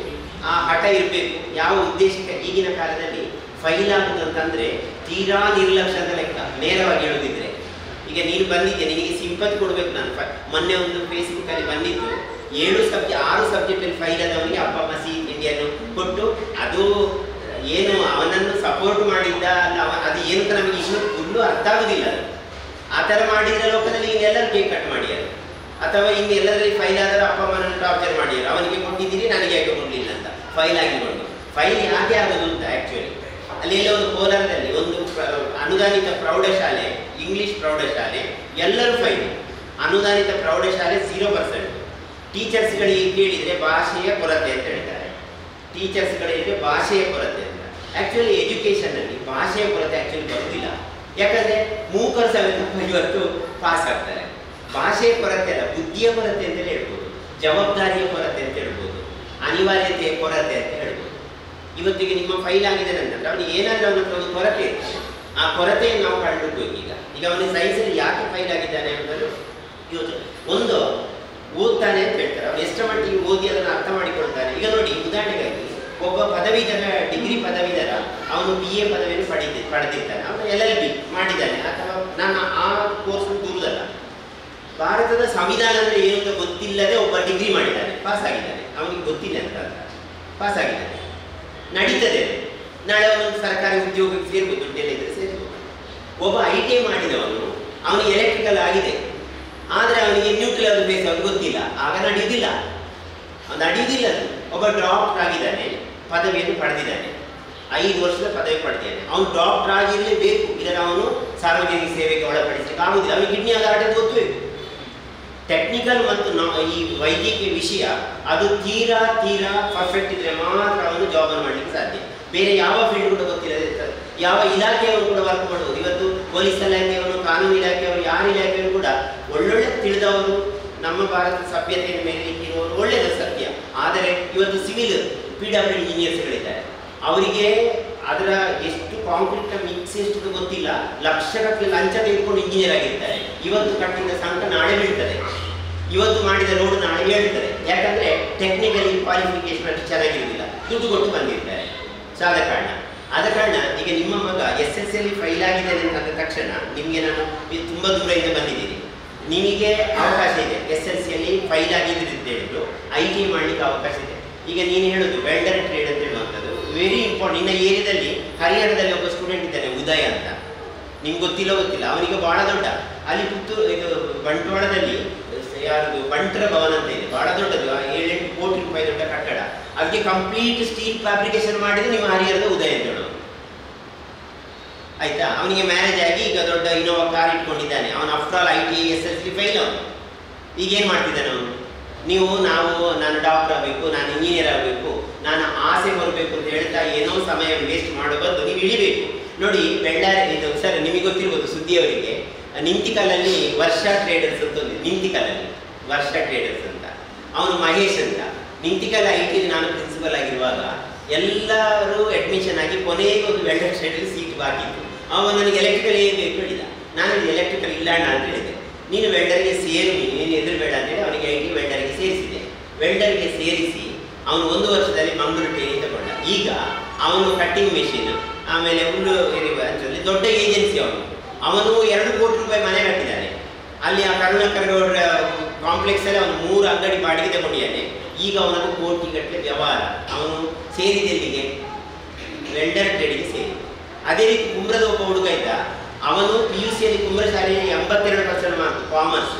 ಆ ಹಠ ಇರಬೇಕು. ಯಾವ ಉದ್ದೇಶಕ್ಕೆ? ಈಗಿನ ಕಾಲದಲ್ಲಿ ಫೈಲ್ ಆಗುದು ಅಂತಂದ್ರೆ ತೀರಾ ನಿರ್ಲಕ್ಷ್ಯ ಅಂತ ಲೆಕ್ಕ. ನೇರವಾಗಿ ಹೇಳೋದಿದ್ರೆ, ಈಗ ನೀನು ಬಂದಿದ್ದೆ, ನಿನಗೆ ಸಿಂಪತಿ ಕೊಡಬೇಕು. ನಾನು ಮೊನ್ನೆ ಒಂದು ಫೇಸ್ಬುಕ್ಕಲ್ಲಿ ಬಂದಿದ್ದು, 6 ಸಬ್ಜೆಕ್ಟಲ್ಲಿ ಫೈಲ್ ಆದವನಿಗೆ ಅಪ್ಪ ಅಮ್ಮ CET ಇಂಡಿಯನ್ನು ಕೊಟ್ಟು, ಅದು ಏನು ಅವನನ್ನು ಸಪೋರ್ಟ್ ಮಾಡಿದ್ದ ಅಲ್ಲ, ಅದು ಏನು ಅಂತ ನಮಗೆ ಇಷ್ಟು ಫುಲ್ಲು ಅರ್ಥ ಆಗೋದಿಲ್ಲ. ಅದು ಆ ಥರ ಮಾಡಿದ ಲೋಕದಲ್ಲಿ ಇನ್ನೆಲ್ಲರೂ ಕೇಕ್ ಕಟ್ ಮಾಡ್ಯಾರ, ಅಥವಾ ಇನ್ನೆಲ್ಲರಲ್ಲಿ ಫೈಲ್ ಆದರೂ ಅಪ್ಪ ಅಮ್ಮನನ್ನು ಟಾರ್ಚರ್ ಮಾಡ್ಯಾರ. ಅವನಿಗೆ ಕೊಟ್ಟಿದ್ದೀರಿ, ನನಗೆ ಯಾಕೆ ಕೊಡಲಿಲ್ಲ ಅಂತ ಫೈಲ್ ಆಗಿಕೊಂಡು. ಫೈಲ್ ಯಾಕೆ ಆಗೋದು ಅಂತ ಆ್ಯಕ್ಚುಲಿ ಅಲ್ಲಿ ಎಲ್ಲ ಒಂದು ಕೋಲಾರದಲ್ಲಿ ಒಂದು ಅನುದಾನಿತ ಪ್ರೌಢಶಾಲೆ, ಇಂಗ್ಲಿಷ್ ಪ್ರೌಢಶಾಲೆ ಎಲ್ಲರೂ ಫೈನ್. ಅನುದಾನಿತ ಪ್ರೌಢಶಾಲೆ 0%. ಟೀಚರ್ಸ್ಗಳಿಗೆ ಕೇಳಿದರೆ ಭಾಷೆಯ ಕೊರತೆ ಅಂತ ಹೇಳ್ತಾರೆ. ಟೀಚರ್ಸ್ಗಳಿಗೆ ಭಾಷೆಯ ಕೊರತೆ ಅಂತ. ಆ್ಯಕ್ಚುಲಿ ಎಜುಕೇಷನಲ್ಲಿ ಭಾಷೆಯ ಕೊರತೆ ಆ್ಯಕ್ಚುಲಿ ಬರುತ್ತಿಲ್ಲ. ಯಾಕಂದರೆ ಮೂಕರು ಸಮೇತ ಇವತ್ತು ಪಾಸ್ ಆಗ್ತಾರೆ. ಭಾಷೆಯ ಕೊರತೆ ಅಲ್ಲ, ಬುದ್ಧಿಯ ಕೊರತೆ ಅಂತಲೇ ಹೇಳ್ಬೋದು, ಜವಾಬ್ದಾರಿಯ ಕೊರತೆ ಅಂತ ಹೇಳ್ಬೋದು, ಅನಿವಾರ್ಯತೆಯ ಕೊರತೆ ಅಂತ ಹೇಳ್ಬೋದು. ಇವತ್ತಿಗೆ ನಿಮ್ಮ ಫೈಲ್ ಆಗಿದೆ ಅಂತಂದ್ರೆ ಅವನಿಗೆ ಏನಾದರೂ ಅವನ ಹತ್ರ ಒಂದು ಕೊರತೆ ಇರ್ತದೆ. ಆ ಕೊರತೆಯನ್ನು ನಾವು ಕಂಡುಹಿಡ್ಬೇಕು. ಈಗ ಅವನಿಗೆ ಸೈನ್ಸಲ್ಲಿ ಯಾಕೆ ಫೈಲ್ ಆಗಿದ್ದಾನೆ ಅನ್ನೋದು ಯೋಚನೆ. ಒಂದು ಓದ್ತಾನೆ ಅಂತ ಹೇಳ್ತಾರೆ, ಅವನು ಎಷ್ಟರ ಮಟ್ಟಿಗೆ ಓದಿ ಅದನ್ನು ಅರ್ಥ ಮಾಡಿಕೊಳ್ತಾನೆ. ಈಗ ನೋಡಿ, ಉದಾಹರಣೆಗಾಗಿ ಒಬ್ಬ ಪದವೀಧರ, ಡಿಗ್ರಿ ಪದವೀಧರ, ಅವನು BA ಪದವಿಯನ್ನು ಪಡೆದಿರ್ತಾನೆ, ಅವನು LLB ಮಾಡಿದ್ದಾನೆ, ಅಥವಾ ನಾನು ಆ ಕೋರ್ಸ್ ದೂರದಲ್ಲ. ಭಾರತದ ಸಂವಿಧಾನ ಅಂದರೆ ಏನು ಅಂತ ಗೊತ್ತಿಲ್ಲದೆ ಒಬ್ಬ ಡಿಗ್ರಿ ಮಾಡಿದ್ದಾನೆ, ಪಾಸ್ ಆಗಿದ್ದಾನೆ, ಅವನಿಗೆ ಗೊತ್ತಿಲ್ಲ ಅಂತ ಪಾಸ್ ಆಗಿದ್ದಾನೆ, ನಡೀತದೆ. ನಾಳೆ ಅವನು ಸರ್ಕಾರಿ ಉದ್ಯೋಗಕ್ಕೆ ಸೇರ್ಬೋದು, ದುಡ್ಡೆಲ್ಲ ಇದ್ರೆ ಸೇರ್ಬೋದು. ಒಬ್ಬ ITI ಮಾಡಿದವನು, ಅವನಿಗೆ ಎಲೆಕ್ಟ್ರಿಕಲ್ ಆಗಿದೆ, ಆದರೆ ಅವನಿಗೆ ನ್ಯೂಕ್ಲಿಯರ್ ಬೇಸ್ ಅವ್ರಿಗೆ ಗೊತ್ತಿಲ್ಲ, ಆಗ ನಡೆಯುವುದಿಲ್ಲ, ಅದು ನಡೆಯುವುದಿಲ್ಲ. ಒಬ್ಬ ಡಾಕ್ಟರ್ ಆಗಿದ್ದಾನೆ, ಪದವಿಯನ್ನು ಪಡೆದಿದ್ದಾನೆ, 5 ವರ್ಷದ ಪದವಿ ಪಡೆದಿದ್ದಾನೆ, ಅವನು ಡಾಕ್ಟರ್ ಆಗಿರಲೇಬೇಕು, ಇದನ್ನು ಅವನು ಸಾರ್ವಜನಿಕ ಸೇವೆಗೆ ಒಳಪಡಿಸಲಿಕ್ಕೆ ಆಗುವುದಿಲ್ಲ. ಅವನಿಗೆ ಕಿಡ್ನಿ ಆಧಾರದ ಗೊತ್ತಬೇಕು. ಟೆಕ್ನಿಕಲ್ ಮತ್ತು ಈ ವೈದ್ಯಕೀಯ ವಿಷಯ ಅದು ತೀರಾ ಪರ್ಫೆಕ್ಟ್ ಇದ್ರೆ ಮಾತ್ರ ಅವನು ಜಾಬನ್ನು ಮಾಡಲಿಕ್ಕೆ ಸಾಧ್ಯ. ಬೇರೆ ಯಾವ ಫೀಲ್ಡ್ ಕೂಡ ಗೊತ್ತಿಲ್ಲದೆ ಯಾವ ಇಲಾಖೆಯವರು ಕೂಡ ವರ್ಕ್ ಮಾಡ್ಬೋದು. ಇವತ್ತು ಪೊಲೀಸ್ ಇಲಾಖೆಯವರು, ಕಾನೂನು ಇಲಾಖೆಯವರು, ಯಾರ ಇಲಾಖೆಯವರು ಕೂಡ ಒಳ್ಳೊಳ್ಳೆ ತಿಳಿದವರು, ನಮ್ಮ ಭಾರತದ ಸಭ್ಯತೆಯ ಮೇಲೆ ಇಟ್ಟಿರುವವರು ಒಳ್ಳೆಯದು ಸತ್ಯ. ಆದರೆ ಇವತ್ತು ಸಿವಿಲ್ PWD ಇಂಜಿನಿಯರ್ಸ್ಗಳಿದ್ದಾರೆ, ಅವರಿಗೆ ಅದರ ಎಷ್ಟು ಕಾಂಕ್ರೀಟ್ನ ಮಿಕ್ಸ್ ಎಷ್ಟು ಗೊತ್ತಿಲ್ಲ, ಲಕ್ಷಗಟ್ಟಲೆ ಲಂಚ ತೆಗೆದುಕೊಂಡು ಇಂಜಿನಿಯರ್ ಆಗಿರ್ತಾರೆ. ಇವತ್ತು ಕಟ್ಟಿದ ಸಂಕ ನಾಳೆ ಬೀಳ್ತದೆ, ಇವತ್ತು ಮಾಡಿದ ರೋಡ್ ನಾಳೆ ಹೇಳ್ತಾರೆ. ಯಾಕಂದರೆ ಟೆಕ್ನಿಕಲಿ ಕ್ವಾಲಿಫಿಕೇಶನ್ ಅಷ್ಟು ಚೆನ್ನಾಗಿರುವುದಿಲ್ಲ, ದುಡ್ಡು ಕೊಟ್ಟು ಬಂದಿರ್ತಾರೆ. ಸೊ ಆದ ಕಾರಣ ಈಗ ನಿಮ್ಮ ಮಗ SSLC ಫೈಲ್ ಆಗಿದ್ದಾನೆ ಅಂದ ತಕ್ಷಣ ನಿಮಗೆ, ನಾನು ತುಂಬ ದೂರದಿಂದ ಬಂದಿದ್ದೀನಿ, ನಿಮಗೆ ಅವಕಾಶ ಇದೆ. SSLCಯಲ್ಲಿ ಫೈಲ್ ಆಗಿದ್ದರೆ ಅಂತ ಹೇಳಿದ್ರು ITI ಮಾಡಲಿಕ್ಕೆ ಅವಕಾಶ ಇದೆ. ಈಗ ನೀನು ಹೇಳೋದು ವೆಲ್ಡರ್ ಟ್ರೇಡ್ ಅಂತ ಹೇಳುವಂಥದ್ದು ವೆರಿ ಇಂಪಾರ್ಟೆಂಟ್. ನಿನ್ನ ಏರಿಯಾದಲ್ಲಿ ಹರಿಯಾಣದಲ್ಲಿ ಒಬ್ಬ ಸ್ಟೂಡೆಂಟ್ ಇದ್ದಾನೆ, ಉದಯ ಅಂತ, ನಿಮ್ಗೆ ಗೊತ್ತಿಲ್ಲ, ಅವನಿಗೆ ಭಾಳ ದೊಡ್ಡ, ಅಲ್ಲಿ ಪುತ್ತೂರು ಇದು ಬಂಟ್ವಾಳದಲ್ಲಿ ಯಾರದು ಬಂಟರ ಭವನ ಅಂತ ಇದೆ, ಭಾಳ ದೊಡ್ಡದು, 7-8 ಕೋಟಿ ರೂಪಾಯಿ ದೊಡ್ಡ ಕಟ್ಟಡ. ಅದಕ್ಕೆ ಕಂಪ್ಲೀಟ್ ಸ್ಟೀಲ್ ಫ್ಯಾಬ್ರಿಕೇಶನ್ ಮಾಡಿದ್ರೆ ನೀವು ಹರಿಹರದ ಉದಯ ಅಂತ ಹೇಳೋದು, ಆಯ್ತಾ? ಅವನಿಗೆ ಮ್ಯಾರೇಜ್ ಆಗಿ ಈಗ ದೊಡ್ಡ ಇನೋವಾ ಕಾರ್ ಇಟ್ಕೊಂಡಿದ್ದಾನೆ. ಅವನು after all ITI SSLC fail. ಅವನು ಈಗೇನು ಮಾಡ್ತಿದ್ದಾನೆ ಅವನು? ನಾನು ಡಾಕ್ಟರ್ ಆಗಬೇಕು, ನಾನು ಇಂಜಿನಿಯರ್ ಆಗಬೇಕು, ನಾನು ಆಸೆ ಬರಬೇಕು ಅಂತ ಹೇಳ್ತಾ ಏನೋ ಸಮಯ ವೇಸ್ಟ್ ಮಾಡೋ ಬದಲು ನೀವು ಇಳಿಬೇಕು. ನೋಡಿ, ಬೆಳ್ಳಾರಿ ಇದು ಸರ್ ನಿಮಗೆ ಗೊತ್ತಿರ್ಬೋದು, ಸುದ್ದಿಯವರಿಗೆ ನಿಂತಿಕಲ್ಲಲ್ಲಿ ವರ್ಷ ಟ್ರೇಡರ್ಸ್ ಅಂತ ಒಂದು, ನಿಂತಿಕಲ್ಲಲ್ಲಿ ವರ್ಷ ಟ್ರೇಡರ್ಸ್ ಅಂತ, ಅವನು ಮಹೇಶ್ ಅಂತ. ನಿಂತಿಕಲ್ ITI ನಾನು ಪ್ರಿನ್ಸಿಪಲ್ ಆಗಿರುವಾಗ ಎಲ್ಲರೂ ಅಡ್ಮಿಷನ್ ಆಗಿ ಕೊನೆಗೆ ಒಂದು ವೆಲ್ಡರ್ ಟ್ರೇಡಲ್ಲಿ ಸೀಟ್ ಬಾಕಿತ್ತು. ಅವನು ನನಗೆ ಎಲೆಕ್ಟ್ರಿಕಲ್ ಬೇಕು ಹೇಳಿದ, ನಾನು ಎಲೆಕ್ಟ್ರಿಕಲ್ ಇಲ್ಲ ಅಣ್ಣ ಅಂತ ಹೇಳಿದೆ. ನೀನು ವೆಲ್ಡರ್ಗೆ ಸೇರು, ನೀನು ಹೆದರಬೇಡ ಅಂತೇಳಿ ಅವನಿಗೆ ITI ವೆಲ್ಡರ್ಗೆ ಸೇರಿಸಿದೆ. ವೆಲ್ಡರ್ಗೆ ಸೇರಿಸಿ ಅವನು 1 ವರ್ಷದಲ್ಲಿ ಮಂಗಳೂರು ಟ್ರೈನಿಂಗ್ ತಗೊಂಡ. ಈಗ ಅವನು ಕಟ್ಟಿಂಗ್ ಮೆಷಿನ್, ಆಮೇಲೆ ಹುಲ್ಲು ಅಂತೇಳಿ ದೊಡ್ಡ ಏಜೆನ್ಸಿ ಅವನು 2 ಕೋಟಿ ರೂಪಾಯಿ ಮನೆ ಕಟ್ಟಿದ್ದಾನೆ. ಅಲ್ಲಿ ಆ ಕರುಣಾಕರ್ ಗೌಡ್ರ ಕಾಂಪ್ಲೆಕ್ಸಲ್ಲಿ ಅವನು 3 ಅಂಗಡಿ ಬಾಡಿಗೆ ತಗೊಂಡಿದ್ದಾನೆ. ಈಗ ಅವನನ್ನು ಕೋಟಿಗಟ್ಟಲೆ ವ್ಯವಹಾರ. ಅವನು ಸೇರಿದೆಲ್ಲಿಗೆ? ವೆಲ್ಡರ್ ಟ್ರೇಡಿಗೆ ಸೇರಿ. ಅದೇ ರೀತಿ ಕುಮ್ರದ ಒಬ್ಬ ಹುಡುಗ ಇದ್ದ, ಅವನು PUCಯಲ್ಲಿ ಕುಮ್ರ ಶಾಲೆಯಲ್ಲಿ 82% ಮಾರ್ಕ್ ಕಾಮರ್ಸ್.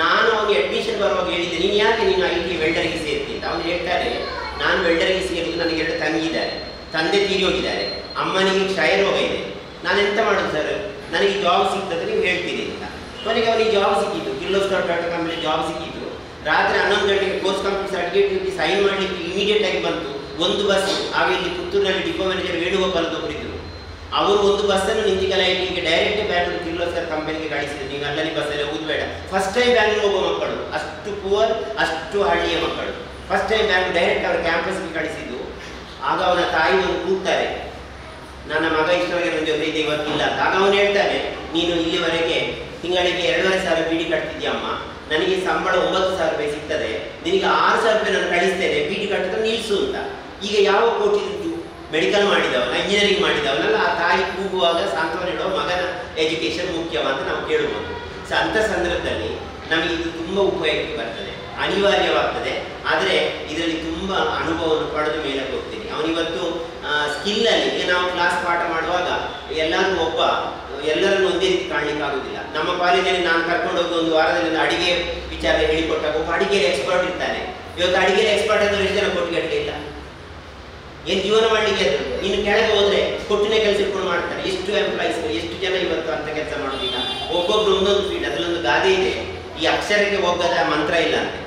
ನಾನು ಅವನಿಗೆ ಅಡ್ಮಿಷನ್ ಬರುವಾಗ ಹೇಳಿದ್ದೆ, ನೀನು ಯಾಕೆ ITI ವೆಲ್ಡರ್ಗೆ ಸೇರ್ತೀನಿ ಅಂತ. ಅವನು ಹೇಳ್ತಾರೆ, ನಾನು ವೆಲ್ಡರ್ಗೆ ಸೇರಿದ್ದು, ನನಗೆ 2 ತಂಗಿದ್ದಾರೆ, ತಂದೆ ತೀರಿ ಹೋಗಿದ್ದಾರೆ, ಅಮ್ಮನಿಗೆ ಕ್ಷಯ ರೋಗ ಇದೆ, ನಾನು ಎಂತ ಮಾಡೋದು ಸರ್, ನನಗೆ ಜಾಬ್ ಸಿಗ್ತದೆ ನೀವು ಹೇಳ್ತೀನಿ ಅಂತ. ಕೊನೆಗೆ ಅವನಿಗೆ ಜಾಬ್ ಸಿಕ್ಕಿತ್ತು, ಕಿರ್ಲೋಸ್ಕರ್ ಟಾಟಾ ಕಂಪನಿ ಜಾಬ್ ಸಿಕ್ಕಿತ್ತು. ರಾತ್ರಿ 11 ಗಂಟೆಗೆ ಕೋರ್ಸ್ ಕಂಪ್ಲೀಟ್ ಸರ್ಟಿಫಿಕೇಟ್ ಸೈನ್ ಮಾಡಲಿಕ್ಕೆ ಇಮಿಡಿಯೇಟ್ ಆಗಿ ಬಂತು. 1 ಬಸ್, ಆಗ ಇಲ್ಲಿ ಪುತ್ತೂರಿನಲ್ಲಿ ಡಿಪೋ ಮ್ಯಾನೇಜರ್ ವೇಣುಗೋಪಾಲ್ ಒಬ್ಬರಿದ್ದರು, ಅವರು 1 ಬಸ್ಸನ್ನು ನಿಂತಿಕಲ್ ITIಗೆ ಡೈರೆಕ್ಟ್ ಬ್ಯಾಂಗ್ಳೂರು ಕಿರ್ಲೋಸ್ಕರ್ ಕಂಪನಿಗೆ ಕಳಿಸಿದ್ರು. ನೀವು ಅಲ್ಲಲ್ಲಿ ಬಸ್ಸಲ್ಲಿ ಹೋಗುದು ಬೇಡ. ಫಸ್ಟ್ ಟೈಮ್ ಬ್ಯಾಂಗ್ಳೂರು ಹೋಗುವ ಮಕ್ಕಳು, ಅಷ್ಟು ಪುವರ್, ಅಷ್ಟು ಹಳ್ಳಿಯ ಮಕ್ಕಳು, ಫಸ್ಟ್ ಟೈಮ್ ಬ್ಯಾಂಗ್ಳೂರು ಡೈರೆಕ್ಟ್ ಅವರ ಕ್ಯಾಂಪಸ್ಗೆ ಕಳಿಸಿದ್ದು. ಆಗ ಅವನ ತಾಯಿ ಒಂದು ಕೂಗ್ತಾರೆ, ನನ್ನ ಮಗ ಇಷ್ಟವರೆಗೆ ನನ್ನ ಜೊತೆ ಇದೆ, ಇವತ್ತಿಲ್ಲ ಅಂತ. ಆಗ ಅವನು ಹೇಳ್ತಾನೆ, ನೀನು ಇಲ್ಲಿವರೆಗೆ ತಿಂಗಳಿಗೆ 2,500 ಬೀಡಿ ಕಟ್ತಿದ್ಯಮ್ಮ, ನನಗೆ ಸಂಬಳ 9,000 ರೂಪಾಯಿ ಸಿಗ್ತದೆ, ನಿನಗೆ 6,000 ರೂಪಾಯಿ ನಾನು ಕಳಿಸ್ತೇನೆ, ಬೀಡಿ ಕಟ್ಟಿದ್ರೆ ನಿಲ್ಲಿಸು ಅಂತ. ಈಗ ಯಾವ ಕೋಟಿ ಮೆಡಿಕಲ್ ಮಾಡಿದವನ, ಇಂಜಿನಿಯರಿಂಗ್ ಮಾಡಿದವನಲ್ಲ, ಆ ತಾಯಿ ಕೂಗುವಾಗ ಸಾಂತ್ವನ ಹೇಳುವ ಮಗನ ಎಜುಕೇಷನ್ ಮುಖ್ಯವಂತ ನಾವು ಕೇಳ್ಬೋದು. ಸೊ ಅಂಥ ಸಂದರ್ಭದಲ್ಲಿ ನಮಗೆ ಇದು ತುಂಬ ಉಪಯೋಗಕ್ಕೆ ಬರ್ತದೆ, ಅನಿವಾರ್ಯವಾಗ್ತದೆ. ಆದರೆ ಇದರಲ್ಲಿ ತುಂಬ ಅನುಭವವನ್ನು ಪಡೆದ ಮೇಲೆ ಹೋಗ್ತೀನಿ. ಅವನಿವತ್ತು ಸ್ಕಿಲ್ಲಲ್ಲಿ, ಈಗ ನಾವು ಕ್ಲಾಸ್ ಪಾಠ ಮಾಡುವಾಗ ಎಲ್ಲರನ್ನು ಒಂದೇ ರೀತಿ ಕಾಣಲಿಕ್ಕೆ ಆಗೋದಿಲ್ಲ. ನಮ್ಮ ಕಾಲೇಜಲ್ಲಿ ನಾನು ಕರ್ಕೊಂಡು ಹೋಗಿ 1 ವಾರದಲ್ಲಿ ಒಂದು ಅಡಿಗೆ ವಿಚಾರ ಹೇಳಿಕೊಟ್ಟಾಗ ಒಬ್ಬ ಅಡಿಗೆಯಲ್ಲಿ ಎಕ್ಸ್ಪರ್ಟ್ ಇರ್ತಾನೆ. ಇವತ್ತು ಅಡಿಗೆಯಲ್ಲಿ ಎಕ್ಸ್ಪರ್ಟ್ ಆದವರು ಎಷ್ಟು ಜನ ಕೋಟಿಗಟ್ಟಲೆ ಇಲ್ಲ. ಏನು ಜೀವನ ಮಾಡಲಿಕ್ಕೆ ಇನ್ನು ಕೆಳಗೆ ಹೋದರೆ ಕೊಟ್ಟಿನ ಕೆಲಸ ಇಟ್ಕೊಂಡು ಮಾಡ್ತಾರೆ. ಎಷ್ಟು ಎಂಪ್ಲಾಯ್ಸ್, ಎಷ್ಟು ಜನ ಇವತ್ತು ಅಂತ ಕೆಲಸ ಮಾಡೋದಿಲ್ಲ. ಒಬ್ಬೊಬ್ರು ಒಂದೊಂದು ಫೀಲ್ಡ್, ಅದರಲ್ಲೊಂದು ಗಾದೆ ಇದೆ, ಈ ಅಕ್ಷರಕ್ಕೆ ಒಗ್ಗದ ಮಂತ್ರ ಇಲ್ಲ ಅಂತೆ.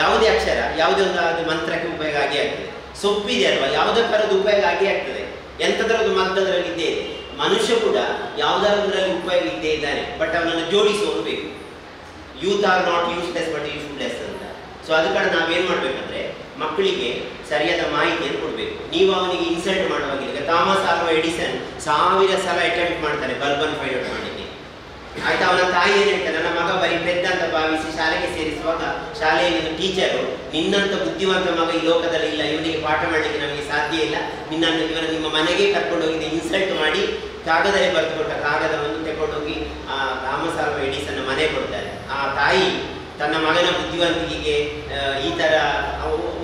ಯಾವುದೇ ಅಕ್ಷರ ಯಾವುದೇ ಒಂದು ಅದು ಮಂತ್ರಕ್ಕೆ ಉಪಯೋಗ ಆಗೇ ಆಗ್ತದೆ. ಸೊಪ್ಪಿದೆ ಅಲ್ವಾ, ಯಾವುದಕ್ಕರದ್ದು ಉಪಯೋಗ ಆಗೇ ಆಗ್ತದೆ. ಎಂಥದ್ರದ್ದು ಮದ್ದದ್ರಲ್ಲಿ ಇದ್ದೇ ಇದೆ. ಮನುಷ್ಯ ಕೂಡ ಯಾವುದಾದ್ರಲ್ಲಿ ಉಪಯೋಗ ಇದ್ದೇ ಇದ್ದಾನೆ, ಬಟ್ ಅವನನ್ನು ಜೋಡಿಸುವನು ಬೇಕು. Youth are not useless but useful less ಅಂತ. ಸೊ ಅದು ಕಡೆ ನಾವೇನು ಮಾಡಬೇಕಂದ್ರೆ ಮಕ್ಕಳಿಗೆ ಸರಿಯಾದ ಮಾಹಿತಿಯನ್ನು ಕೊಡಬೇಕು. ನೀವು ಅವನಿಗೆ ಇನ್ಸಲ್ಟ್ ಮಾಡುವಾಗಿಲ್ಲ. ಈಗ ಥಾಮಸ್ ಆಲ್ವಾ ಎಡಿಸನ್ 1000 ಸಲ ಅಟೆಂಪ್ಟ್ ಮಾಡ್ತಾನೆ ಬಲ್ಬನ್ನು ಫೈಂಡ್ ಔಟ್ ಮಾಡಲಿಕ್ಕೆ. ಆಯ್ತು, ಅವನ ತಾಯಿ ಏನು ಹೇಳ್ತಾರೆ, ನನ್ನ ಮಗ ಬರೀ ಪೆದ್ದ ಅಂತ ಭಾವಿಸಿ ಶಾಲೆಗೆ ಸೇರಿಸುವಾಗ ಶಾಲೆಯಲ್ಲಿ ಟೀಚರು ನಿನ್ನಂಥ ಬುದ್ಧಿವಂತ ಮಗ ಈ ಲೋಕದಲ್ಲಿ ಇಲ್ಲ, ಇವನಿಗೆ ಪಾಠ ಮಾಡಲಿಕ್ಕೆ ನಮಗೆ ಸಾಧ್ಯ ಇಲ್ಲ, ಇವನು ನಿಮ್ಮ ಮನೆಗೆ ಕರ್ಕೊಂಡೋಗಿ ಇನ್ಸಲ್ಟ್ ಮಾಡಿ ಕಾಗದದಲ್ಲಿ ಬರೆದುಕೊಟ್ಟ ಕಾಗದವನ್ನು ತಗೊಂಡೋಗಿ ಥಾಮಸ್ ಆಲ್ವಾ ಎಡಿಸನ್ ಮನೆ ಕೊಡ್ತಾರೆ. ಆ ತಾಯಿ ತನ್ನ ಮಗನ ಬುದ್ಧಿವಂತಿಕೆಗೆ ಈ ಥರ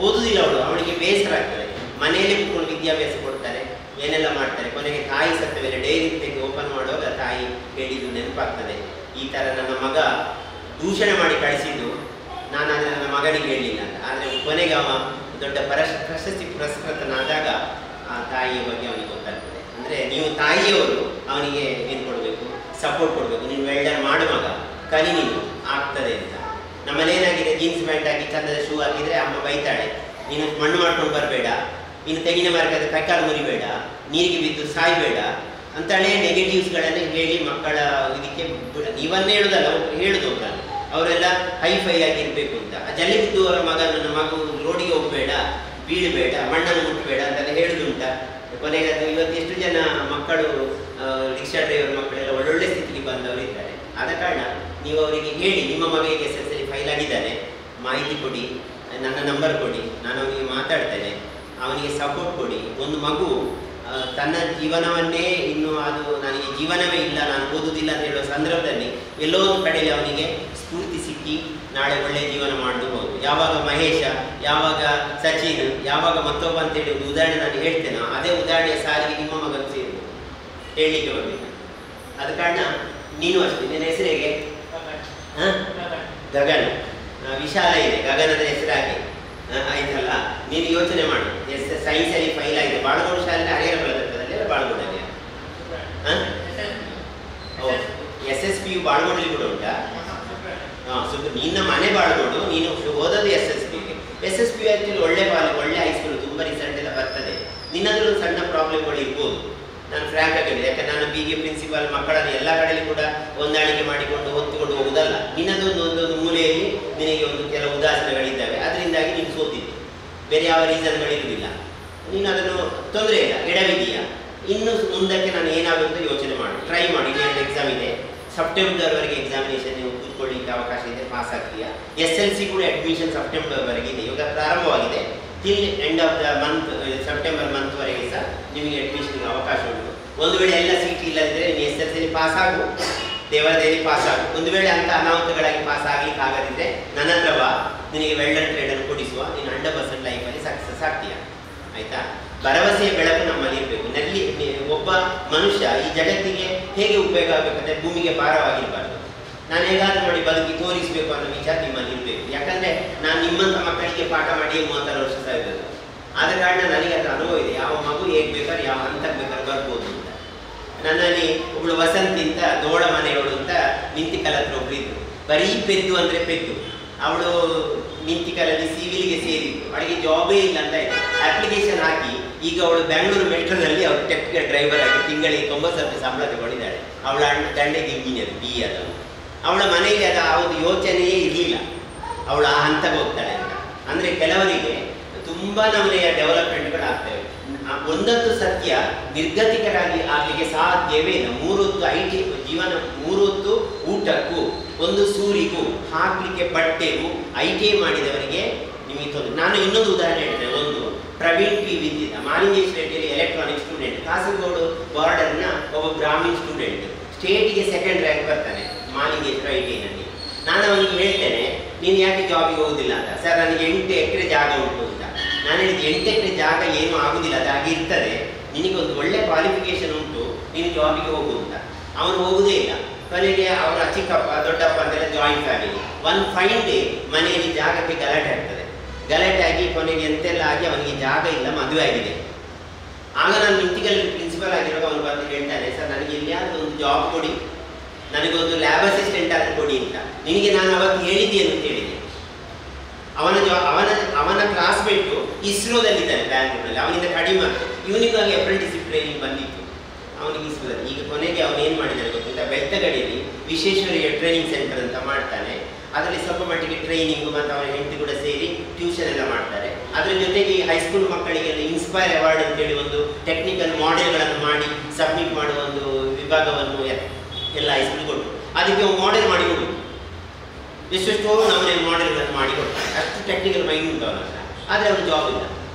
ಓದುವುದಿಲ್ಲ, ಅವಳಿಗೆ ಬೇಸರ ಆಗ್ತದೆ. ಮನೆಯಲ್ಲೇ ಕೂತ್ಕೊಂಡು ವಿದ್ಯಾಭ್ಯಾಸ ಕೊಡ್ತಾರೆ, ಏನೆಲ್ಲ ಮಾಡ್ತಾರೆ. ಕೊನೆಗೆ ತಾಯಿ ಸತ್ತ ಮೇಲೆ ಡೈರಿ ತೆಗೆದು ಓಪನ್ ಮಾಡುವಾಗ ತಾಯಿ ಹೇಳಿದ್ದು ನೆನಪಾಗ್ತದೆ, ಈ ಥರ ನನ್ನ ಮಗ ದೂಷಣೆ ಮಾಡಿ ಕಳಿಸಿದ್ದು ನಾನು ಅದನ್ನು ನನ್ನ ಮಗನಿಗೆ ಹೇಳಲಿಲ್ಲ ಅಂತ. ಆದರೆ ಕೊನೆಗೆ ಅವ ದೊಡ್ಡ ಪ್ರಶಸ್ತಿ ಪುರಸ್ಕೃತನಾದಾಗ ಆ ತಾಯಿಯ ಬಗ್ಗೆ ಅವನಿಗೆ ಗೊತ್ತಾಗ್ತದೆ. ಅಂದರೆ ನೀವು ತಾಯಿಯವರು ಅವನಿಗೆ ಏನು ಕೊಡಬೇಕು, ಸಪೋರ್ಟ್ ಕೊಡಬೇಕು. ನೀನು ವೆಲ್ಡರ್ ಮಾಡು ಮಗ, ಕಲಿ ನೀನು ಆಗ್ತದೆ ಅಂತ. ನಮ್ಮಲ್ಲೇನಾಗಿದೆ, ಜೀನ್ಸ್ ಪ್ಯಾಂಟ್ ಹಾಕಿ ಚಂದದ ಶೂ ಹಾಕಿದರೆ ಅಮ್ಮ ಬೈತಾಳೆ, ನೀನು ಮಣ್ಣು ಮಾಡ್ಕೊಂಡು ಬರಬೇಡ, ನೀನು ತೆಂಗಿನ ಮರಕ್ಕೆ ಕೈಕಾಲು ಮುರಿಬೇಡ, ನೀರಿಗೆ ಬಿದ್ದು ಸಾಯಬೇಡ ಅಂತೇಳಿ ನೆಗೆಟಿವ್ಸ್ಗಳನ್ನು ಹೇಳಿ ಮಕ್ಕಳ ಇದಕ್ಕೆ ನೀವನ್ನೇ ಹೇಳುದಲ್ಲ, ಹೇಳುದು ಅವರೆಲ್ಲ ಹೈಫೈ ಆಗಿರಬೇಕು ಅಂತ. ಜಲ್ಲಿ ಬಿದ್ದುವರ ನನ್ನ ಮಗು ರೋಡಿಗೆ ಹೋಗಬೇಡ, ಬೀಳಬೇಡ, ಮಣ್ಣನ್ನು ಮುಟ್ಟಬೇಡ ಅಂತೆಲ್ಲ ಹೇಳುದುಂಟ. ಕೊನೆಗೆ ಅದು ಇವತ್ತು ಎಷ್ಟು ಜನ ಮಕ್ಕಳು ರಿಕ್ಷಾ ಡ್ರೈವರ್ ಮಕ್ಕಳೆಲ್ಲ ಒಳ್ಳೊಳ್ಳೆ ಸ್ಥಿತಿಗೆ ಬಂದವರು ಇದ್ದಾರೆ. ಆದ ಕಾರಣ ನೀವು ಅವರಿಗೆ ಹೇಳಿ, ನಿಮ್ಮ ಮಗನಿಗೆ SSLC ಫೈಲ್ ಆಗಿದ್ದಾನೆ, ಮಾಹಿತಿ ಕೊಡಿ, ನನ್ನ ನಂಬರ್ ಕೊಡಿ, ನಾನು ಅವನಿಗೆ ಮಾತಾಡ್ತೇನೆ, ಅವನಿಗೆ ಸಪೋರ್ಟ್ ಕೊಡಿ. ಒಂದು ಮಗು ತನ್ನ ಜೀವನವನ್ನೇ ಇನ್ನು ಅದು ನನಗೆ ಜೀವನವೇ ಇಲ್ಲ, ನಾನು ಓದುವುದಿಲ್ಲ ಅಂತ ಹೇಳುವ ಸಂದರ್ಭದಲ್ಲಿ ಎಲ್ಲೋ ಒಂದು ಕಡೆಯಲ್ಲಿ ಅವನಿಗೆ ಸ್ಫೂರ್ತಿ ಸಿಕ್ಕಿ ನಾಳೆ ಒಳ್ಳೆಯ ಜೀವನ ಮಾಡಬಹುದು. ಯಾವಾಗ ಮಹೇಶ, ಯಾವಾಗ ಸಚಿನ್, ಯಾವಾಗ ಮತ್ತೊಬ್ಬ ಅಂತೇಳಿ ಒಂದು ಉದಾಹರಣೆ ನಾನು ಹೇಳ್ತೇನೆ, ಅದೇ ಉದಾಹರಣೆಯ ಸಾಲಿಗೆ ನಿಮ್ಮ ಮಗನ ಸೇರ್ಬೋದು ಹೇಳಲಿಕ್ಕೆ ಬರಬೇಕು. ಆದ ಕಾರಣ ನೀನು ಅಷ್ಟೇ. ನಿನ್ನ ಹೆಸರು ಹೇಗೆ? ಗಗನ. ವಿಶಾಲ ಇದೆ, ಗಗನದ ಹೆಸರಾಗಿ ಆಯ್ತಲ್ಲ. ನೀನು ಯೋಚನೆ ಮಾಡು, ಸೈನ್ಸಲ್ಲಿ ಫೈಲ್ ಆಗಿದೆ. ಬಾಳಗೋಡು ಶಾಲೆ ಹರಿಹರ ಬಲದತ್ತದಲ್ಲಿ ಬಾಳಗೋಡಲ್ಲಿ SSPU ಬಾಳಗೋಡಲ್ಲಿ ಕೂಡ ಉಂಟಾ? ನಿನ್ನ ಮನೆ ಬಾಳಗೋಡು, ನೀನು ಓದೋದು SSPಗೆ. SSPU ಆ್ಯಕ್ಚುಲಿ ಒಳ್ಳೆ ಹೈಸ್ಕೂಲ್, ತುಂಬ ರಿಸಲ್ಟ್ ಎಲ್ಲ ಬರ್ತದೆ. ನಿನ್ನದ್ರಲ್ಲಿ ಸಣ್ಣ ಪ್ರಾಬ್ಲಮ್ಗಳು ಇರ್ಬೋದು, ನಾನು ಫ್ರ್ಯಾಂಕ್ ಆಗಿದ್ದೆ. ಯಾಕಂದ್ರೆ ನಾನು BG ಪ್ರಿನ್ಸಿಪಾಲ್ ಮಕ್ಕಳನ್ನು ಎಲ್ಲ ಕಡೆಯಲ್ಲಿ ಕೂಡ ಹೊಂದಾಣಿಕೆ ಮಾಡಿಕೊಂಡು ಹೊತ್ತುಕೊಂಡು ಹೋಗುವುದಲ್ಲ. ನಿನ್ನದೊಂದು ಒಂದೊಂದು ಮೂಲೆಯಲ್ಲಿ ನಿನಗೆ ಒಂದು ಕೆಲವು ಉದಾಸೀನಗಳಿದ್ದಾವೆ, ಅದರಿಂದಾಗಿ ನೀನು ಸೋತಿದ್ದೆ. ಬೇರೆ ಯಾವ ರೀಸನ್ಗಳಿರುವುದಿಲ್ಲ. ನೀನು ಅದನ್ನು ತೊಂದರೆ ಇಲ್ಲ, ಎಡವಿದೀಯಾ. ಇನ್ನು ಮುಂದಕ್ಕೆ ನಾನು ಏನಾಗುತ್ತೆ ಯೋಚನೆ ಮಾಡಿ, ಟ್ರೈ ಮಾಡಿ. ಇನ್ನೆರಡು ಎಕ್ಸಾಮ್ ಇದೆ, ಸೆಪ್ಟೆಂಬರ್ವರೆಗೆ ಎಕ್ಸಾಮಿನೇಷನ್ ನೀವು ಕೂತ್ಕೊಳ್ಳಿಕ್ಕೆ ಅವಕಾಶ ಇದೆ, ಪಾಸ್ ಆಗ್ತೀಯಾ. SLC ಕೂಡ ಅಡ್ಮಿಷನ್ ಸೆಪ್ಟೆಂಬರ್ವರೆಗೆ ಇದೆ, ಇವಾಗ ಪ್ರಾರಂಭವಾಗಿದೆ. Till end of the month, September ಮಂತ್ವರೆಗೆ ಸಹ ನಿಮಗೆ ಅಡ್ಮಿಷನ್ಗೆ ಅವಕಾಶ ಉಂಟು. ಒಂದು ವೇಳೆ ಎಲ್ಲ ಸೀಟ್ ಇಲ್ಲದಿದ್ದರೆ ನೀನು SLC ಪಾಸ್ ಆಗು, ದೇವರದಲ್ಲಿ ಪಾಸ್ ಆಗು. ಒಂದು ವೇಳೆ ಅಂತ ಅನಾಹುತಗಳಾಗಿ ಪಾಸ್ ಆಗಲಿಕ್ಕೆ ಆಗದಿದ್ದರೆ ನನ್ನ ಹತ್ರ ಬಾ, ನಿನಗೆ ವೆಲ್ಡನ್ ಟ್ರೇಡನ್ನು ಕೊಡಿಸುವ, ನೀನು 100% ಲೈಫಲ್ಲಿ ಸಕ್ಸಸ್ ಆಗ್ತೀಯಾ. ಆಯಿತಾ? ಭರವಸೆಯ ಬೆಳಕು ನಮ್ಮಲ್ಲಿ ಇರಬೇಕು. ಒಬ್ಬ ಮನುಷ್ಯ ಈ ಜಗತ್ತಿಗೆ ಹೇಗೆ ಉಪಯೋಗ ಆಗಬೇಕಂದ್ರೆ ಭೂಮಿಗೆ ಭಾರವಾಗಿರಬಾರ್ದು. ನಾನು ಹೇಗಾದ್ರೂ ಮಾಡಿ ಬದುಕಿ ತೋರಿಸಬೇಕು ಅನ್ನೋ ವಿಚಾರ ನಿಮ್ಮಲ್ಲಿ ಇರಬೇಕು. ಯಾಕಂದರೆ ನಾನು ನಿಮ್ಮಂಥ ಮಕ್ಕಳಿಗೆ ಪಾಠ ಮಾಡಿ 36 ವರ್ಷ ಸಾಯಿರೋದು. ಆದ ಕಾರಣ ನನಗೆ ಅದರ ಅನುಭವ ಇದೆ, ಯಾವ ಮಗು ಹೇಗೆ ಬೇಕಾದ್ರೆ ಯಾವ ಹಂತಕ್ಕೆ ಬೇಕಾದ್ರೆ ಬರ್ಬೋದು ಅಂತ. ನನ್ನಲ್ಲಿ ಒಬ್ಬಳು ವಸಂತಿ ಅಂತ ದೋಳ ಮನೆಯವಳು ಅಂತ ನಿಂತಿಕಲ್ ಹತ್ರ ಒಬ್ರು ಇದ್ರು. ಬರೀ ಪೆದ್ದು ಅಂದರೆ ಪೆದ್ದು. ಅವಳು ನಿಂತಿಕಲಲ್ಲಿ ಸಿವಿಲ್ಗೆ ಸೇರಿದ್ದು, ಅವಳಿಗೆ ಜಾಬೇ ಇಲ್ಲ ಅಂತ ಇತ್ತು. ಅಪ್ಲಿಕೇಶನ್ ಹಾಕಿ ಈಗ ಅವಳು ಬೆಂಗಳೂರು ಮೆಟ್ರೋದಲ್ಲಿ ಅವಳು ಟೆಕ್ನಿಕಲ್ ಡ್ರೈವರ್ ಆಗಿ ತಿಂಗಳಿಗೆ 90,000 ಸಂಬಳ ತಗೊಂಡಿದ್ದಾಳೆ. ಅವಳ ಗಂಡೆಗೆ ಇಂಜಿನಿಯರ್ BE ಆದವಳು. ಅವಳ ಮನೆಯಲ್ಲಿ ಅದು ಯಾವುದು ಯೋಚನೆಯೇ ಇರಲಿಲ್ಲ, ಅವಳು ಆ ಹಂತಕ್ಕೆ ಹೋಗ್ತಾಳೆ ಅಂತ. ಅಂದರೆ ಕೆಲವರಿಗೆ ತುಂಬ ನಮೂನೆಯ ಡೆವಲಪ್ಮೆಂಟ್ಗಳು ಆಗ್ತವೆ. ಒಂದೊಂದು ಸತ್ಯ ನಿರ್ಗತಿಕರಾಗಿ ಆಗಲಿಕ್ಕೆ ಸಾಧ್ಯವೇ ಇಲ್ಲ. 3 ಹೊತ್ತು IT ಜೀವನ, 3 ಹೊತ್ತು ಊಟಕ್ಕೂ, ಒಂದು ಸೂರಿಗೂ, ಹಾಕಲಿಕ್ಕೆ ಬಟ್ಟೆಗೂ ITI ಮಾಡಿದವರಿಗೆ ನಿಮಗೆ ತೊಂದರೆ. ನಾನು ಇನ್ನೊಂದು ಉದಾಹರಣೆ ಹೇಳ್ತೇನೆ. ಒಂದು ಪ್ರವೀಣ್ P ವಿದ್ಯುತ್ ಮಾಲಿಂಗೇಶ್ವರಿಯಲ್ಲಿ ಎಲೆಕ್ಟ್ರಾನಿಕ್ ಸ್ಟೂಡೆಂಟ್, ಕಾಸರಗೋಡು ಬಾರ್ಡರ್ನ ಒಬ್ಬ ಬ್ರಾಹ್ಮಿನ್ ಸ್ಟೂಡೆಂಟ್, ಸ್ಟೇಟಿಗೆ 2nd ರ್ಯಾಂಕ್ ಬರ್ತಾನೆ ಮಾಲಿಂಗೇಶ್ವರ ITIನಲ್ಲಿ. ನಾನು ಅವನಿಗೆ ಹೇಳ್ತೇನೆ, ನೀನು ಯಾಕೆ ಜಾಬಿಗೆ ಹೋಗುದಿಲ್ಲ ಅಂತ. ಸರ್ ನನಗೆ 8 ಎಕರೆ ಜಾಗ ಉಂಟು ಅಂತ. ನಾನು ಹೇಳಿದ್ದು 8 ಎಕರೆ ಜಾಗ ಏನೂ ಆಗುದಿಲ್ಲ, ಅದು ಹಾಗೆ ಇರ್ತದೆ, ನಿನಗೆ ಒಂದು ಒಳ್ಳೆ ಕ್ವಾಲಿಫಿಕೇಶನ್ ಉಂಟು, ನೀನು ಜಾಬಿಗೆ ಹೋಗು ಅಂತ. ಅವನು ಹೋಗುವುದೇ ಇಲ್ಲ. ಕೊನೆಗೆ ಅವರ ಚಿಕ್ಕಪ್ಪ ದೊಡ್ಡಪ್ಪ ಅಂತೆಲ್ಲ ಜಾಯಿಂಟ್ ಫ್ಯಾಮಿಲಿ. ಒಂದು ಫೈನ್ ಡೇ ಮನೆಯಲ್ಲಿ ಜಾಗಕ್ಕೆ ಗಲಾಟೆ ಆಗ್ತದೆ. ಗಲಾಟೆ ಆಗಿ ಕೊನೆಗೆ ಎಂತೆಲ್ಲ ಆಗಿ ಅವನಿಗೆ ಜಾಗ ಇಲ್ಲ, ಮದುವೆ ಆಗಿದೆ. ಆಗ ನಾನು ಇಂಟಿಗಲ್ ಪ್ರಿನ್ಸಿಪಲ್ ಆಗಿರುವಾಗ ಅವನು ಬಂದು ಹೇಳ್ತಾನೆ, ಸರ್ ನನಗೆ ಎಲ್ಲಿಯಾದರೂ ಒಂದು ಜಾಬ್ ಕೊಡಿ, ನನಗೊಂದು ಲ್ಯಾಬ್ ಅಸಿಸ್ಟೆಂಟ್ ಆದರೂ ಕೊಡಿ ಅಂತ. ನಿನಗೆ ನಾನು ಅವತ್ತು ಹೇಳಿದ್ದೇನು ಅಂತ ಹೇಳಿದೆ. ಅವನ ಕ್ಲಾಸ್ಮೇಟು ಇಸ್ರೋದಲ್ಲಿದ್ದಾನೆ ಬ್ಯಾಂಗ್ಳೂರಲ್ಲಿ, ಅವನಿಂದ ಕಡಿಮೆ ಇವನಿಗಾಗಿ ಅಪ್ರೆಂಟಿಸ್ಶಿಪ್ ಟ್ರೈನಿಂಗ್ ಬಂದಿತ್ತು ಅವನಿಗೆ ಇಸ್ರೋದಲ್ಲಿ. ಈಗ ಕೊನೆಗೆ ಅವನೇನು ಮಾಡಿದ್ದಾನೆ ಗೊತ್ತಿಲ್ಲ, ಬೆಳ್ತಗಡಿಯಲ್ಲಿ ವಿಶ್ವೇಶ್ವರಯ್ಯ ಟ್ರೈನಿಂಗ್ ಸೆಂಟರ್ ಅಂತ ಮಾಡ್ತಾನೆ. ಅದರಲ್ಲಿ ಸ್ವಲ್ಪ ಮಟ್ಟಿಗೆ ಟ್ರೈನಿಂಗು ಮತ್ತು ಅವನ ಹೆಂಡತಿ ಕೂಡ ಸೇರಿ ಟ್ಯೂಷನ್ ಎಲ್ಲ ಮಾಡ್ತಾರೆ. ಅದರ ಜೊತೆಗೆ ಹೈಸ್ಕೂಲ್ ಮಕ್ಕಳಿಗೆಲ್ಲ ಇನ್ಸ್ಪೈರ್ ಅವಾರ್ಡ್ ಅಂತೇಳಿ ಒಂದು ಟೆಕ್ನಿಕಲ್ ಮಾಡೆಲ್ಗಳನ್ನು ಮಾಡಿ ಸಬ್ಮಿಟ್ ಮಾಡುವ ಒಂದು ವಿಭಾಗವನ್ನು ಎಲ್ಲ ಹೈಸ್ಕೂಲ್ ಕೊಟ್ಟು ಅದಕ್ಕೆ ಮಾಡೆಲ್ ಮಾಡಿ ಕೊಡು, ಎಷ್ಟೆಷ್ಟೋ ನಮ್ಮನೆ ಮಾಡೆಲ್ಗಳನ್ನು ಮಾಡಿ ಕೊಡ್ತಾರೆ. ಅಷ್ಟು ಟೆಕ್ನಿಕಲ್ ಮೈಂಡ್ ಉಂಟು ಅವನ ಹತ್ರ. ಆದರೆ ಅವನು ಜಾಬ್ ಇಲ್ಲ,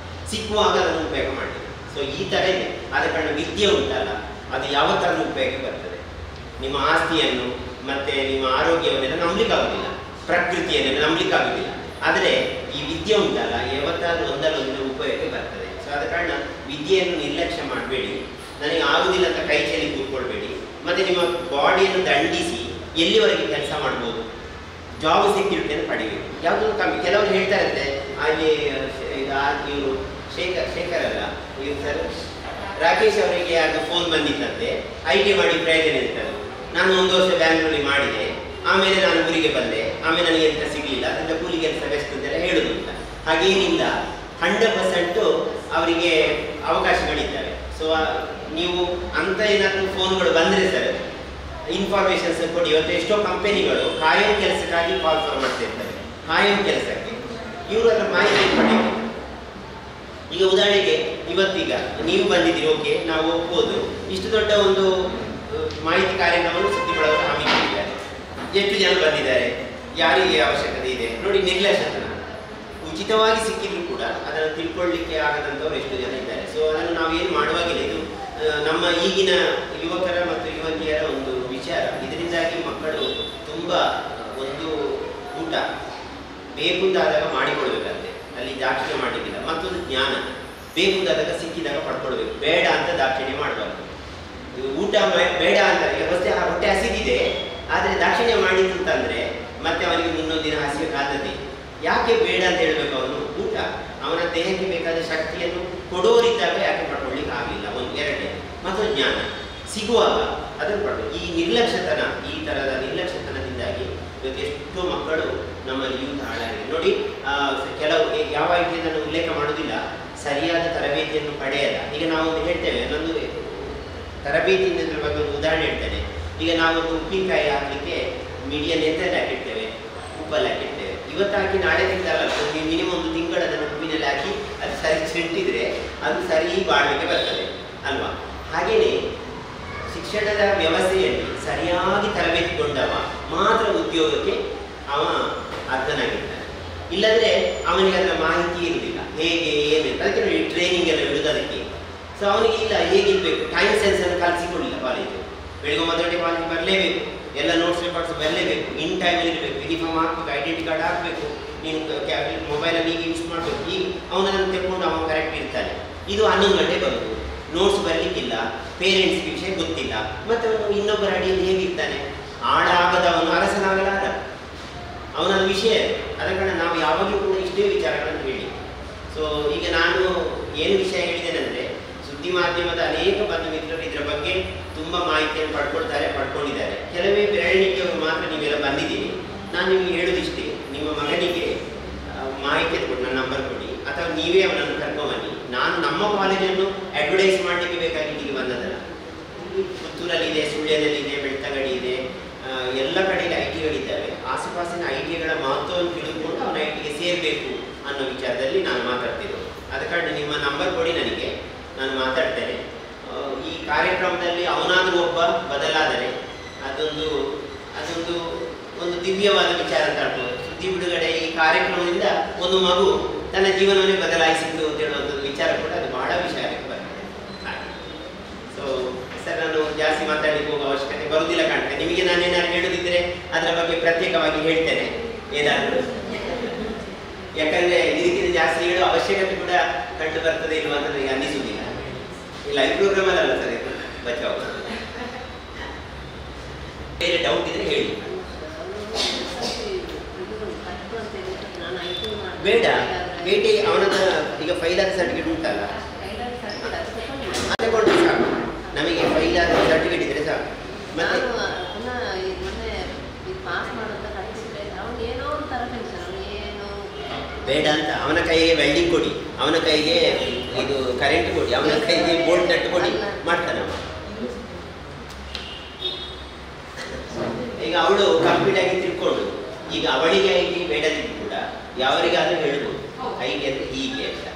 ಸಿಕ್ಕುವಾಗ ಅದನ್ನು ಉಪಯೋಗ ಮಾಡಿಲ್ಲ. ಸೊ ಈ ಥರ ಇದೆ. ಆದ ಕಾರಣ ವಿದ್ಯೆ ಉಂಟಲ್ಲ, ಅದು ಯಾವ ಥರದ ಉಪಯೋಗ ಬರ್ತದೆ. ನಿಮ್ಮ ಆಸ್ತಿಯನ್ನು ಮತ್ತು ನಿಮ್ಮ ಆರೋಗ್ಯವನ್ನೆಲ್ಲ ನಂಬಲಿಕ್ಕಾಗೋದಿಲ್ಲ, ಪ್ರಕೃತಿಯನ್ನೆಲ್ಲ ನಂಬಲಿಕ್ಕಾಗೋದಿಲ್ಲ. ಆದರೆ ಈ ವಿದ್ಯೆ ಉಂಟಲ್ಲ, ಯಾವತ್ತಾದ್ರೂ ಒಂದಲ್ಲೊಂದು ಉಪಯೋಗ ಬರ್ತದೆ. ಸೊ ಆದ ಕಾರಣ ವಿದ್ಯೆಯನ್ನು ನಿರ್ಲಕ್ಷ್ಯ ಮಾಡಬೇಡಿ, ನನಗೆ ಆಗುವುದಿಲ್ಲ ಅಂತ ಕೈ ಚೆಲ್ಲಿ ಕೂತ್ಕೊಳ್ಬೇಡಿ. ಮತ್ತು ನಿಮ್ಮ ಬಾಡಿಯನ್ನು ದಂಡಿಸಿ ಎಲ್ಲಿವರೆಗೆ ಕೆಲಸ ಮಾಡ್ಬೋದು, ಜಾಬ್ ಸೆಕ್ಯೂರಿಟಿಯನ್ನು ಪಡೆಯಬೇಕು. ಯಾವುದೋ ಕಮ್ಮಿ. ಕೆಲವರು ಹೇಳ್ತಾರಂತೆ, ಹಾಗೆ ಇವರು ಶೇಖರ್ ಅಲ್ಲ ಇವರು ಸರ್ ರಾಕೇಶ್ ಅವರಿಗೆ ಆಗ ಫೋನ್ ಬಂದಿತ್ತಂತೆ, IT ಮಾಡಿ ಪ್ರಯೋಜನ ಇರ್ತದೆ. ನಾನು 1 ವರ್ಷ ಬ್ಯಾಂಗ್ಳೂರಲ್ಲಿ ಮಾಡಿದೆ, ಆಮೇಲೆ ನಾನು ಊರಿಗೆ ಬಂದೆ, ಆಮೇಲೆ ನನಗೆ ಎಂತ ಸಿಗಲಿಲ್ಲ, ಅದರಿಂದ ಕೂಲಿ ಕೆಲಸ ಬೆಸ್ಟ್ ಅಂತೆಲ್ಲ ಹೇಳುದು ಅಂತ. ಹಾಗೇನಿಲ್ಲ, 100% ಅವರಿಗೆ ಅವಕಾಶಗಳಿದ್ದಾವೆ. ಸೊ ನೀವು ಅಂತ ಏನಾದರೂ ಫೋನ್ಗಳು ಬಂದರೆ ಸರ್ ಇನ್ಫಾರ್ಮೇಷನ್ಸ್ ಕೊಡಿ. ಇವತ್ತು ಎಷ್ಟೋ ಕಂಪನಿಗಳು ಕಾಯಂ ಕೆಲಸಕ್ಕಾಗಿ ಕಾಲ್ ಫಾರ್ ಮಾಡ್ತಾ ಇರ್ತಾರೆ, ಕಾಯಂ ಕೆಲಸಕ್ಕೆ. ಇವರು ಅದರ ಮಾಹಿತಿ ಪಡೆಯಬೇಕು. ಈಗ ಉದಾಹರಣೆಗೆ ಇವತ್ತೀಗ ನೀವು ಬಂದಿದ್ದೀರಿ, ಓಕೆ, ನಾವು ಒಪ್ಬೋದು. ಇಷ್ಟು ದೊಡ್ಡ ಒಂದು ಮಾಹಿತಿ ಕಾರ್ಯಕ್ರಮವನ್ನು ಸುದ್ದಿಗಳವರು ಹಮ್ಮಿಕೊಂಡಿದ್ದಾರೆ. ಎಷ್ಟು ಜನ ಬಂದಿದ್ದಾರೆ, ಯಾರಿಗೆ ಅವಶ್ಯಕತೆ ಇದೆ ನೋಡಿ. ನಿರ್ಲಕ್ಷ್ಯತನ. ಉಚಿತವಾಗಿ ಸಿಕ್ಕಿದ್ರು ಕೂಡ ಅದನ್ನು ತಿಳ್ಕೊಳ್ಳಿಕ್ಕೆ ಆಗದಂಥವ್ರು ಎಷ್ಟು ಜನ ಇದ್ದಾರೆ. ಸೊ ಅದನ್ನು ನಾವೇನು ಮಾಡುವಾಗಿಲ್ಲ. ಇದು ನಮ್ಮ ಈಗಿನ ಯುವಕರ ಮತ್ತು ಯುವತಿಯರ ಒಂದು ವಿಚಾರ. ಇದರಿಂದಾಗಿ ಮಕ್ಕಳು ತುಂಬ ಒಂದು ಊಟ ಬೇಕುಂದಾದಾಗ ಮಾಡಿಕೊಳ್ಬೇಕಂತೆ, ಅಲ್ಲಿ ದಾಕ್ಷಿಣ್ಯ ಮಾಡಲಿಕ್ಕಿಲ್ಲ. ಮತ್ತೊಂದು ಜ್ಞಾನ, ಬೇಕುಂದಾದಾಗ ಸಿಕ್ಕಿದಾಗ ಪಡ್ಕೊಳ್ಬೇಕು, ಬೇಡ ಅಂತ ದಾಕ್ಷಿಣ್ಯ ಮಾಡಬಾರ್ದು. ಊಟ ಬೇಡ ಅಂತ ಹೊಟ್ಟೆ ಹಸಿದಿದೆ, ಆದರೆ ದಾಕ್ಷಿಣ್ಯ ಮಾಡಿದ್ದು ಅಂತಂದರೆ ಮತ್ತೆ ಅವನಿಗೆ ಮುಂದೊಂದು ದಿನ ಹಸಿವೆ ಕಾದದ್ದೇ. ಯಾಕೆ ಬೇಡ ಅಂತ ಹೇಳಬೇಕು? ಅವನು ಊಟ ಅವನ ದೇಹಕ್ಕೆ ಬೇಕಾದ ಶಕ್ತಿಯನ್ನು ಕೊಡೋರಿದ್ದಾಗ ಯಾಕೆ ಪಡ್ಕೊಳ್ಳಿಕ್ಕೆ ಆಗಲಿಲ್ಲ? ಒಂದು ಎರಡನೇ. ಮತ್ತೊಂದು ಜ್ಞಾನ ಸಿಗುವಾಗ ಅದನ್ನು ಪಡ್ಬೋದು. ಈ ನಿರ್ಲಕ್ಷ್ಯತನ, ಈ ಥರದ ನಿರ್ಲಕ್ಷ್ಯತನದಿಂದಾಗಿ ಇವತ್ತು ಎಷ್ಟೋ ಮಕ್ಕಳು ನಮ್ಮಲ್ಲಿ ಯೂತ್ ಹಾಳಾಗಿದೆ ನೋಡಿ. ಕೆಲವು ಯಾವ ನಾನು ಉಲ್ಲೇಖ ಮಾಡೋದಿಲ್ಲ, ಸರಿಯಾದ ತರಬೇತಿಯನ್ನು ಪಡೆಯಲ್ಲ. ಈಗ ನಾವು ಹೇಳ್ತೇವೆ, ನಂದು ತರಬೇತಿಯಿಂದ ಬಗ್ಗೆ ಒಂದು ಉದಾಹರಣೆ ಹೇಳ್ತೇನೆ. ಈಗ ನಾವೊಂದು ಉಪ್ಪಿನಕಾಯಿ ಹಾಕಲಿಕ್ಕೆ ಮೀಡಿಯನ್ ಎಂತೆಲ್ಲ ಹಾಕಿರ್ತೇವೆ, ಉಪ್ಪಲ್ಲಿ ಹಾಕಿರ್ತೇವೆ. ಇವತ್ತು ಹಾಕಿ ನಾಳೆ ತಿಂತಲ್ಲ, ಮಿನಿಮಮ್ 1 ತಿಂಗಳು ಅದನ್ನು ಉಪ್ಪಿನಲ್ಲಿ ಹಾಕಿ ಅದು ಸರಿ ಚಿಂಟಿದ್ರೆ ಅದು ಸರಿ ಬಾಳಲಿಕ್ಕೆ ಬರ್ತದೆ ಅಲ್ವಾ? ಹಾಗೆಯೇ ಶಿಕ್ಷಣದ ವ್ಯವಸ್ಥೆಯಲ್ಲಿ ಸರಿಯಾಗಿ ತರಬೇತಿಗೊಂಡವ ಮಾತ್ರ ಉದ್ಯೋಗಕ್ಕೆ ಅವ ಅರ್ಹನಾಗಿರ್ತಾನೆ. ಇಲ್ಲದ್ರೆ ಅವನಿಗೆ ಅದರ ಮಾಹಿತಿ ಇರುವುದಿಲ್ಲ, ಹೇಗೆ ಏನು. ಅದಕ್ಕೆ ನೋಡಿ ಟ್ರೈನಿಂಗ್ ಎಲ್ಲ ಇಡುವುದಕ್ಕೆ. ಸೊ ಅವನಿಗೆ ಇಲ್ಲ, ಹೇಗಿರಬೇಕು, ಟೈಮ್ ಸೆನ್ಸನ್ನು ಕಲಿಸಿಕೊಳ್ಳಿಲ್ಲ ಕಾಲೇಜು. ಬೆಳಿಗ್ಗೆ 9 ಗಂಟೆ ಕಾಲೇಜ್ ಬರಲೇಬೇಕು, ಎಲ್ಲ ನೋಟ್ಸ್ ರೆಕಾರ್ಡ್ಸ್ ಬರಲೇಬೇಕು, ಇನ್ ಟೈಮಲ್ಲಿ ಇರಬೇಕು, ಯೂನಿಫಾರ್ಮ್ ಹಾಕಬೇಕು, ಐಡೆಂಟಿ ಕಾರ್ಡ್ ಹಾಕಬೇಕು, ನೀನು ಮೊಬೈಲಲ್ಲಿ ಈಗ ಯೂಸ್ ಮಾಡಬೇಕು. ಈಗ ಅವನನ್ನು ತೆಗೆದುಕೊಂಡು ಅವನು ಕರೆಕ್ಟ್ ಇರ್ತಾನೆ. ಇದು 11 ಗಂಟೆ ಬರುವುದು, ನೋಟ್ಸ್ ಬರಲಿಕ್ಕಿಲ್ಲ, ಪೇರೆಂಟ್ಸ್ಗೆ ವಿಷಯ ಗೊತ್ತಿಲ್ಲ, ಮತ್ತು ಅವನು ಇನ್ನೊಬ್ಬರ ಅಡಿಯಲ್ಲಿ ಹೇಗಿರ್ತಾನೆ? ಆಡಾಗದವನು ಅರಸನಾಗಲಾರ, ಅವನ ವಿಷಯ. ಅದ ಕಾರಣ ನಾವು ಯಾವಾಗಲೂ ಕೂಡ ಇಷ್ಟೇ ವಿಚಾರಗಳನ್ನು ಹೇಳಿ. ಸೊ ಈಗ ನಾನು ಏನು ವಿಷಯ ಹೇಳಿದ್ದೇನೆಂದರೆ, ಸುದ್ದಿ ಮಾಧ್ಯಮದ ಅನೇಕ ಬಂಧು ಮಿತ್ರರು ಇದರ ಬಗ್ಗೆ ತುಂಬ ಮಾಹಿತಿಯನ್ನು ಪಡ್ಕೊಂಡಿದ್ದಾರೆ. ಕೆಲವೇ ಬೆರಳಿಕೆಯವರು ಮಾತ್ರ ನೀವೆಲ್ಲ ಬಂದಿದ್ದೀರಿ. ನಾನು ನಿಮಗೆ ಹೇಳೋದಿಷ್ಟೇ, ನಿಮ್ಮ ಮಗನಿಗೆ ಮಾಹಿತಿ ಕೊಟ್ಟು ನನ್ನ ನಂಬರ್ ಕೊಡಿ, ಅಥವಾ ನೀವೇ ಅವನನ್ನು ಕರ್ಕೊಂಬನ್ನಿ. ನಾನು ನಮ್ಮ ಕಾಲೇಜನ್ನು ಅಡ್ವರ್ಟೈಸ್ ಮಾಡಲಿಕ್ಕೆ ಬೇಕಾಗಿ ಇಲ್ಲಿಗೆ ಬಂದದಲ್ಲ. ಪುತ್ತೂರಲ್ಲಿದೆ, ಸುಳ್ಯದಲ್ಲಿದೆ, ಬೆಳ್ತಂಗಡಿ ಇದೆ, ಎಲ್ಲ ಕಡೆಯಲ್ಲಿ IT ಗಳಿದ್ದಾವೆ. ಆಸುಪಾಸಿನ IT ಗಳ ಮಹತ್ವವನ್ನು ತಿಳಿದುಕೊಂಡು ಅವನ IT ಗೆ ಸೇರಬೇಕು ಅನ್ನೋ ವಿಚಾರದಲ್ಲಿ ನಾನು ಮಾತಾಡ್ತಿದ್ದೆ. ಆದ ಕಾರಣ ನಿಮ್ಮ ನಂಬರ್ ಕೊಡಿ ನನಗೆ, ನಾನು ಮಾತಾಡ್ತೇನೆ. ಈ ಕಾರ್ಯಕ್ರಮದಲ್ಲಿ ಅವನಾದರೂ ಒಬ್ಬ ಬದಲಾದರೆ ಅದೊಂದು ಒಂದು ದಿವ್ಯವಾದ ವಿಚಾರ ಅಂತ ಹೇಳ್ಬೋದು. ಸುದ್ದಿ ಬಿಡುಗಡೆ ಈ ಕಾರ್ಯಕ್ರಮದಿಂದ ಒಂದು ಮಗು ತನ್ನ ಜೀವನವನ್ನೇ ಬದಲಾಯಿಸಿದ್ದು ಅಂತ ಹೇಳುವಂಥದ್ದು ವಿಚಾರ ಕೂಡ ಅದು ಬಹಳ ವಿಷಯಕ್ಕೆ ಬರ್ತದೆ. ಹಾಗೆ ಸೊ ಸರ್, ನಾನು ಜಾಸ್ತಿ ಮಾತಾಡಲಿಕ್ಕೆ ಹೋಗೋ ಅವಶ್ಯಕತೆ ಬರುವುದಿಲ್ಲ ಕಾಣ್ತೇನೆ. ನಿಮಗೆ ನಾನೇನಾದ್ರು ಹೇಳೋದಿದ್ದರೆ ಅದರ ಬಗ್ಗೆ ಪ್ರತ್ಯೇಕವಾಗಿ ಹೇಳ್ತೇನೆ ಏನಾದರೂ. ಯಾಕಂದರೆ ಇದಕ್ಕಿಂತ ಜಾಸ್ತಿ ಹೇಳೋ ಅವಶ್ಯಕತೆ ಕೂಡ ಕಂಡು ಬರ್ತದೆ ಇಲ್ವಾ ಅಂತ ನನಗೆ ಅನ್ನಿಸುವುದಿಲ್ಲ. ಇಲ್ಲ, ಈ ಪ್ರೋಗ್ರಾಮಲ್ಲಿ ಅಲ್ಲ ಸರ್, ಇದು ಬಚಾವ್. ಬೇರೆ ಡೌಟ್ ಇದ್ರೆ ಹೇಳಿ. ಬೇಡ, ಭೇಟಿ ಅವನದ ಈಗ ಫೈಲಾದ ಸರ್ಟಿಫಿಕೇಟ್ ಉಂಟಲ್ಲ, ಬೇಡ ಅಂತ. ಅವನ ಕೈಗೆ ವೆಲ್ಡಿಂಗ್ ಕೊಡಿ, ಅವನ ಕೈಗೆ ಇದು ಕರೆಂಟ್ ಕೊಡಿ, ಅವನ ಕೈಗೆ ಬೋಲ್ಟ್ ನಟ್ ಕೊಡಿ, ಮಾಡ್ತಾನೆ ಅವ. ಈಗ ಅವಳು ಕಂಪ್ಲೀಟ್ ಆಗಿ ತಿಳ್ಕೊಂಡು ಈಗ ಅವಳಿಗೆ ಐಟಿ ಬೇಡದಿದ್ದು ಕೂಡ ಯಾವರಿಗಾದ್ರೂ ಹೇಳ್ಬೋದು ಐಟಿ ಅಂದರೆ ಹೀಗೆ ಅಂತ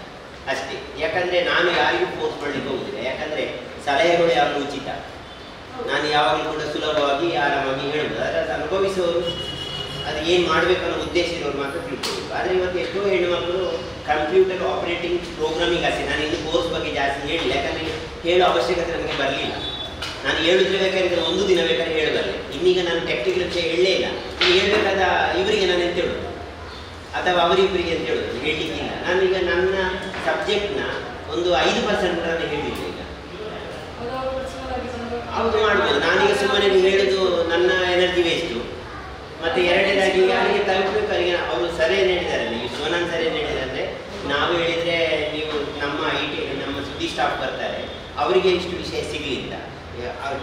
ಅಷ್ಟೇ. ಯಾಕಂದರೆ ನಾನು ಯಾರಿಗೂ ಫೋರ್ಸ್ ಮಾಡಲಿಕ್ಕೆ ಹೋಗುದಿಲ್ಲ, ಯಾಕಂದರೆ ಸಲಹೆಗಳು ಯಾರು ಉಚಿತ. ನಾನು ಯಾವಾಗಲೂ ಕೂಡ ಸುಲಭವಾಗಿ ಆರಾಮಾಗಿ ಹೇಳ್ಬೋದು. ಅದರ ಅನುಭವಿಸೋರು ಅದು ಏನು ಮಾಡಬೇಕು ಅನ್ನೋ ಉದ್ದೇಶ ಇರೋರು ಮಾತ್ರ ತಿಳ್ಕೊಬೇಕು. ಆದರೆ ಇವತ್ತು ಎಷ್ಟೋ ಹೆಣ್ಣುಮಕ್ಕಳು ಕಂಪ್ಯೂಟರ್ ಆಪರೇಟಿಂಗ್ ಪ್ರೋಗ್ರಾಮಿಂಗ್ ಅಷ್ಟೇ. ನಾನು ಇನ್ನು ಕೋರ್ಸ್ ಬಗ್ಗೆ ಜಾಸ್ತಿ ಹೇಳಿಲ್ಲ, ಯಾಕಂದರೆ ಹೇಳೋ ಅವಶ್ಯಕತೆ ನನಗೆ ಬರಲಿಲ್ಲ. ನಾನು ಹೇಳಿದ್ರೆ ಬೇಕಾದ್ರೆ ಒಂದು ದಿನ ಬೇಕಾದ್ರೆ ಹೇಳಬಲ್ಲೆ. ಇನ್ನೀಗ ನಾನು ಟೆಕ್ನಿಕಲ್ ವಿಷಯ ಹೇಳಲೇ ಇಲ್ಲ. ಈಗ ಹೇಳಬೇಕಾದ ಇವರಿಗೆ ನಾನು ಎಂತ ಹೇಳೋದು ಅಥವಾ ಅವರಿಬ್ಬರಿಗೆ ಅಂತ ಹೇಳೋದು ಹೇಳಲಿಕ್ಕಿಲ್ಲ. ನಾನೀಗ ನನ್ನ ಸಬ್ಜೆಕ್ಟ್ನ ಒಂದು 5% ನಾನು ಹೇಳಿದ್ದೆ. ಈಗ ಹೌದು ಮಾಡ್ಬೋದು. ನಾನೀಗ ಸುಮ್ಮನೆ ಹೇಳೋದು ನನ್ನ ಎನರ್ಜಿ ವೇಸ್ಟು. ಮತ್ತು ಎರಡನೇದಾಗಿ ಯಾರಿಗೆ ತಲುಪಬೇಕು ಅವರಿಗೆ ಅವರು ಸರಿ ಏನು ಹೇಳಿದ್ದಾರೆ, ನೀವು ಶಿವನಂದ್ ಸರಿ ಏನು ಹೇಳಿದ್ದಾರೆ ಅಂದರೆ, ನಾವು ಹೇಳಿದರೆ ನೀವು ನಮ್ಮ IT ನಮ್ಮ ಸುದ್ದಿ ಸ್ಟಾಫ್ ಬರ್ತಾರೆ, ಅವರಿಗೆ ಇಷ್ಟು ವಿಷಯ ಸಿಗಲಿಲ್ಲ.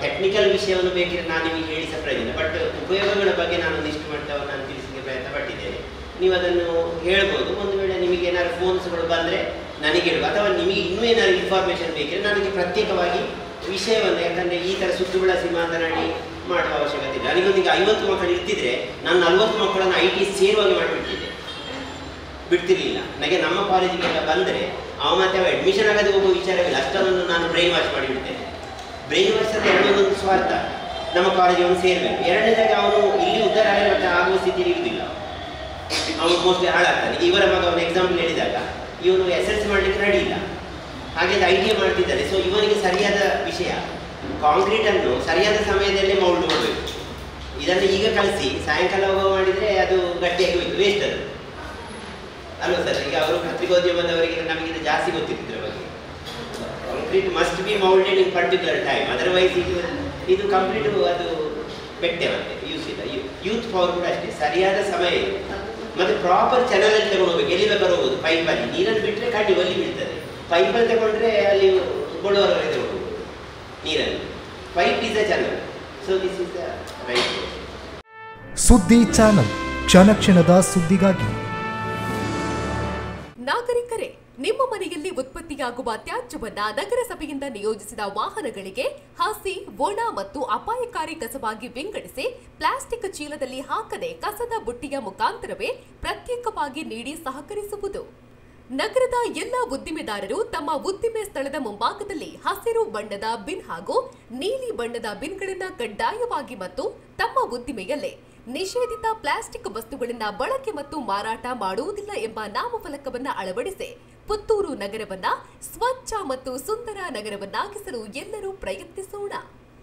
ಟೆಕ್ನಿಕಲ್ ವಿಷಯವನ್ನು ಬೇಕಿದ್ರೆ ನಾನು ನಿಮಗೆ ಹೇಳಿ ಸಹ ಪ್ರಯೋಜನ, ಬಟ್ ಉಪಯೋಗಗಳ ಬಗ್ಗೆ ನಾನು ಒಂದಿಷ್ಟು ಮಟ್ಟವನ್ನು ನಾನು ತಿಳಿಸಲಿಕ್ಕೆ ಪ್ರಯತ್ನ ಪಟ್ಟಿದ್ದೇನೆ. ನೀವು ಅದನ್ನು ಹೇಳ್ಬೋದು. ಒಂದು ವೇಳೆ ನಿಮಗೆ ಏನಾದ್ರು ಫೋನ್ಸ್ಗಳು ಬಂದರೆ ನನಗೆ ಹೇಳುವ, ಅಥವಾ ನಿಮಗೆ ಇನ್ನೂ ಏನಾದ್ರು ಇನ್ಫಾರ್ಮೇಷನ್ ಬೇಕಿದ್ರೆ ನನಗೆ ಪ್ರತ್ಯೇಕವಾಗಿ ವಿಷಯವನ್ನು, ಯಾಕಂದರೆ ಈ ಥರ ಸುತ್ತು ಬಳಸಿ ಮಾತನಾಡಿ ಮಾಡುವ ಅವಶ್ಯಕತೆ ಇಲ್ಲ. ನನಗೊಂದೀಗ 50 ಮಕ್ಕಳು ಇರ್ತಿದ್ರೆ ನಾನು 40 ಮಕ್ಕಳನ್ನು IT ಸೇರುವಾಗಿ ಮಾಡಿಬಿಡ್ತಿದ್ದೆ, ಬಿಡ್ತಿರ್ಲಿಲ್ಲ. ನನಗೆ ನಮ್ಮ ಕಾಲೇಜಿಗೆಲ್ಲ ಬಂದರೆ ಅವ ಮತ್ತೆ ಅವ ಅಡ್ಮಿಷನ್ ಆಗದೆ ಹೋಗುವ ವಿಚಾರವಿಲ್ಲ, ಅಷ್ಟನ್ನು ನಾನು ಬ್ರೈನ್ ವಾಶ್ ಮಾಡಿಬಿಡ್ತೇನೆ. ಬ್ರೈನ್ ವಾಶ್ ಅಂದರೆ ಎರಡೊಂದು ಸ್ವಾರ್ಥ, ನಮ್ಮ ಕಾಲೇಜಿಗೆ ಅವನು ಸೇರಬೇಕು. ಎರಡನೇದಾಗಿ ಅವನು ಇಲ್ಲಿ ಉದ್ಧಾರ ಆಗಲಿ ಮತ್ತೆ ಆಗುವ ಸ್ಥಿತಿಯಲ್ಲಿ ಇರುವುದಿಲ್ಲ, ಅವನು ಮೋಸ್ಟ್ಲಿ ಹಾಳಾಗ್ತಾನೆ. ಇವರ ಮಗ ಅವನು ಎಕ್ಸಾಂಪಲ್ ಹೇಳಿದಾಗ ಇವನು SLC ಮಾಡಲಿಕ್ಕೆ ರೆಡಿ ಇಲ್ಲ, ಹಾಗೆ ITA ಮಾಡ್ತಿದ್ದಾರೆ. ಸೊ ಇವನಿಗೆ ಸರಿಯಾದ ವಿಷಯ ಕಾಂಕ್ರೀಟನ್ನು ಸರಿಯಾದ ಸಮಯದಲ್ಲೇ ಮೌಲ್ಡ್ ಮಾಡಬೇಕು. ಇದನ್ನು ಈಗ ಕಳಿಸಿ ಸಾಯಂಕಾಲ ಹೋಗೋ ಮಾಡಿದರೆ ಅದು ಗಟ್ಟಿಯಾಗಿ ಹೋಯ್ತು, ವೇಸ್ಟ್ ಅದು ಅಲ್ವಾ ಸರ್? ಈಗ ಅವರು ಪತ್ರಿಕೋದ್ಯಮದವರಿಗೆ ನಮಗಿಂತ ಜಾಸ್ತಿ ಗೊತ್ತಿತ್ತು ಇದರ ಬಗ್ಗೆ. Concrete must be moulded in particular time, otherwise ಇದು ಕಂಪ್ಲೀಟ್ ಅದು ಬೆಟ್ಟೆ ಮತ್ತೆ ಯೂಸ್ ಇಲ್ಲ. ಯೂತ್ ಪವರ್ ಕೂಡ ಅಷ್ಟೇ, ಸರಿಯಾದ ಸಮಯ ಇದೆ ಮತ್ತು ಪ್ರಾಪರ್ ಚಾನಲಲ್ಲಿ ತಗೊಂಡು ಹೋಗ್ಬೇಕು. ಎಲ್ಲಿ ಬೇಕಾದ್ರೂ ಹೋಗೋದು, ಪೈಪಲ್ಲಿ ನೀರನ್ನು ಬಿಟ್ಟರೆ ಕಡ್ಡಿ ಒಲ್ಲಿ ಬೀಳ್ತದೆ. ಪೈಪಲ್ಲಿ ತಗೊಂಡ್ರೆ ಅಲ್ಲಿ ಗೊಳುವವರೆಗೆ ತಗೊಂಡು ನೀರನ್ನು. Pipe is a channel, so this is the right. ಸುದ್ದಿ ಚಾನಲ್, ಕ್ಷಣ ಕ್ಷಣದ ಸುದ್ದಿಗಾಗಿ. ನಾಗರಿಕರೇ, ನಿಮ್ಮ ಮನೆಯಲ್ಲಿ ಉತ್ಪತ್ತಿಯಾಗುವ ತ್ಯಾಜ್ಯವನ್ನ ನಗರಸಭೆಯಿಂದ ನಿಯೋಜಿಸಿದ ವಾಹನಗಳಿಗೆ ಹಸಿ, ಒಣ ಮತ್ತು ಅಪಾಯಕಾರಿ ಕಸವಾಗಿ ವಿಂಗಡಿಸಿ ಪ್ಲಾಸ್ಟಿಕ್ ಚೀಲದಲ್ಲಿ ಹಾಕದೆ ಕಸದ ಬುಟ್ಟಿಯ ಮುಖಾಂತರವೇ ಪ್ರತ್ಯೇಕವಾಗಿ ನೀಡಿ ಸಹಕರಿಸುವುದು. ನಗರದ ಎಲ್ಲ ಉದ್ದಿಮೆದಾರರು ತಮ್ಮ ಉದ್ದಿಮೆ ಸ್ಥಳದ ಮುಂಭಾಗದಲ್ಲಿ ಹಸಿರು ಬಣ್ಣದ ಬಿನ್ ಹಾಗೂ ನೀಲಿ ಬಣ್ಣದ ಬಿನ್ಗಳನ್ನು ಕಡ್ಡಾಯವಾಗಿ ಮತ್ತು ತಮ್ಮ ಉದ್ದಿಮೆಯಲ್ಲೇ ನಿಷೇಧಿತ ಪ್ಲಾಸ್ಟಿಕ್ ವಸ್ತುಗಳನ್ನು ಬಳಕೆ ಮತ್ತು ಮಾರಾಟ ಮಾಡುವುದಿಲ್ಲ ಎಂಬ ನಾಮಫಲಕವನ್ನು ಅಳವಡಿಸಿ ಪುತ್ತೂರು ನಗರವನ್ನ ಸ್ವಚ್ಛ ಮತ್ತು ಸುಂದರ ನಗರವನ್ನಾಗಿಸಲು ಎಲ್ಲರೂ ಪ್ರಯತ್ನಿಸೋಣ.